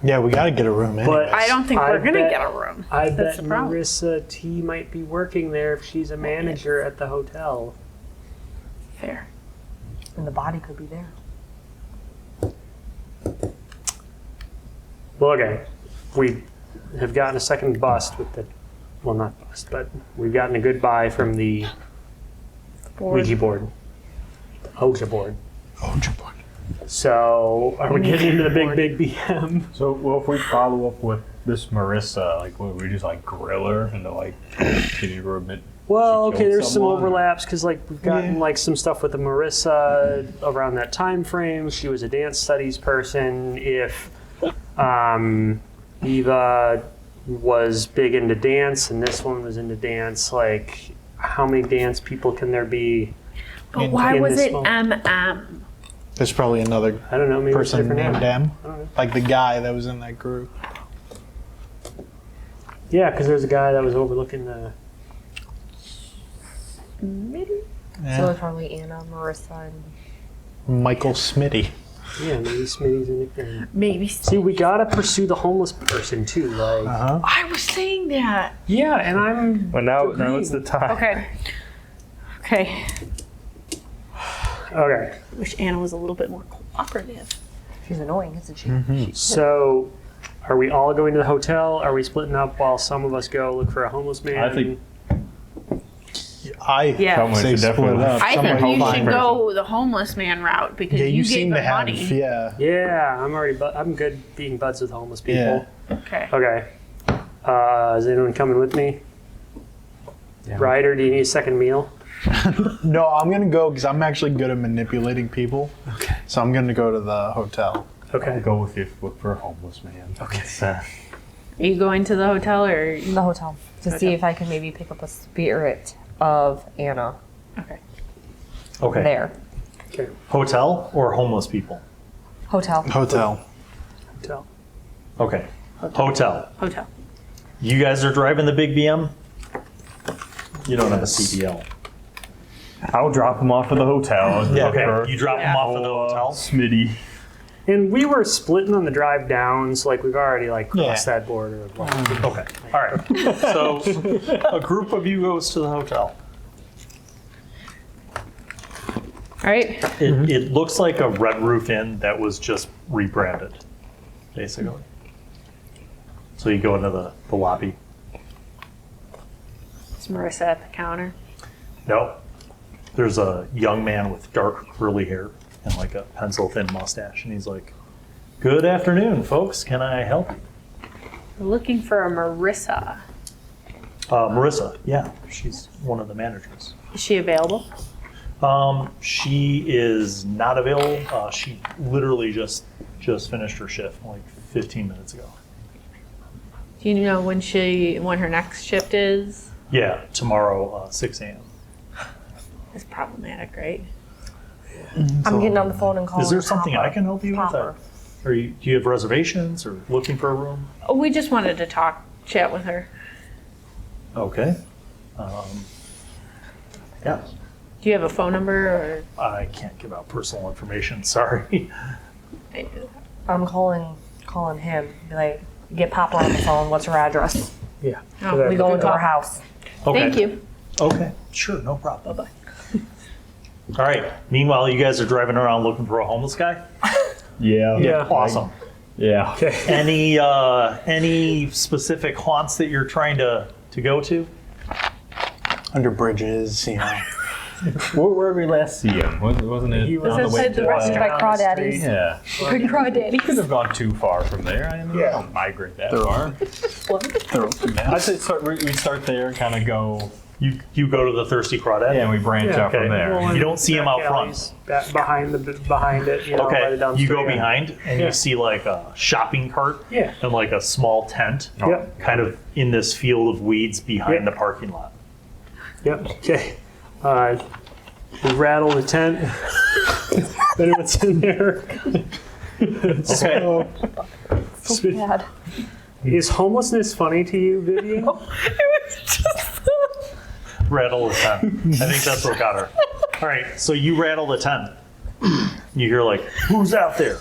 Yeah, we gotta get a room in. But I don't think we're going to bet- get a room. I That's bet the problem. Marissa T might be working there if she's a manager at the hotel. Fair. And the body could be there. Well, okay. We have gotten a second bust with the, well, not bust, but we've gotten a good buy from the Ouija board. Ouija board. Ouija board. So, are we getting into the big BM? So, well, if we follow up with this Marissa, like, what, we just like grill her into like getting her a bit. Well, She okay, killed there's some someone. overlaps because, like, we've gotten like some stuff with the Marissa around that time frame. She was a dance studies person. If Eva was big into dance and this one was into dance, like, how many dance people can there be? But why in was this it moment? MM? There's probably another I don't know. Maybe it's a person different named name. M. I don't know. Like the guy that was in that group. Yeah, because there's a guy that was overlooking the. Maybe. So Yeah. it's probably Anna, Marissa, and Michael Smitty. Yeah, maybe Smitty's a nickname. Maybe. See, we gotta pursue the homeless person too. Like, Uh-huh. I was saying that. yeah, and I'm. But now it's the time. Okay. Okay. Okay. Wish Anna was a little bit more cooperative. she's annoying, isn't she? Mm-hmm. So, are we all going to the hotel? Are we splitting up while some of us go look for a homeless man? I think I Yeah. someone say should split definitely. up. I Someone think you find should her. go the homeless man route because Yeah, you you gave seem them to have. money. Yeah. Yeah, I'm good being buds with homeless people. Yeah. Okay. Okay. Is anyone coming with me? Yeah. Ryder, do you need a second meal? No, I'm gonna go because I'm actually good at manipulating people. Okay. So I'm gonna go to the hotel. Okay. I'll go with you. Look for a homeless man. Okay. Are you going to the hotel or? The hotel. To see if I can maybe pick up a spirit of Anna Okay. Okay. there. Okay. Hotel or homeless people? Hotel. Hotel. Hotel. Okay. Hotel. Hotel. You guys are driving the big BM? You don't have a CDL. I'll drop him off at the hotel. Okay. You drop them off at the hotel? Smitty. And we were splitting on the drive down, so like we've already like crossed that border. Of, like, Okay. All right. So a group of you goes to the hotel. All right. It looks like a Red Roof Inn that was just rebranded, basically. So you go into the lobby. Is Marissa at the counter? No. There's a young man with dark curly hair and like a pencil thin mustache, and he's like, "Good afternoon, folks. Can I help you?" We're looking for a Marissa. Marissa, yeah, she's one of the managers. Is she available? She is not available. She literally just finished her shift like 15 minutes ago. Do you know when her next shift is? Yeah, tomorrow, 6 a.m. It's problematic, right? I'm getting on the phone and calling. Is there something Papa. I can help you Papa. with? Do you have reservations or looking for a room? Oh, we just wanted to chat with her. Okay. Yeah. Do you have a phone number or? I can't give out personal information. Sorry. I'm calling him. Be like, get Papa on the phone. What's her address? Yeah. Oh, We go into her house. Okay. Thank you. Okay. Sure. No problem. Bye-bye. All right. Meanwhile, you guys are driving around looking for a homeless guy. Yeah. Awesome. Yeah. Okay. Any specific haunts that you're trying to go to? Under bridges, you know. Where did we last see him? Wasn't it He was on the way outside the to, restaurant. By Crawdaddy's. Yeah. Crawdaddy's. Couldn't have gone too far from there. I mean, we don't migrate that far. They're open now. I'd say we start there, kind of go. You go to the Thirsty Crawdad? Yeah, and we branch out from there. Well, You don't see him out back front. alleys, behind it. You know, by the Okay, dumpster, you go yeah. behind and Yeah. you see like a shopping cart Yeah. and like a small tent Yep. kind of in this field of weeds behind the parking lot. Yep. Okay. We rattle the tent. Then what's in there? So, Bad. is homelessness funny to you, Vivian? Rattle the tent. I think that's what got her. All right, so you rattle the tent. You hear like, who's out there?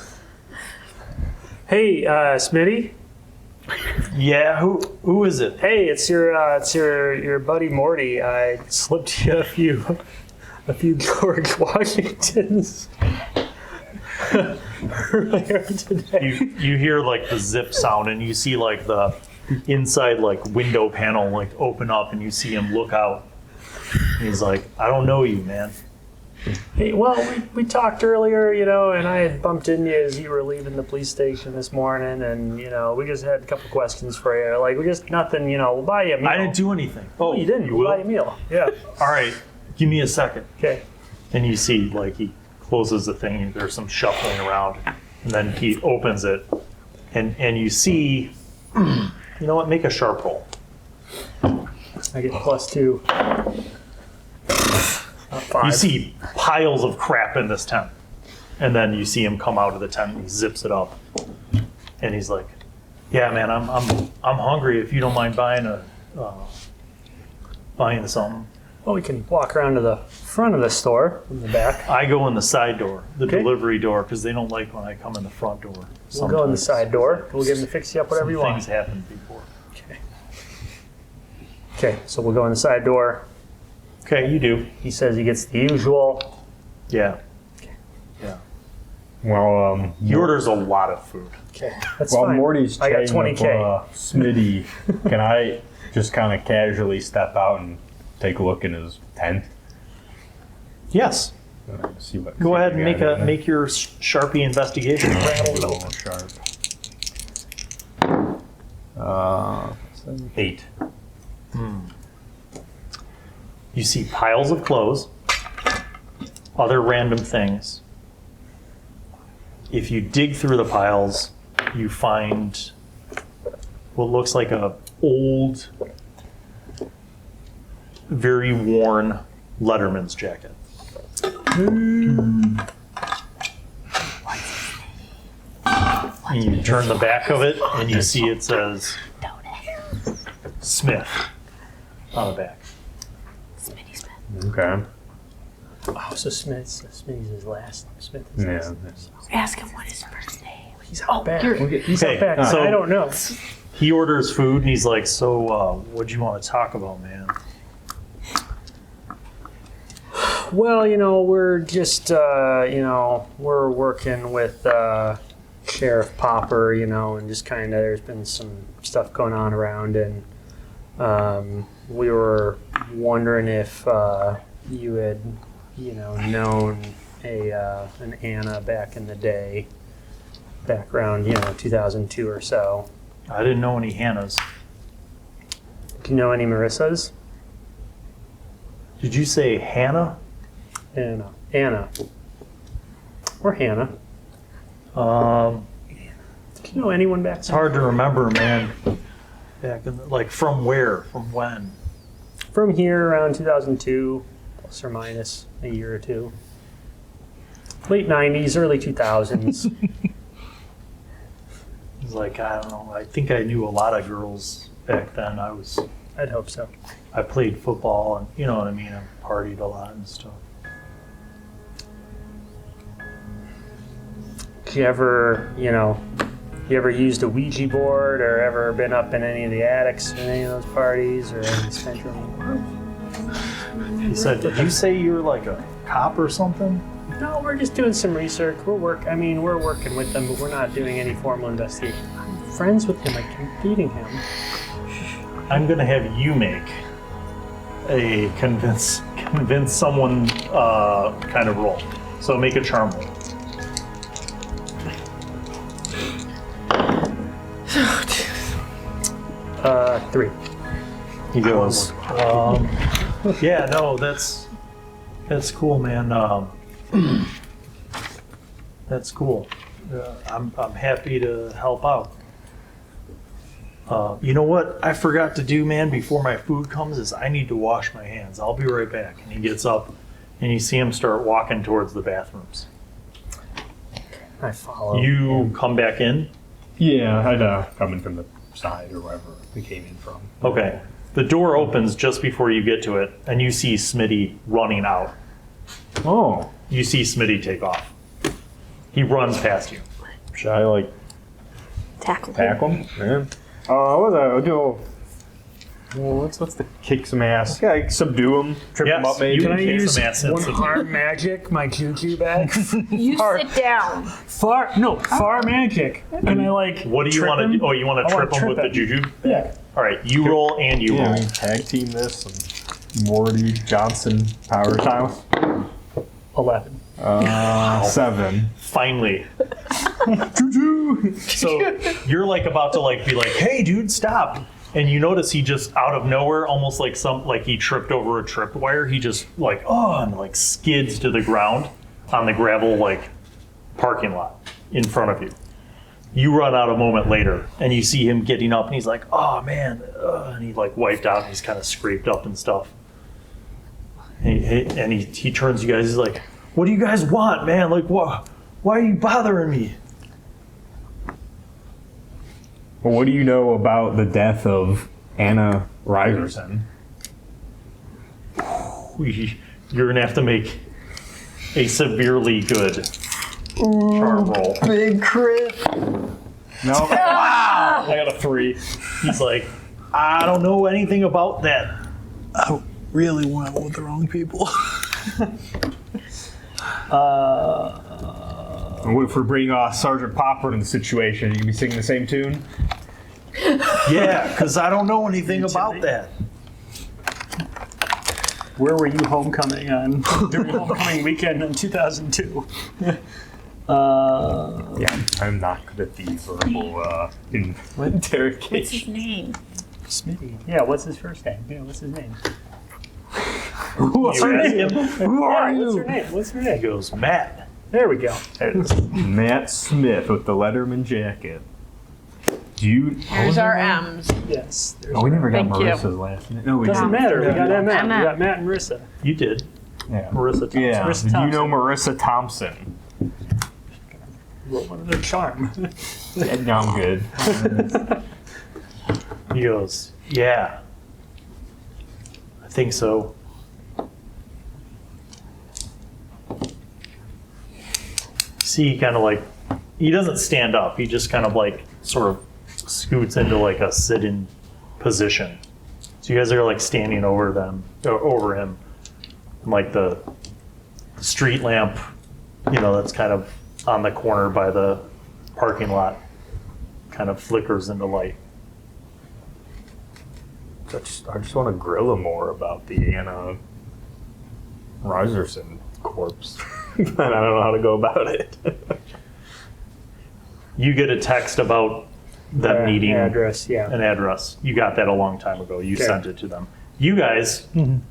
Hey, Smitty. Yeah, who is it? Hey, it's your buddy Morty. I slipped you a few George Washingtons earlier today. You hear like the zip sound and you see like the inside like window panel like open up and you see him look out. He's like, I don't know you, man. Hey, well, we talked earlier, you know, and I had bumped into you as you were leaving the police station this morning, and you know, we just had a couple questions for you. Like, we just nothing, you know. We'll buy you a meal. I didn't do anything. Oh, you didn't. You We'll will? buy you a meal. Yeah. All right, give me a second. Okay. And you see, like, he closes the thing, there's some shuffling around, and then he opens it, and you see, you know what, make a sharp roll. I get +2. 5. You see piles of crap in this tent, and then you see him come out of the tent, and he zips it up, and he's like, yeah, man, I'm hungry if you don't mind buying something. Well, we can walk around to the front of the store from the back. I go in the side door, the Okay. delivery door, because they don't like when I come in the front door. We'll go in the Sometimes side door. We'll get him to fix you up whatever you some want. things happened before. Okay, so we'll go in the side door. Okay, you do. He says he gets the usual. Yeah. Yeah. Well, He orders a lot of food. Okay, that's while fine. Morty's I got chatting with 20K. Smitty, can I just kind of casually step out and take a look in his tent? Yes. See what. Go ahead and see what we got in there. make your Sharpie investigation. Little sharp. 8. You see piles of clothes, other random things. If you dig through the piles, you find what looks like a old, very worn Letterman's jacket. And you turn the back of it and you see it says Smith on the back. Okay. Oh, so Smitty's his last. Smith is Yeah. Ask him what his first name. He's out back. He's Okay, out back. so- I don't know. He orders food and he's like, so what'd you want to talk about, man? Well, you know, we're just, we're working with Sheriff Popper, you know, and just kind of there's been some stuff going on around, and we were wondering if you had, you know, known an Anna back in the day, back around, 2002 or so. I didn't know any Hannahs. Do you know any Marissas? Did you say Hannah? Anna. Or Hannah. Um, Do you know anyone back it's hard to remember, man. Back in like from where? From when? From here around 2002, plus or minus a year or two. Late 90s, early 2000s. It's like, I don't know. I think I knew a lot of girls back then. I'd hope so. I played football and, you know what I mean? I partied a lot and stuff. Did you ever, you ever used a Ouija board or ever been up in any of the attics in any of those parties or any central? He said, did you say you were like a cop or something? No, we're just doing some research. We're working with them, but we're not doing any formal investigation. I'm friends with him. I keep feeding him. I'm gonna have you make a convince someone kind of roll. So make a charm roll. Three. He goes, yeah, no, that's cool, man. That's cool. I'm happy to help out. You know what I forgot to do, man, before my food comes is I need to wash my hands. I'll be right back. And he gets up and you see him start walking towards the bathrooms. I follow. You come back in? Yeah, I'd come in from the side or wherever we came in from. Okay. The door opens just before you get to it, and you see Smitty running out. Oh. You see Smitty take off. He runs past you. Should I, Tackle him? Yeah. What was I do? Well, let's the kick some ass. Yeah, subdue him, trip him up, maybe. Can I use some ass one harm magic, my juju bag? You sit down. Far magic. Can I What do you want to do? Oh, you want to trip him with the juju? Yeah. All right, you roll and you roll. We tag team this. And Morty Johnson power tiles. 11. 7. Finally. Juju. So you're about to be like, hey, dude, stop. And you notice he just out of nowhere, almost like he tripped over a tripwire. He just and skids to the ground on the gravel parking lot in front of you. You run out a moment later and you see him getting up and he's like, oh man, and he wiped out and he's kind of scraped up and stuff. And he turns to you guys. He's like, what do you guys want, man? Why are you bothering me? Well, what do you know about the death of Anna Ryerson? You're gonna have to make a severely good charm roll. Big crit. No. Wow! I got a 3. He's like, I don't know anything about that. I really went with the wrong people. What if we bring Sergeant Popper in the situation? You can be singing the same tune? Yeah, because I don't know anything about that. Where were you homecoming on during homecoming weekend in 2002? Yeah, I'm not good at the verbal interrogation. What's his name? Smitty. Yeah, what's his first name? Yeah, what's his name? What's her name? Who are you? What's her name? What's her He name? goes, Matt. There we go. Matt Smith with the Letterman jacket. Here's our M's. Yes. Oh, we never got Thank you. Marissa's last name. No, we Doesn't didn't. matter. We got MM. MM. We got Matt and Marissa. You did. Yeah. Marissa Thompson. Yeah. Marissa Did you know Thompson. Marissa Thompson? Roll one of their charm. Yeah, no, I'm good. He goes, yeah. I think so. See, he kind of he doesn't stand up. He just kind of sort of scoots into a sit-in position. So you guys are standing over him. And the street lamp, that's kind of on the corner by the parking lot kind of flickers into light. I just want to grill him more about the Anna Ryerson corpse. And I don't know how to go about it. You get a text about them needing address. Yeah. an address. You got that a long time ago. You Okay. sent it to them. You guys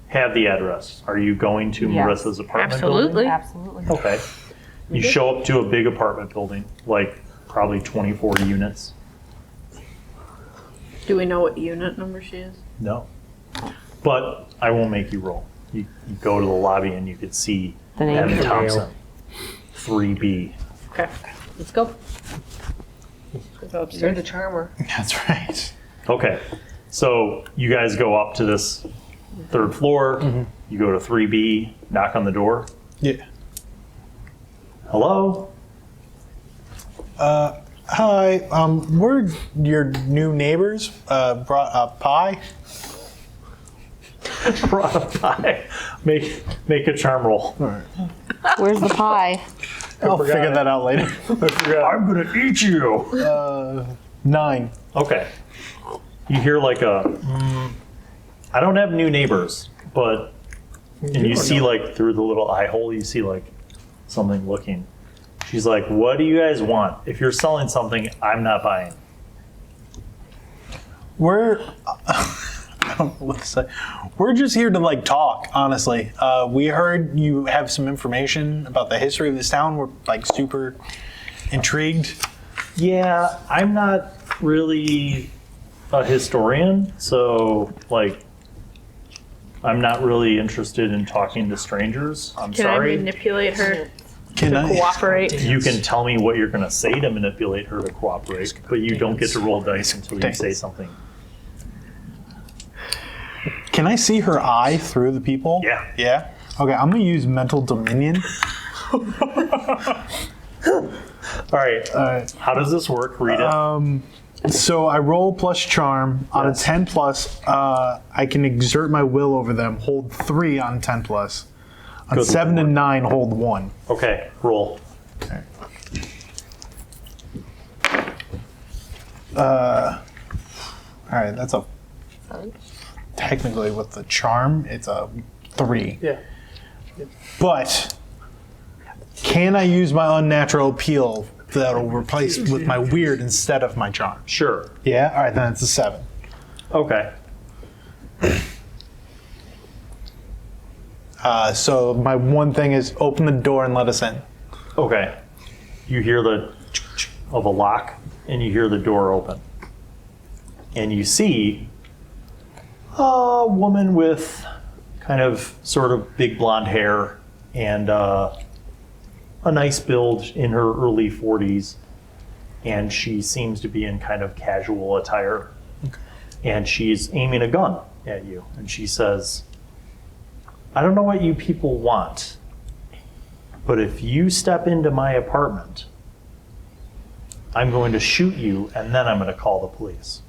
have the address. Are you going to Yes. Marissa's apartment Absolutely. building? Absolutely. Okay. You show up to a big apartment building, like probably 24 units. Do we know what unit number she is? No. But I won't make you roll. You go to the lobby and you could see The name. Evan Thompson, 3B. Okay. Let's go. Let's go You're upstairs. the charmer. That's right. Okay. So you guys go up to this third floor. You go to 3B, knock on the door. Yeah. Hello? Hi. We're your new neighbors. Brought a pie. Brought a pie. Make a charm roll. Where's the pie? I'll figure that out later. I'm gonna eat you. 9. Okay. You hear like a. I don't have new neighbors, but and you see like through the little eye hole, you see like something looking. She's like, "What do you guys want? If you're selling something, I'm not buying." We're. I don't know what to say. We're just here to like talk, honestly. We heard you have some information about the history of this town. We're like super intrigued. Yeah, I'm not really a historian, so like I'm not really interested in talking to strangers. I'm Can sorry. I manipulate her Can to I? cooperate? You can tell me what you're going to say to manipulate her to cooperate, but you don't get to roll dice until you say something. Can I see her eye through the people? Yeah. Yeah? Okay, I'm going to use mental dominion. All right. How does this work? Read it. So I roll plus charm. On a 10 plus, I can exert my will over them, hold 3 on 10 plus. On 7 and 9, hold 1. Okay, roll. Okay. All right, that's a. Technically, with the charm, it's a 3. Yeah. But can I use my unnatural appeal that'll replace with my weird instead of my charm? Sure. Yeah. All right, then it's a 7. Okay. So my one thing is open the door and let us in. Okay. You hear the of a lock, and you hear the door open, and you see a woman with kind of sort of big blonde hair and a nice build in her early 40s, and she seems to be in kind of casual attire, and she's aiming a gun at you, and she says, "I don't know what you people want, but if you step into my apartment, I'm going to shoot you, and then I'm going to call the police."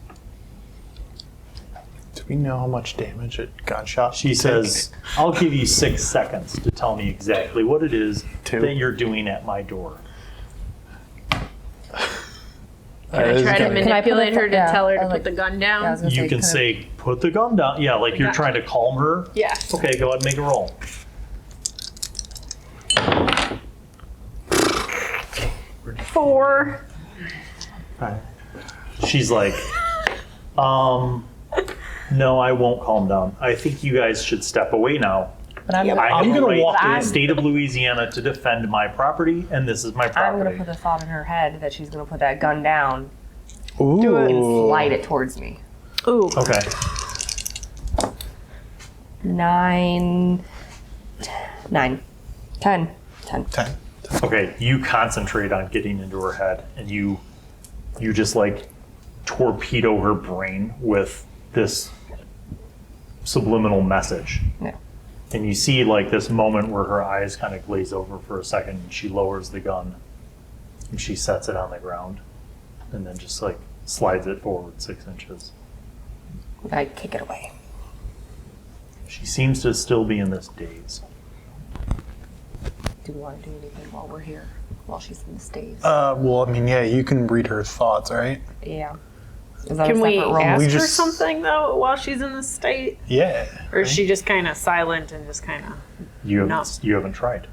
Do we know how much damage a gunshot? She says, "I'll give you 6 seconds to tell me exactly what it is 2. that you're doing at my door." Can I try to Can I put manipulate the- her to yeah, tell her I to like- put the gun down? Yeah, I was gonna You say, can kind of- say, "Put the gun down." Yeah, like you're Gotcha. trying to calm her. Yeah. Okay, go ahead and make a roll. 4. She's like, no, I won't calm down. I think you guys should step away now. But I'm gonna, I have gonna a right walk to the in. state of Louisiana to defend my property, and this is my I'm property. gonna put a thought in her head that she's gonna put that gun down Ooh. and slide it towards me. Ooh. Okay. 9, 10. 10. 10. Okay, you concentrate on getting into her head, and you just like torpedo her brain with this subliminal message. Yeah. And you see like this moment where her eyes kind of glaze over for a second, and she lowers the gun, and she sets it on the ground, and then just like slides it forward 6 inches. I kick it away. She seems to still be in this daze. Do we want to do anything while we're here? While she's in the States? Well, I mean, yeah, you can read her thoughts, right? Yeah. Is that Can a we separate roll? ask We her just- something though while she's in this state, Yeah. or is she just kind of silent and just kind of? You haven't tried.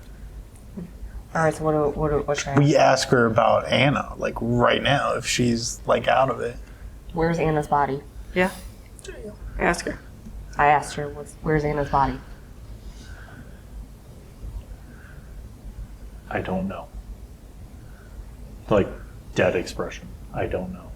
All right. So what should I ask? We ask her about Anna, like right now, if she's like out of it. Where's Anna's body? Yeah. Ask her. I asked her, where's Anna's body? I don't know. Like, dead expression. I don't know.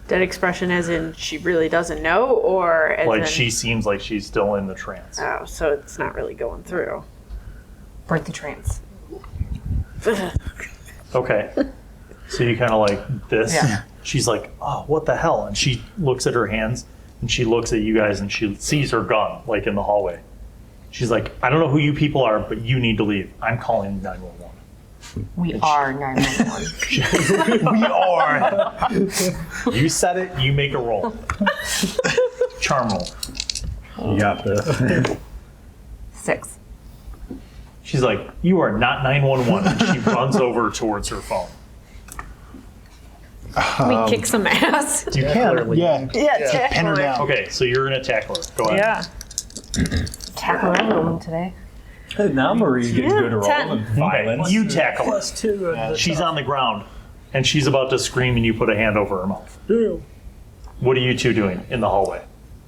Dead expression as in she really doesn't know, or as Like, in, she seems like she's still in the trance. oh, so it's not really going through. Break the trance. Okay. So you kind of like this. Yeah. She's like, oh, what the hell? And she looks at her hands, and she looks at you guys, and she sees her gun, like, in the hallway. She's like, I don't know who you people are, but you need to leave. I'm calling 911. We are 911. We are. You said it, you make a roll. Charm roll. You got this. 6. She's like, you are not 911. And she runs over towards her phone. We kick some ass. You can. Yeah. Yeah, Pin her down. Okay, so you're going to tackle her. Go ahead. Yeah. Tackle everyone today. Now Marie's getting good at 10. rolling violence. You tackle her. +2. She's on the ground, and she's about to scream, and you put a hand over her mouth. What are you two doing in the hallway?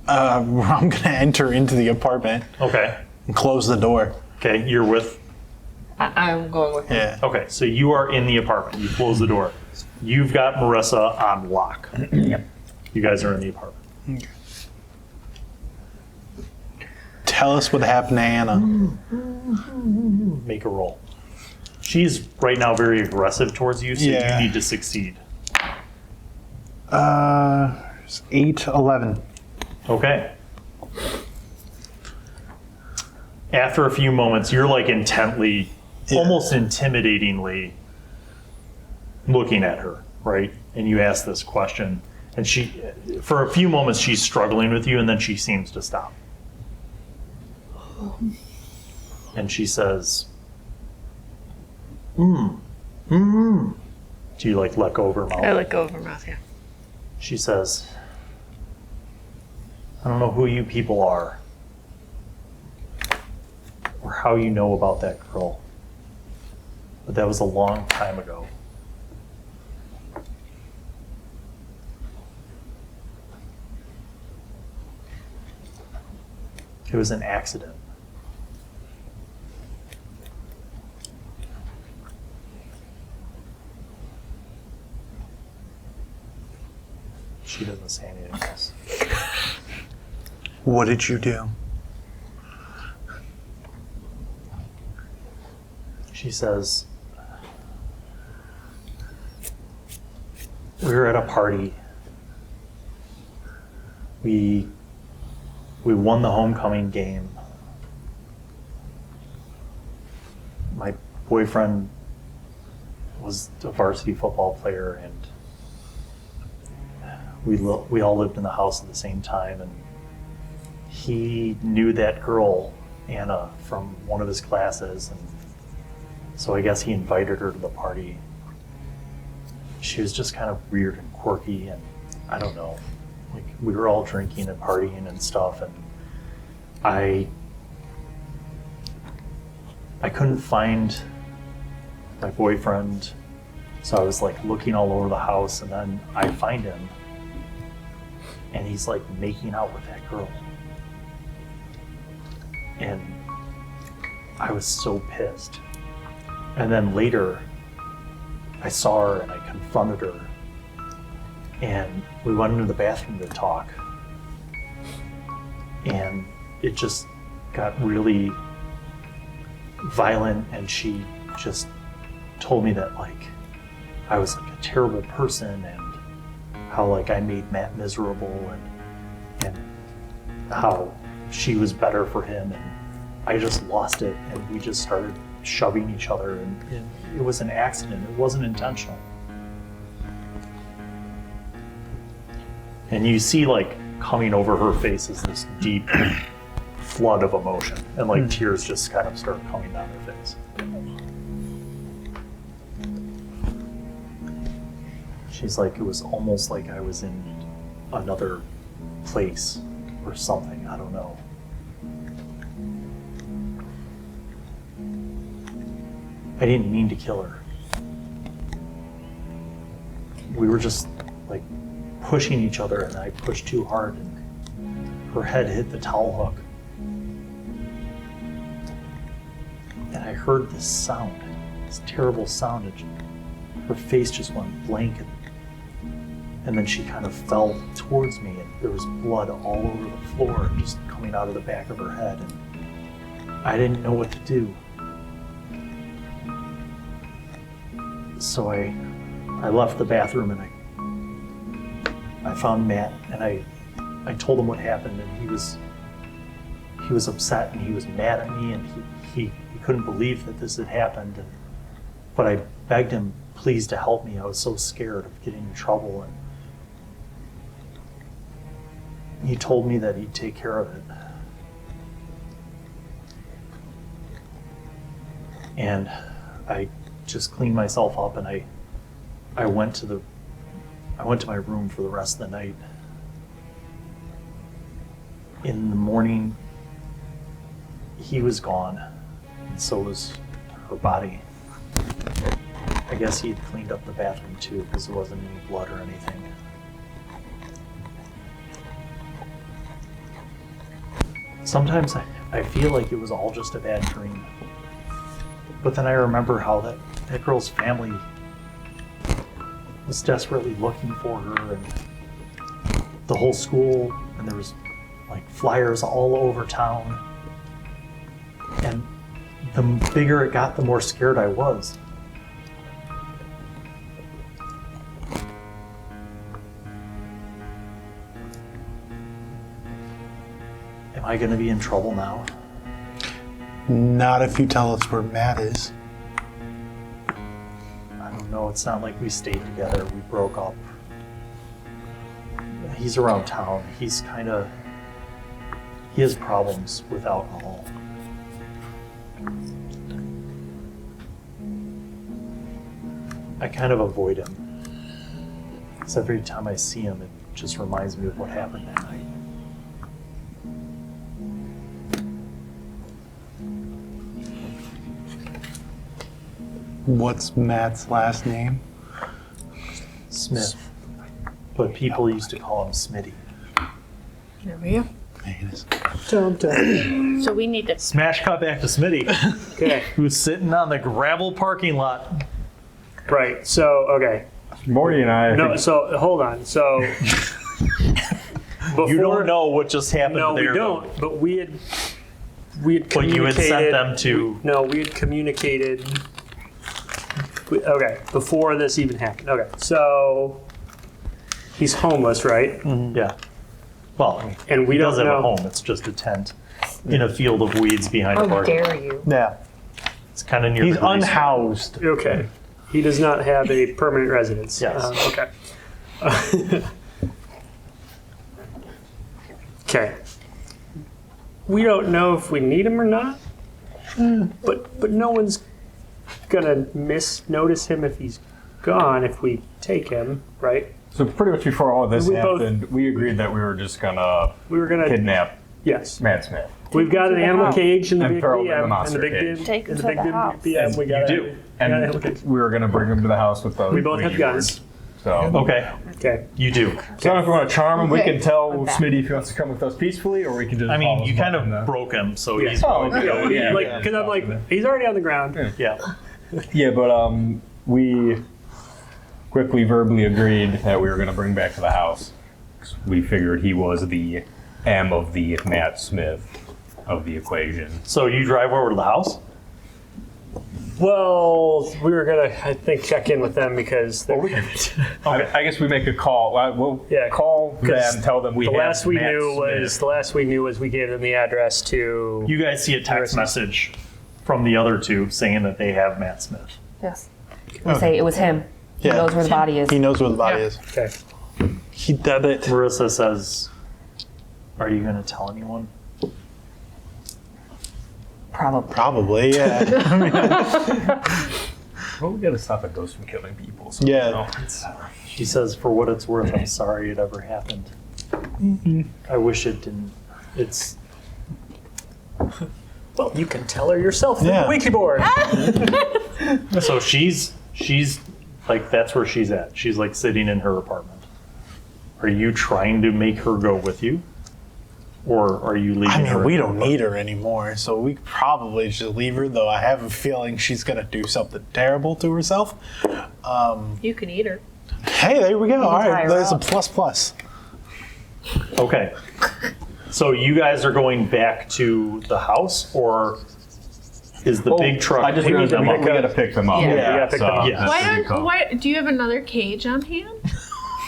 I'm going to enter into the apartment Okay. and close the door. Okay, you're with... I'm going with her. Yeah. Okay, so you are in the apartment. You close the door. You've got Marissa on lock. Yep. You guys are in the apartment. Tell us what happened to Anna. Make a roll. She's right now very aggressive towards you, so Yeah. you need to succeed. 8, 11. Okay. After a few moments, you're like intently, almost intimidatingly looking at her, right? And you ask this question, and she, for a few moments, she's struggling with you, and then she seems to stop. And she says, Do you like let go of her mouth? I let go of her mouth, yeah. She says, I don't know who you people are or how you know about that girl, but that was a long time ago. It was an accident. She doesn't say anything else. What did you do? She says, we were at a party. We won the homecoming game. My boyfriend was a varsity football player, and we all lived in the house at the same time, and he knew that girl, Anna, from one of his classes, and so I guess he invited her to the party. She was just kind of weird and quirky, and I don't know. Like, we were all drinking and partying and stuff, and I couldn't find my boyfriend, so I was like looking all over the house, and then I find him, and he's like making out with that girl. And I was so pissed. And then later, I saw her and I confronted her, and we went into the bathroom to talk. And it just got really violent, and she just told me that like I was like a terrible person, and how like I made Matt miserable, and how she was better for him, and I just lost it, and we just started shoving each other, and it was an accident. It wasn't intentional. And you see like coming over her face is this deep flood of emotion, and like tears just kind of start coming down her face. She's like, it was almost like I was in another place or something, I don't know. I didn't mean to kill her. We were just like pushing each other, and I pushed too hard, and her head hit the towel hook. And I heard this sound, this terrible sound. And her face just went blank. And then she kind of fell towards me, and there was blood all over the floor and just coming out of the back of her head. And I didn't know what to do. So I left the bathroom and I found Matt, and I told him what happened, and he was upset and he was mad at me, and he couldn't believe that this had happened. But I begged him, please, to help me. I was so scared of getting in trouble, and he told me that he'd take care of it. And I just cleaned myself up, and I went to my room for the rest of the night. In the morning, he was gone, and so was her body. I guess he had cleaned up the bathroom too, because there wasn't any blood or anything. Sometimes I feel like it was all just a bad dream. But then I remember how that girl's family was desperately looking for her, and the whole school, and there was like flyers all over town. And the bigger it got, the more scared I was. Am I gonna be in trouble now? Not if you tell us where Matt is. I don't know, it's not like we stayed together, we broke up. He's around town, he has problems with alcohol. I kind of avoid him, because every time I see him, it just reminds me of what happened that night. What's Matt's last name? Smith, but people used to call him Smitty. There we go. So we need to. Smash cut back to Smitty, Okay. who's sitting on the gravel parking lot. Right. So okay. Morty and I. No. So hold on. So before, You don't know what just happened No, there. we don't. But we had But communicated. you had sent them to. No, we had communicated. Okay, before this even happened. Okay, so he's homeless, right? Mm-hmm. Yeah. Well, I mean, And we he does don't have a know. home. It's just a tent in a field of weeds behind a How parking lot. dare you? Yeah. It's kind of near. He's the police. unhoused. Okay, he does not have a permanent residence. Yes. Okay. Okay. We don't know if we need him or not, but no one's gonna notice him if he's gone if we take him, right? So pretty much before all this We both- happened, we agreed that we were just gonna We were gonna. kidnap Yes. Matt Smith. We've got an animal cage in the And big throw him in the BM. monster and the big cage. Take him and to the big the house. BM. We got You it. do. And we were gonna bring him to the house with those. We both have Ouija guns. boards. So, Okay, Okay. you do. so if we want to charm him, we Okay. can tell I'm back. Smitty if he wants to come with us peacefully, or we can just. I mean, follow you him kind up in of the- broke him, so Yeah. he's. Oh, going to go. okay. Yeah. Like, because I'm like, he's already on the ground. Yeah. Yeah, but we quickly verbally agreed that we were going to bring back to the house. We figured he was the M of the Matt Smith of the equation. So you drive over to the house? Well, we were gonna, I think, check in with them because they're, I guess we make a call. We'll Yeah, call 'cause them, tell them we the have last we Matt knew Smith. was the last we knew was we gave them the address to. You guys see a text message from the other two saying that they have Matt Smith. Yes. We say it was him. He Yeah. knows where the body is. He knows where the body Yeah. is. Okay. He did it. Marissa says, "Are you going to tell anyone?" Probably. Probably, yeah. Well, we got to stop a ghost from killing people. So, Yeah. you know, it's- She says, "For what it's worth, I'm sorry it ever happened. I wish it didn't. It's Well, you can tell her yourself through Yeah. the wiki board. so she's like that's where she's at. She's like sitting in her apartment. Are you trying to make her go with you? or are you leaving? I mean, her we in don't the- need her anymore, so we probably should leave her, though I have a feeling she's going to do something terrible to herself. You can eat her. Hey, there we go. All tie right, her there's a up. plus. Okay. So you guys are going back to the house, or is the big truck? I just picking realized them we up? gotta pick them up. Yeah. we gotta pick them up. Yeah. Why do you have another cage on hand?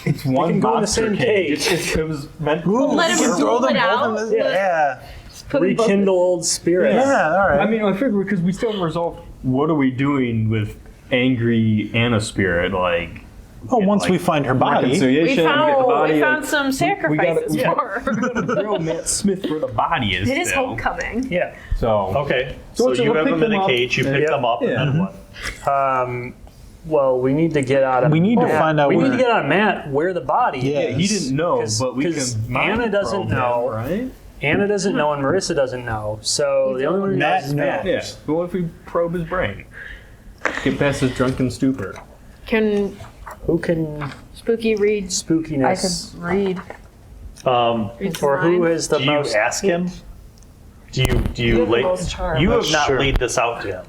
It's one can go in the monster same cage. cage. It was meant. Let him Throw duel them it both out. in the- Yeah. Put them both in- Rekindle old spirits. Yeah, all right. I mean, I figured because we still haven't resolved what are we doing with angry Anna spirit, like. Well, once we find her body. Reconciliation, We get the body. found like, some sacrifices we gotta- for her. we gotta drill Matt Smith where the body is. It is still. homecoming. Yeah. So. Okay. So So you we'll have pick them in them a up. cage. You pick Yeah. them up, and then what? Well, we need to get out of. We need to find out We where- need to get out of Matt where the body Yeah. is. He didn't know, 'Cause- but we can. 'cause mind Anna doesn't probe him, know. right? Anna doesn't know, and Marissa doesn't know. So the only one who Matt knows is Matt. Yeah. But what if we probe his brain? Get past his drunken stupor. Can Who can Spooky read? I spookiness? could read. read some Or who lines? is the Do you most? ask him? Do you have the lay? most charm. You have That's not true. laid this out to him.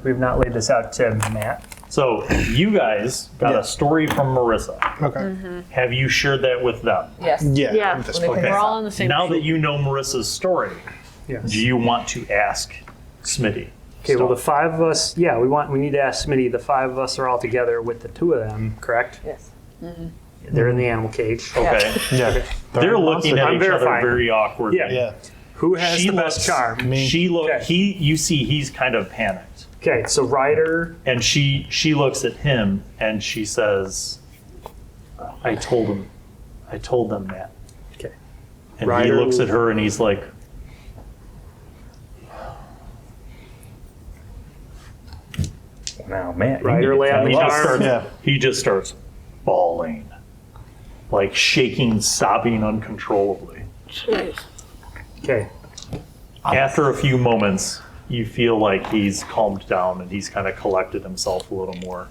We've not laid this out to Matt. So you guys got a story from Marissa. Okay. Have you shared that with them? Yes. Yeah. Yeah, at this when they point. pick we're us all up. on the same Now page. that you know Marissa's story, Yes. do you want to ask Smitty? Okay. Well, the stuff? five of us. Yeah, we need to ask Smitty. The five of us are all together with the two of them. Correct? Yes. They're in the animal cage. Okay. Yeah. They're looking at I'm each other verifying. very awkwardly. Yeah. Yeah. Who has the best charm? She look. Okay. You see, he's kind of panicked, Okay, so Ryder. and she looks at him and she says, "I told them, Matt." Okay. And he Ryder- looks at her and he's like, Now, Matt. Ryder lay on the he just charm. starts, Yeah. he just starts bawling, like shaking, sobbing uncontrollably. Okay. After a few moments, you feel like he's calmed down and he's kind of collected himself a little more.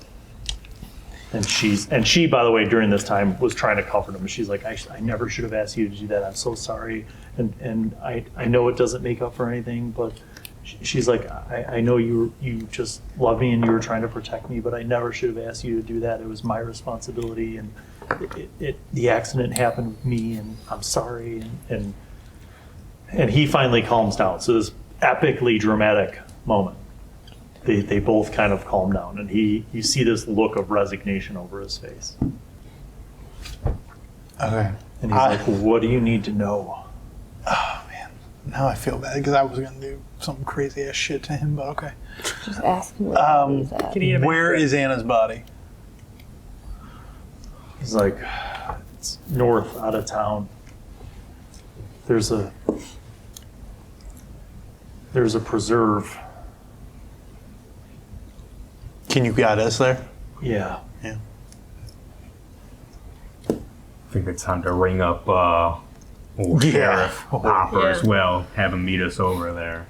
And she, by the way, during this time was trying to comfort him. She's like, I never should have asked you to do that. I'm so sorry. And I know it doesn't make up for anything, but she's like, I know you just love me and you were trying to protect me, but I never should have asked you to do that. It was my responsibility, and the accident happened with me, and I'm sorry. And he finally calms down. So this epically dramatic moment. They both kind of calm down, and you see this look of resignation over his face. Okay. And he's like, what do you need to know? Oh, man. Now I feel bad because I was going to do some crazy ass shit to him, but okay. Just ask him where he's at. Where is Anna's body? He's like, it's north, out of town. There's a preserve. Can you guide us there? Yeah. Yeah. I think it's time to ring up old Yeah. Sheriff Popper Yeah. as well. Have him meet us over there.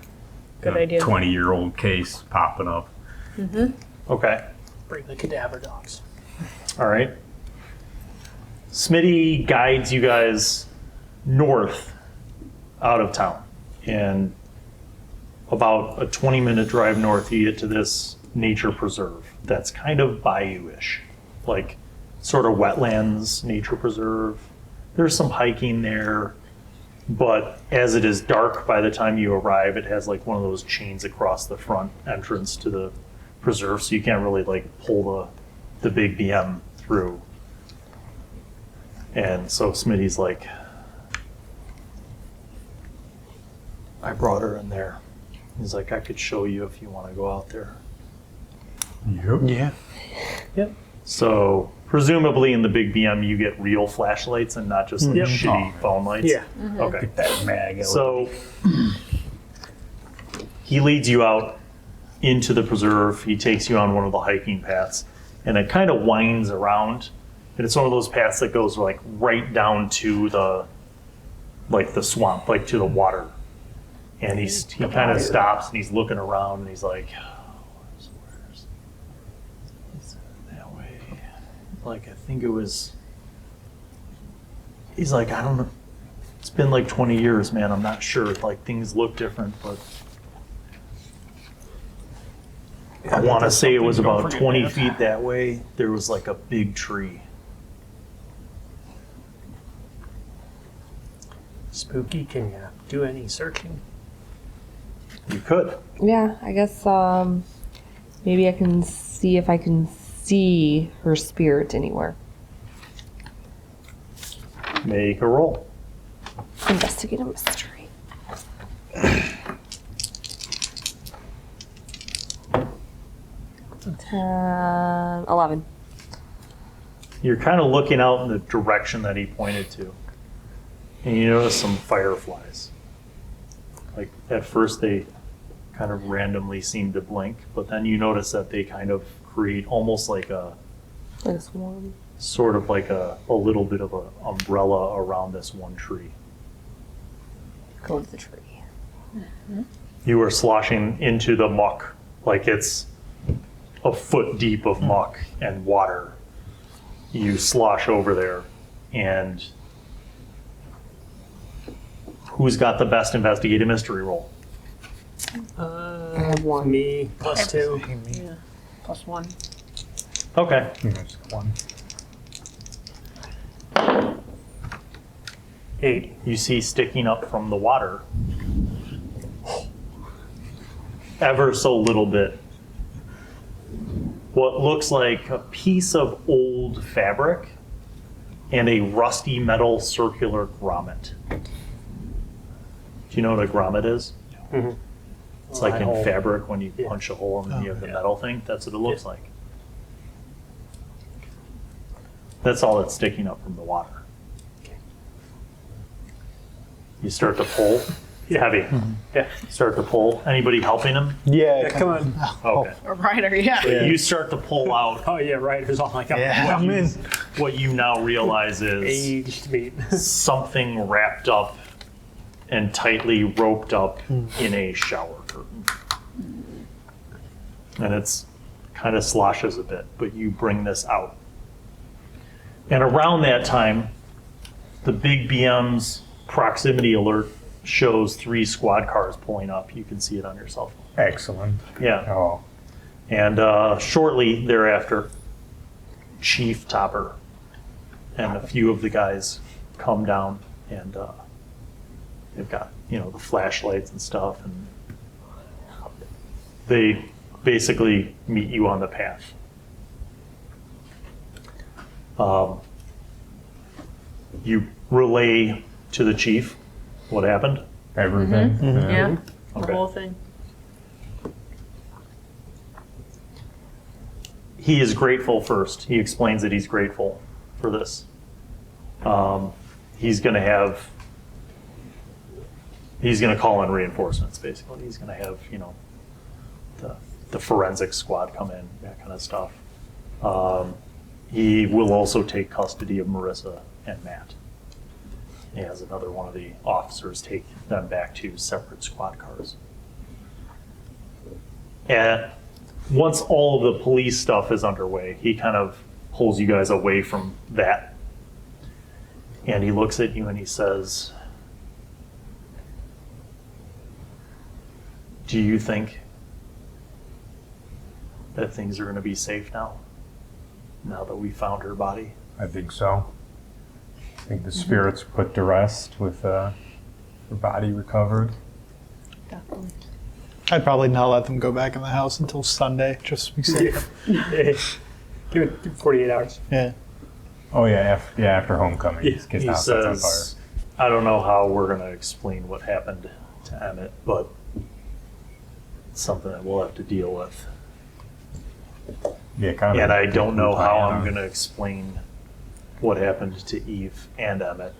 Good A idea. 20-year-old case popping up. Okay. Bring the cadaver dogs. All right. Smitty guides you guys north out of town. And about a 20-minute drive north, you get to this nature preserve that's kind of bayou-ish, like sort of wetlands nature preserve. There's some hiking there, but as it is dark by the time you arrive, it has like one of those chains across the front entrance to the preserve, so you can't really like pull the big BM through. And so Smitty's like, I brought her in there. He's like, I could show you if you want to go out there. Yeah. Yep. So presumably in the big BM you get real flashlights and not just like Yep. shitty phone lights. Yeah. Okay. That mag. So he leads you out into the preserve. He takes you on one of the hiking paths, and it kind of winds around. And it's one of those paths that goes like right down to the swamp, like to the water. And he kind of stops and he's looking around and he's like, where's that way? Like, I think it was, he's like, I don't know. It's been like 20 years, man. I'm not sure. Like, things look different, but I want to say it was about 20 feet that way. There was like a big tree. Spooky, can you do any searching? You could. Yeah, I guess maybe I can see if I can see her spirit anywhere. Make a roll. Investigate a mystery. 11. You're kind of looking out in the direction that he pointed to, and you notice some fireflies. Like, at first they kind of randomly seem to blink, but then you notice that they kind of create almost like a Like a swarm. sort of like a little bit of an umbrella around this one tree. Go to the tree. You are sloshing into the muck, like it's a foot deep of muck and water. You slosh over there, and who's got the best investigative mystery roll? I have 1. Me, +2. Yeah. +1. Okay. Just 1. 8. You see sticking up from the water, ever so little bit, what looks like a piece of old fabric and a rusty metal circular grommet. Do you know what a grommet is? Mhm. It's like in hole. fabric when you punch a hole and then you have the metal thing. That's what it looks like. That's all that's sticking up from the water. You start to pull. Heavy. Yeah. Start to pull. Anybody helping him? Yeah, Come on. Okay. A rider, yeah. You start to pull out. Oh yeah, right. There's all like Yeah, I'm in. What you now realize is aged meat. something wrapped up and tightly roped up in a shower curtain. And it's kind of sloshes a bit, but you bring this out. And around that time, the big BM's proximity alert shows 3 squad cars pulling up. You can see it on your cell phone. Excellent. Yeah. Oh, And shortly thereafter, Chief Topper and a few of the guys come down, and they've got, the flashlights and stuff, and they basically meet you on the path. You relay to the chief what happened. everything. Yeah. The Okay. whole thing. He is grateful first. He explains that he's grateful for this. He's going to call in reinforcements, basically. He's going to have, the forensic squad come in, that kind of stuff. He will also take custody of Marissa and Matt. He has another one of the officers take them back to separate squad cars. And once all of the police stuff is underway, he kind of pulls you guys away from that. And he looks at you and he says, "Do you think that things are going to be safe now that we found her body?" I think so. I think the spirits were put to rest with her body recovered. Definitely. I'd probably not let them go back in the house until Sunday, just to be safe. Give it 48 hours. Yeah. Oh yeah, after homecoming. Yeah. His kid's He house sets on fire. says, "I don't know how we're going to explain what happened to Emmett, but it's something that we'll have to deal with. Yeah, kind of. And I don't know how I'm going to explain what happened to Eve and Emmett,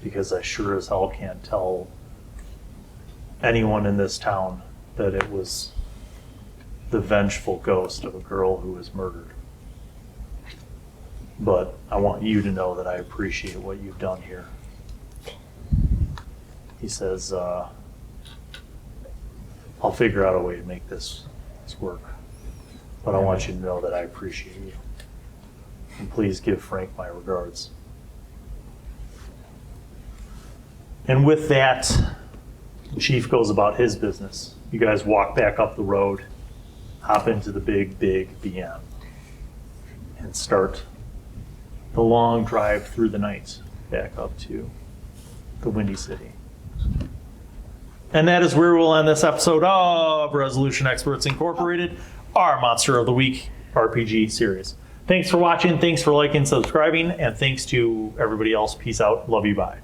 because I sure as hell can't tell anyone in this town that it was the vengeful ghost of a girl who was murdered. But I want you to know that I appreciate what you've done here." He says, "I'll figure out a way to make this work. But I want you to know that I appreciate you. And please give Frank my regards." And with that, the chief goes about his business. You guys walk back up the road, hop into the big BM, and start the long drive through the night back up to the Windy City. And that is where we'll end this episode of Resolution Experts Incorporated, our Monster of the Week RPG series. Thanks for watching, thanks for liking, subscribing, and thanks to everybody else. Peace out. Love you. Bye.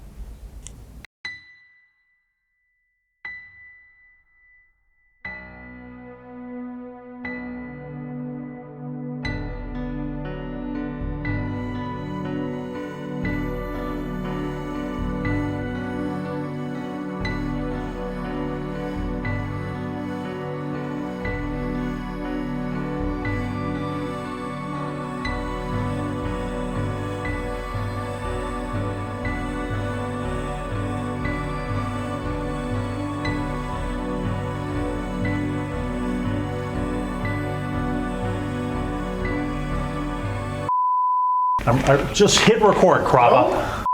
I just hit record, Krabba.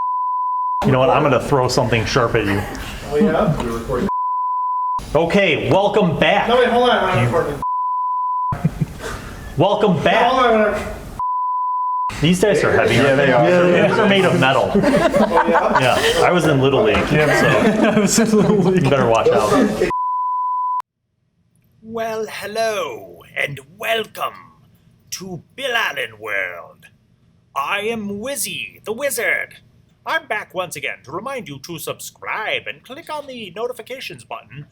You know what? I'm going to throw something sharp at you. Oh, yeah? You're recording. Okay, welcome back. No, wait, hold on. I'm recording. Welcome back. Hold on. These dice are heavy. Yeah, they are. Yeah, these are made of metal. Oh, yeah? Yeah, I was in Little League, so you better watch out. Well, hello, and welcome to Bill Allen World. I am Wizzy, the Wizard. I'm back once again to remind you to subscribe and click on the notifications button,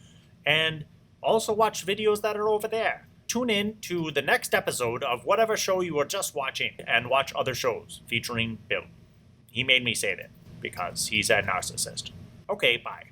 and also watch videos that are over there. Tune in to the next episode of whatever show you were just watching, and watch other shows featuring Bill. He made me say that because he's a narcissist. Okay, bye.